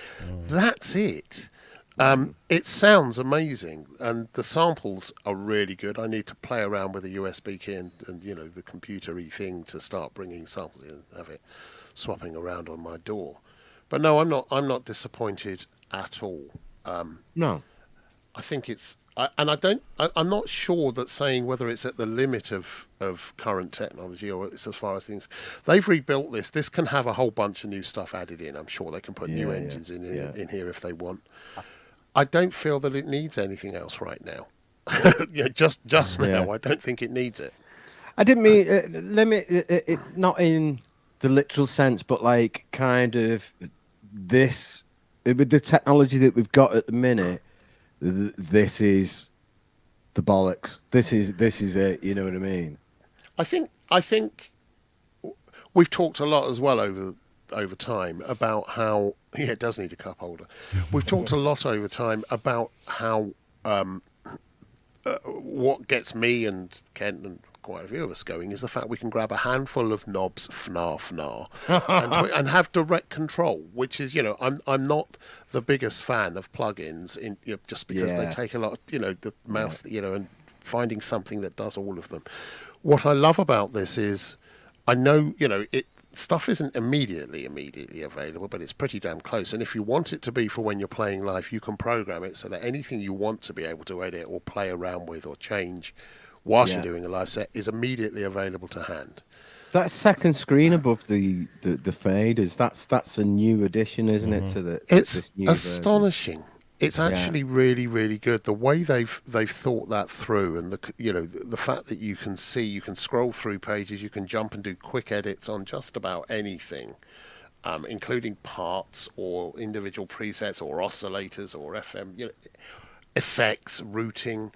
D: That's it. It sounds amazing, and the samples are really good. I need to play around with a USB key and the computer-y thing to start bringing samples in and have it swapping around on my door. But no, I'm not disappointed at all.
B: No,
D: I think I'm not sure that saying whether it's at the limit of current technology or it's as far as things. They've rebuilt this. This can have a whole bunch of new stuff added in. I'm sure they can put new engines in here if they want. I don't feel that it needs anything else right now. Just now, I don't think it needs it.
B: I didn't mean limit it, not in the literal sense, but like kind of this with the technology that we've got at the minute. This is the bollocks. This is it. You know what I mean?
D: I think we've talked a lot as well over time about how it does need a cup holder. We've talked a lot over time about how what gets me and Kent and quite a few of us going, is the fact we can grab a handful of knobs, fnar, and have direct control. Which is, I'm not the biggest fan of plugins just because they take a lot. The mouse, and finding something that does all of them. What I love about this is, I know, stuff isn't immediately available, but it's pretty damn close. And if you want it to be for when you're playing live, you can program it so that anything you want to be able to edit or play around with or change whilst you're doing a live set is immediately available to hand.
B: That second screen above the faders, that's a new addition, isn't it? To the
D: It's
B: new
D: astonishing.
B: Version.
D: It's actually really, really good. The way they've thought that through, and the fact that you can scroll through pages, you can jump and do quick edits on just about anything, including parts or individual presets or oscillators or FM, effects, routing,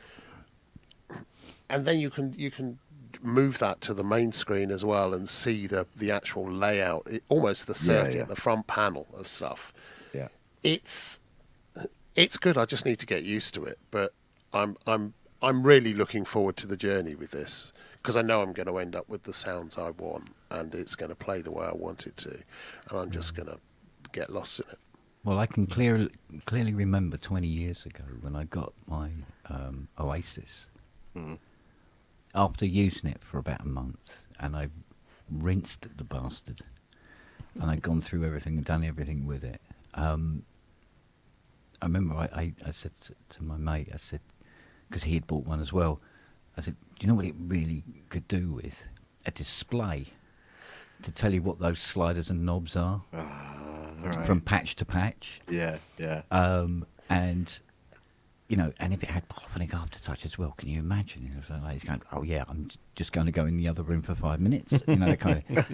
D: and then you can move that to the main screen as well and see the actual layout, almost the circuit, the front panel of stuff.
B: Yeah,
D: It's good. I just need to get used to it, but I'm really looking forward to the journey with this, because I know I'm going to end up with the sounds I want, and it's going to play the way I want it to, and I'm just going to get lost in it.
C: Well, I can clearly remember 20 years ago when I got my Oasis. After using it for about a month, and I rinsed the bastard, and I'd gone through everything and done everything with it. I remember I said to my mate, I said, because he had bought one as well, I said, do you know what it really could do with? A display to tell you what those sliders and knobs are from patch to patch.
B: Yeah.
C: And, and if it had polyphonic aftertouch as well, can you imagine? So like, he's going, oh yeah, I'm just going to go in the other room for 5 minutes. That kind of.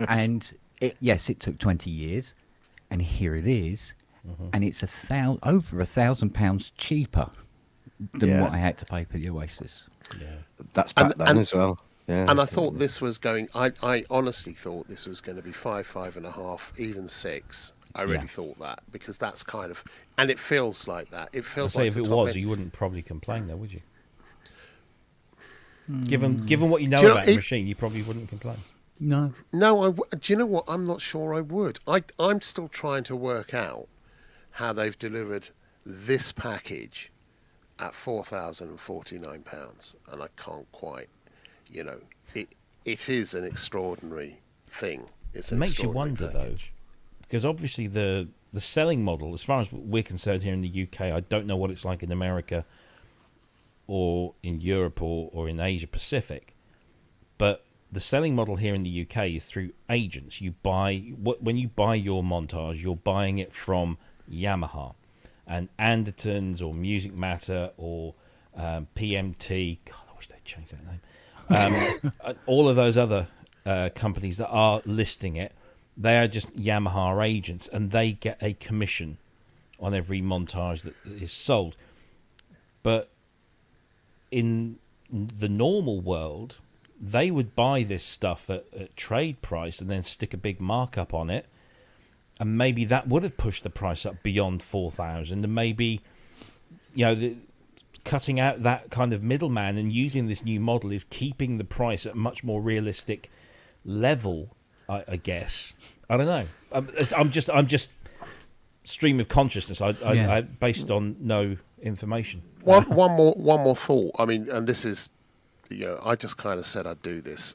C: And it took 20 years, and here it is. And it's over £1,000 cheaper than what I had to pay for the Oasis.
B: Yeah, that's back then as well. Yeah,
D: and I thought this was going. I honestly thought this was going to be 5.5, even 6. I really thought that, because that's kind of, and it feels like that. It feels like
A: if it was, you wouldn't probably complain, though, would you? Given what you know about the machine, you probably wouldn't complain.
C: No.
D: Do you know what? I'm not sure I would. I'm still trying to work out how they've delivered this package at £4,049, and I can't quite, it is an extraordinary thing. It
A: makes you wonder, though, because obviously the selling model, as far as we're concerned here in the UK, I don't know what it's like in America or in Europe or in Asia Pacific, but the selling model here in the UK is through agents. When you buy your Montage, you're buying it from Yamaha, and Andertons or Music Matter or PMT. God, I wish they'd change that name. All of those other companies that are listing it, they are just Yamaha agents, and they get a commission on every Montage that is sold. But in the normal world, they would buy this stuff at trade price and then stick a big markup on it, and maybe that would have pushed the price up beyond 4,000. And maybe, cutting out that kind of middleman and using this new model is keeping the price at a much more realistic level. I guess. I don't know. I'm just stream of consciousness. I based on no information.
D: One more thought. I mean, and this is. I just kind of said I'd do this,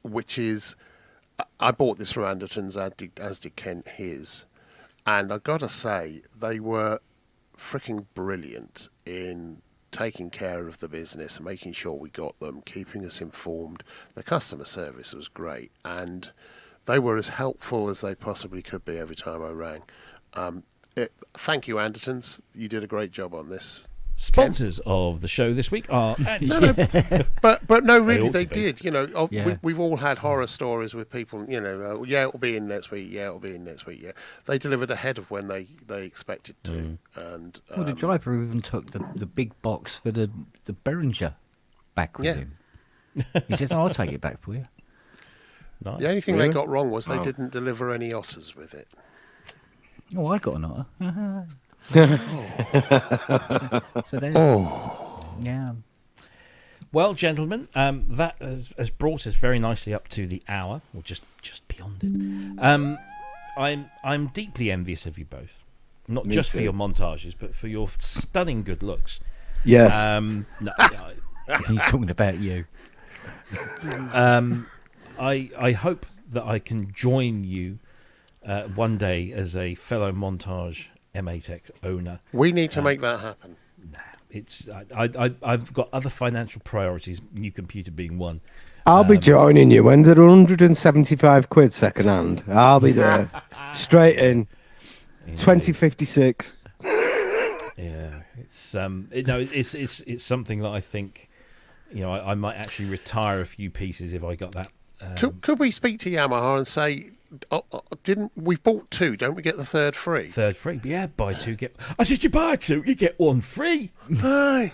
D: which is, I bought this from Andertons, as did Kent his, and I've got to say, they were freaking brilliant in taking care of the business, making sure we got them, keeping us informed. The customer service was great, and they were as helpful as they possibly could be every time I rang. Thank you, Andertons. You did a great job on this.
A: Sponsors of the show this week are
D: but no, really, they did. We've all had horror stories with people. It'll be in next week. Yeah, it'll be in next week. Yeah, they delivered ahead of when they expected to. And
C: the driver even took the big box for the Behringer back with him. He says, "I'll take it back for you."
D: Nice. The only thing they got wrong was they didn't deliver any otters with it.
C: Oh, I got an otter. So yeah.
A: Well, gentlemen, that has brought us very nicely up to the hour, or just beyond it. I'm deeply envious of you both, not
B: Me
A: just for
B: too.
A: your montages, but for your stunning good looks.
B: Yes.
A: No,
C: I think he's talking about you.
A: I hope that I can join you one day as a fellow Montage M8X owner.
D: We need to make that happen.
A: It's I've got other financial priorities, new computer being one.
B: I'll be joining you when they're 175 quid second hand. I'll be there. Straight in. 2056.
A: Yeah, it's something that I think, I might actually retire a few pieces if I got that.
D: Could we speak to Yamaha and say, we've bought 2, don't we get the third free?
A: Third free, yeah, buy 2 get. I said you buy 2, you get 1 free.
D: Aye.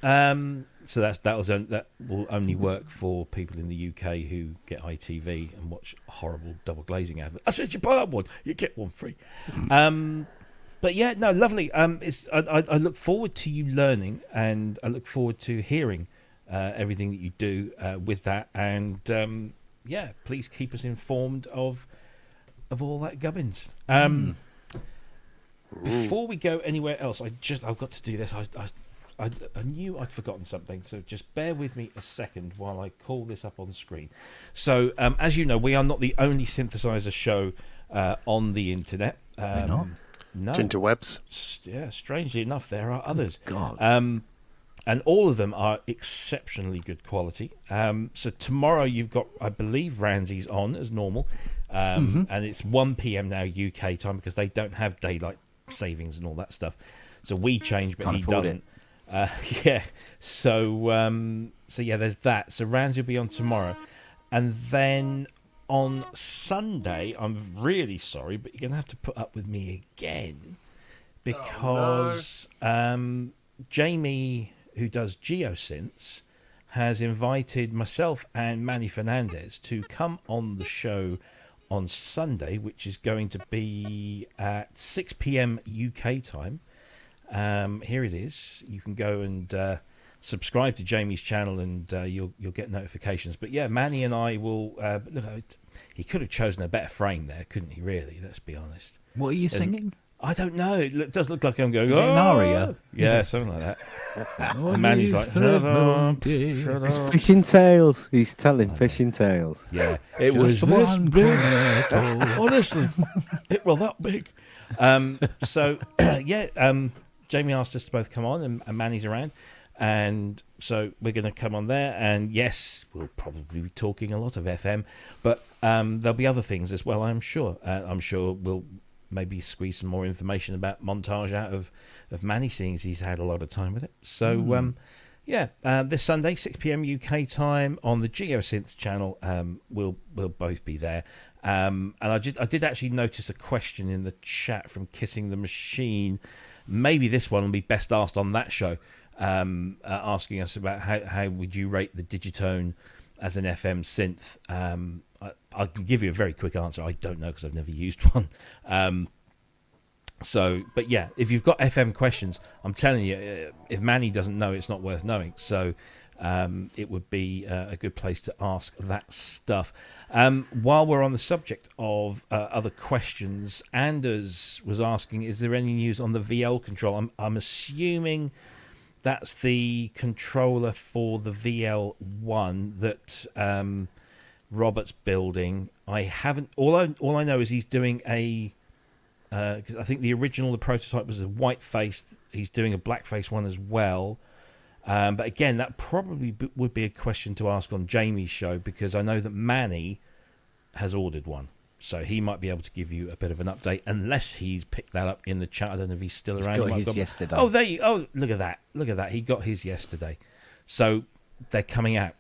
A: So that will only work for people in the UK who get ITV and watch horrible double glazing adverts. I said you buy 1, you get 1 free. But yeah, no, lovely. I look forward to you learning, and I look forward to hearing everything that you do with that. And yeah, please keep us informed of all that gubbins. Before we go anywhere else, I've got to do this. I knew I'd forgotten something, so just bear with me a second while I call this up on screen. So, as you know, we are not the only synthesizer show on the internet.
C: We're not?
A: No.
D: Interwebs.
A: Yeah, strangely enough, there are others.
C: God.
A: And all of them are exceptionally good quality. So tomorrow you've got, I believe, Ramsey's on as normal. And it's 1 p.m. now UK time because they don't have daylight savings and all that stuff. So we change, but
C: Can't
A: he
C: afford
A: doesn't. Yeah. So yeah, there's that. So Ramsey will be on tomorrow. And then on Sunday, I'm really sorry, but you're going to have to put up with me again because Jamie, who does Geosynths, has invited myself and Manny Fernandez to come on the show on Sunday, which is going to be at 6 p.m. UK time. Here it is. You can go and subscribe to Jamie's channel, and you'll get notifications. But yeah, Manny and I will. Look, he could have chosen a better frame there, couldn't he? Really, let's be honest.
C: What are you singing?
A: I don't know. It does look like I'm going.
C: Is it an aria?
A: Yeah, something like that. And Manny's like, shut up.
B: It's fishing tales. He's telling fishing tales.
A: Yeah, it was this big. Honestly, it was that big. So yeah, Jamie asked us to both come on, and Manny's around, and so we're going to come on there. And yes, we'll probably be talking a lot of FM, but there'll be other things as well. I'm sure. I'm sure we'll maybe squeeze some more information about montage out of Manny, seeing as he's had a lot of time with it. So yeah, this Sunday, 6 p.m. UK time on the Geosynth channel, we'll both be there. And I did actually notice a question in the chat from Kissing the Machine. Maybe this one will be best asked on that show, asking us about how would you rate the Digitone as an FM synth. I can give you a very quick answer. I don't know because I've never used one. But yeah, if you've got FM questions, I'm telling you, if Manny doesn't know, it's not worth knowing. So it would be a good place to ask that stuff. While we're on the subject of other questions, Anders was asking, is there any news on the VL control? I'm assuming that's the controller for the VL1 that Robert's building. I haven't. All I know is he's doing a. Because I think the prototype was a white face. He's doing a black face one as well. But again, that probably would be a question to ask on Jamie's show, because I know that Manny has ordered one. So he might be able to give you a bit of an update, unless he's picked that up in the chat. I don't know if he's still around.
C: He got his yesterday.
A: Oh, look at that. Look at that. He got his yesterday. So they're coming out.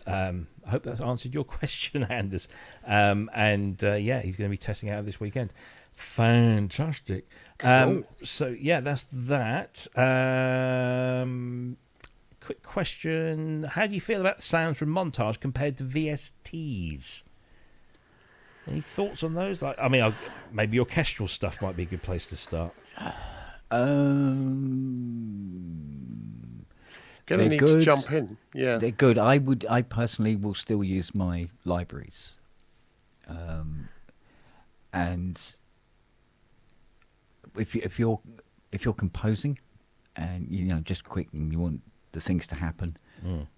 A: I hope that's answered your question, Anders. Yeah, he's going to be testing out this weekend. Fantastic.
D: Cool.
A: So yeah, that's that. Quick question: how do you feel about the sounds from Montage compared to VSTs? Any thoughts on those? Maybe orchestral stuff might be a good place to start.
D: Gonna
C: They're
D: need
C: good.
D: to jump in. Yeah.
C: They're good. I personally will still use my libraries, and if you're composing, and just quick and you want the things to happen,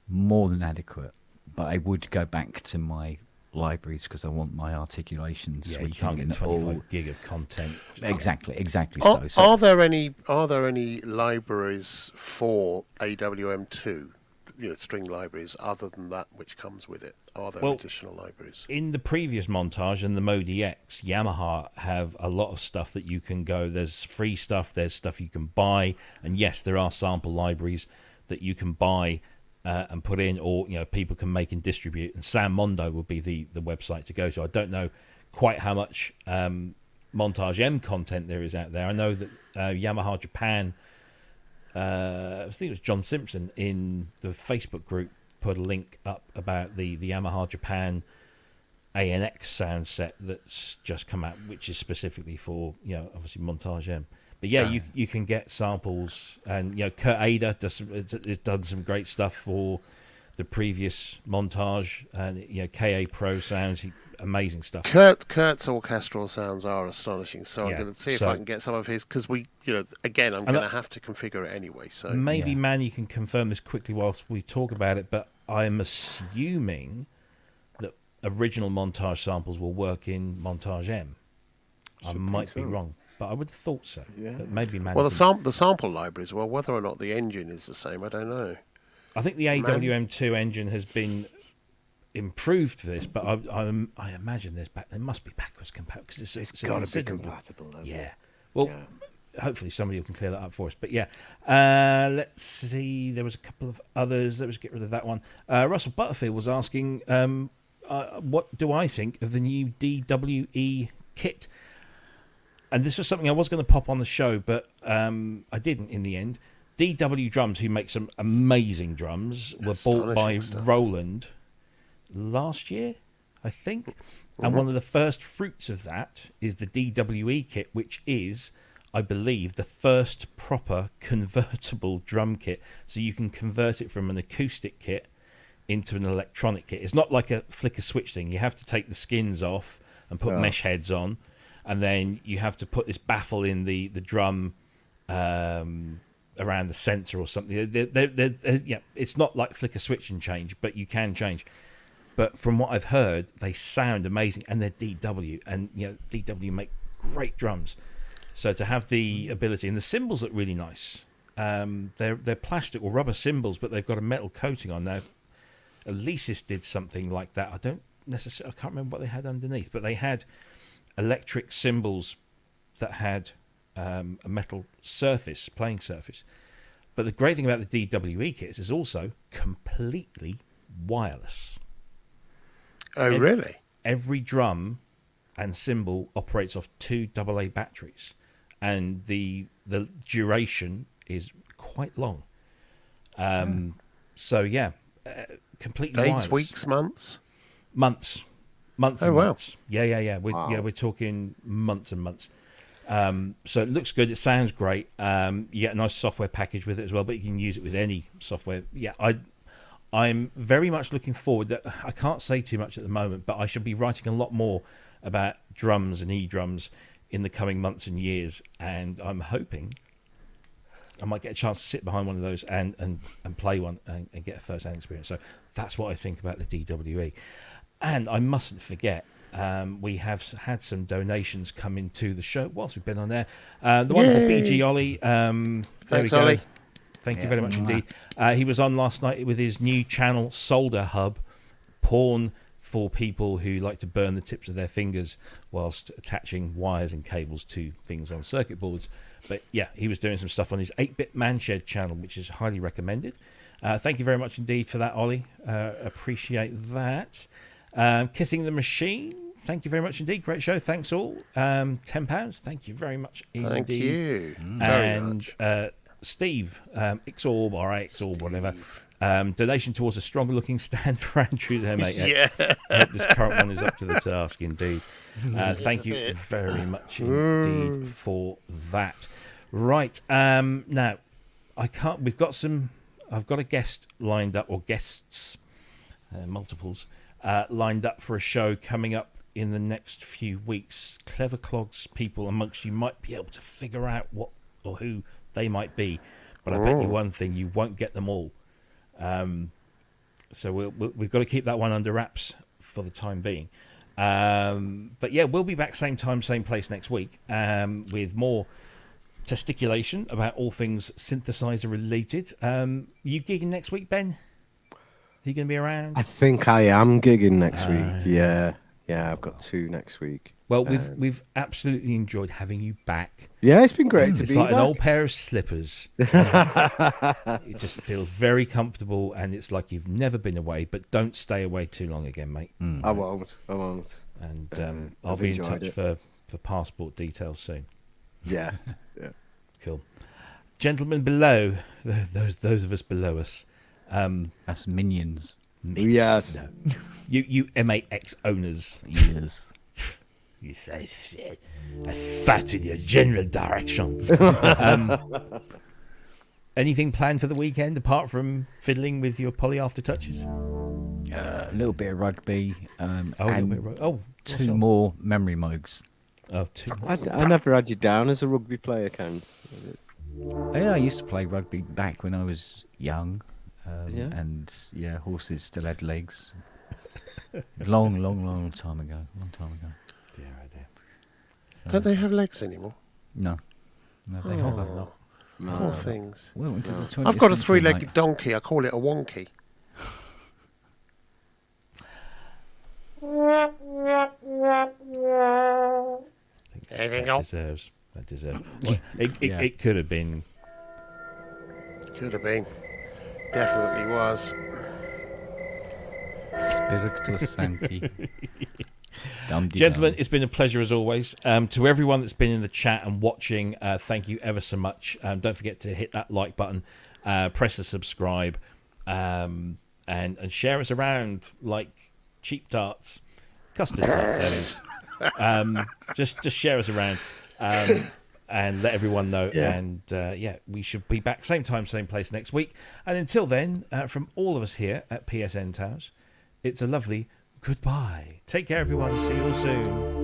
C: more than adequate. But I would go back to my libraries because I want my articulations.
A: Yeah, you
C: which
A: can't
C: are
A: get
C: in all-
A: 25 gig of content.
C: Exactly.
D: Are,
C: So
D: are there any libraries for AWM2? String libraries other than that which comes with it. Are there additional libraries?
A: In the previous Montage and the Mode EX, Yamaha have a lot of stuff that you can go. There's free stuff. There's stuff you can buy, and yes, there are sample libraries that you can buy and put in, or people can make and distribute. And Sam Mondo would be the website to go to. I don't know quite how much Montage M content there is out there. I know that Yamaha Japan, I think it was John Simpson in the Facebook group, put a link up about the Yamaha Japan ANX sound set that's just come out, which is specifically for obviously Montage M. But you can get samples, and Kurt Ada has done some great stuff for the previous Montage, and KA Pro sounds, amazing stuff.
D: Kurt's orchestral sounds are astonishing, so I'm going to see if I can get some of his, because again, I'm going to have to configure it anyway. So
A: maybe Manny can confirm this quickly whilst we talk about it, but I'm assuming that original Montage samples will work in Montage M. I might be wrong, but I would have thought so.
B: Yeah.
A: But maybe Manny.
D: Well, the sample libraries. Well, whether or not the engine is the same, I don't know.
A: I think the AWM2 engine has been improved for this, but I imagine there must be backwards compatible, because it's
B: got to be compatible.
A: Yeah. Well, hopefully somebody can clear that up for us. But let's see. There was a couple of others. Let's get rid of that one. Russell Butterfield was asking, what do I think of the new DWE kit? And this was something I was going to pop on the show, but I didn't in the end. DW Drums, who make some amazing drums, were bought by Roland last year, I think. And one of the first fruits of that is the DWE kit, which is, I believe, the first proper convertible drum kit. So you can convert it from an acoustic kit into an electronic kit. It's not like a flicker switch thing. You have to take the skins off and put mesh heads on, and then you have to put this baffle in the drum around the sensor or something. It's not like flicker switch and change, but you can change. But from what I've heard, they sound amazing, and they're DW, and DW make great drums. So to have the ability, and the cymbals look really nice. They're plastic or rubber cymbals, but they've got a metal coating on now. Alesis did something like that. I can't remember what they had underneath, but they had electric cymbals that had a metal surface, playing surface. But the great thing about the DWE kits is also completely wireless.
D: Oh, really?
A: Every drum and cymbal operates off 2 AA batteries, and the duration is quite long. Completely
D: Days,
A: wireless.
D: weeks, months?
A: Months and
D: wow.
A: months. Yeah. We're talking months and months. So it looks good. It sounds great. You get a nice software package with it as well, but you can use it with any software. Yeah, I'm very much looking forward. That I can't say too much at the moment, but I should be writing a lot more about drums and e-drums in the coming months and years, and I'm hoping I might get a chance to sit behind one of those and play one and get a first-hand experience. So that's what I think about the DWE. And I mustn't forget, we have had some donations come into the show whilst we've been on there. The wonderful BG Ollie.
D: Thanks, Ollie.
A: Thank you very much indeed. He was on last night with his new channel, Solder Hub, porn for people who like to burn the tips of their fingers whilst attaching wires and cables to things on circuit boards. But yeah, he was doing some stuff on his 8-Bit Manshed channel, which is highly recommended. Thank you very much indeed for that, Ollie. Appreciate that. Kissing the Machine, thank you very much indeed. Great show. Thanks all. £10. Thank you very much indeed.
D: Thank you. Very much.
A: Steve, Xorb or Xorb, whatever. Donation towards a stronger looking stand for Andrew's M8X. I hope this current one is up to the task indeed. Thank you very much indeed for that. Right, now we've got some I've got a guest lined up, or guests, multiples, lined up for a show coming up in the next few weeks. Clever Clogs people amongst you might be able to figure out what or who they might be, but I bet you one thing, you won't get them all. So we've got to keep that one under wraps for the time being. But yeah, we'll be back same time, same place next week, with more testiculation about all things synthesizer related. You gigging next week, Ben? Are you going to be around?
B: I think I am gigging next week. Yeah, I've got 2 next week.
A: Well, we've absolutely enjoyed having you back.
B: Yeah, it's been great to be
A: It's like
B: back.
A: an old pair of slippers. It just feels very comfortable, and it's like you've never been away. But don't stay away too long again, mate.
B: I won't.
A: And I'll
B: I've
A: be in
B: enjoyed
A: touch
B: it.
A: for passport details soon.
B: Yeah.
A: Cool. Gentlemen below, those of us below us.
C: That's minions.
B: Yes.
A: No. You M8X owners.
C: Yes.
A: You say shit. I fat in your general direction. Anything planned for the weekend apart from fiddling with your poly after touches?
C: A little bit of rugby. And
A: what's
C: 2
A: on?
C: more memory mugs.
A: Oh, 2 more.
B: I never had you down as a rugby player, Ken.
C: Yeah, I used to play rugby back when I was young.
B: Yeah.
C: And yeah, horses still had legs. Long time ago.
A: Dear, oh dear.
D: Don't they have legs anymore?
C: No, they have a lot.
D: Poor things.
C: Well, until the 20th
D: I've got a
C: century,
D: 3-legged
C: mate.
D: donkey. I call it a wonky. Anything else?
A: That deserves. Well, it could have been.
D: Could have been. Definitely was.
C: Spiritus Sancti.
A: Gentlemen, it's been a pleasure as always. To everyone that's been in the chat and watching, thank you ever so much. Don't forget to hit that like button, press the subscribe, and share us around like cheap tarts, custard tarts. That is. Just share us around, and let everyone know.
B: Yeah.
A: And we should be back same time, same place next week. And until then, from all of us here at PSN Towers, it's a lovely goodbye. Take care, everyone. See you all soon.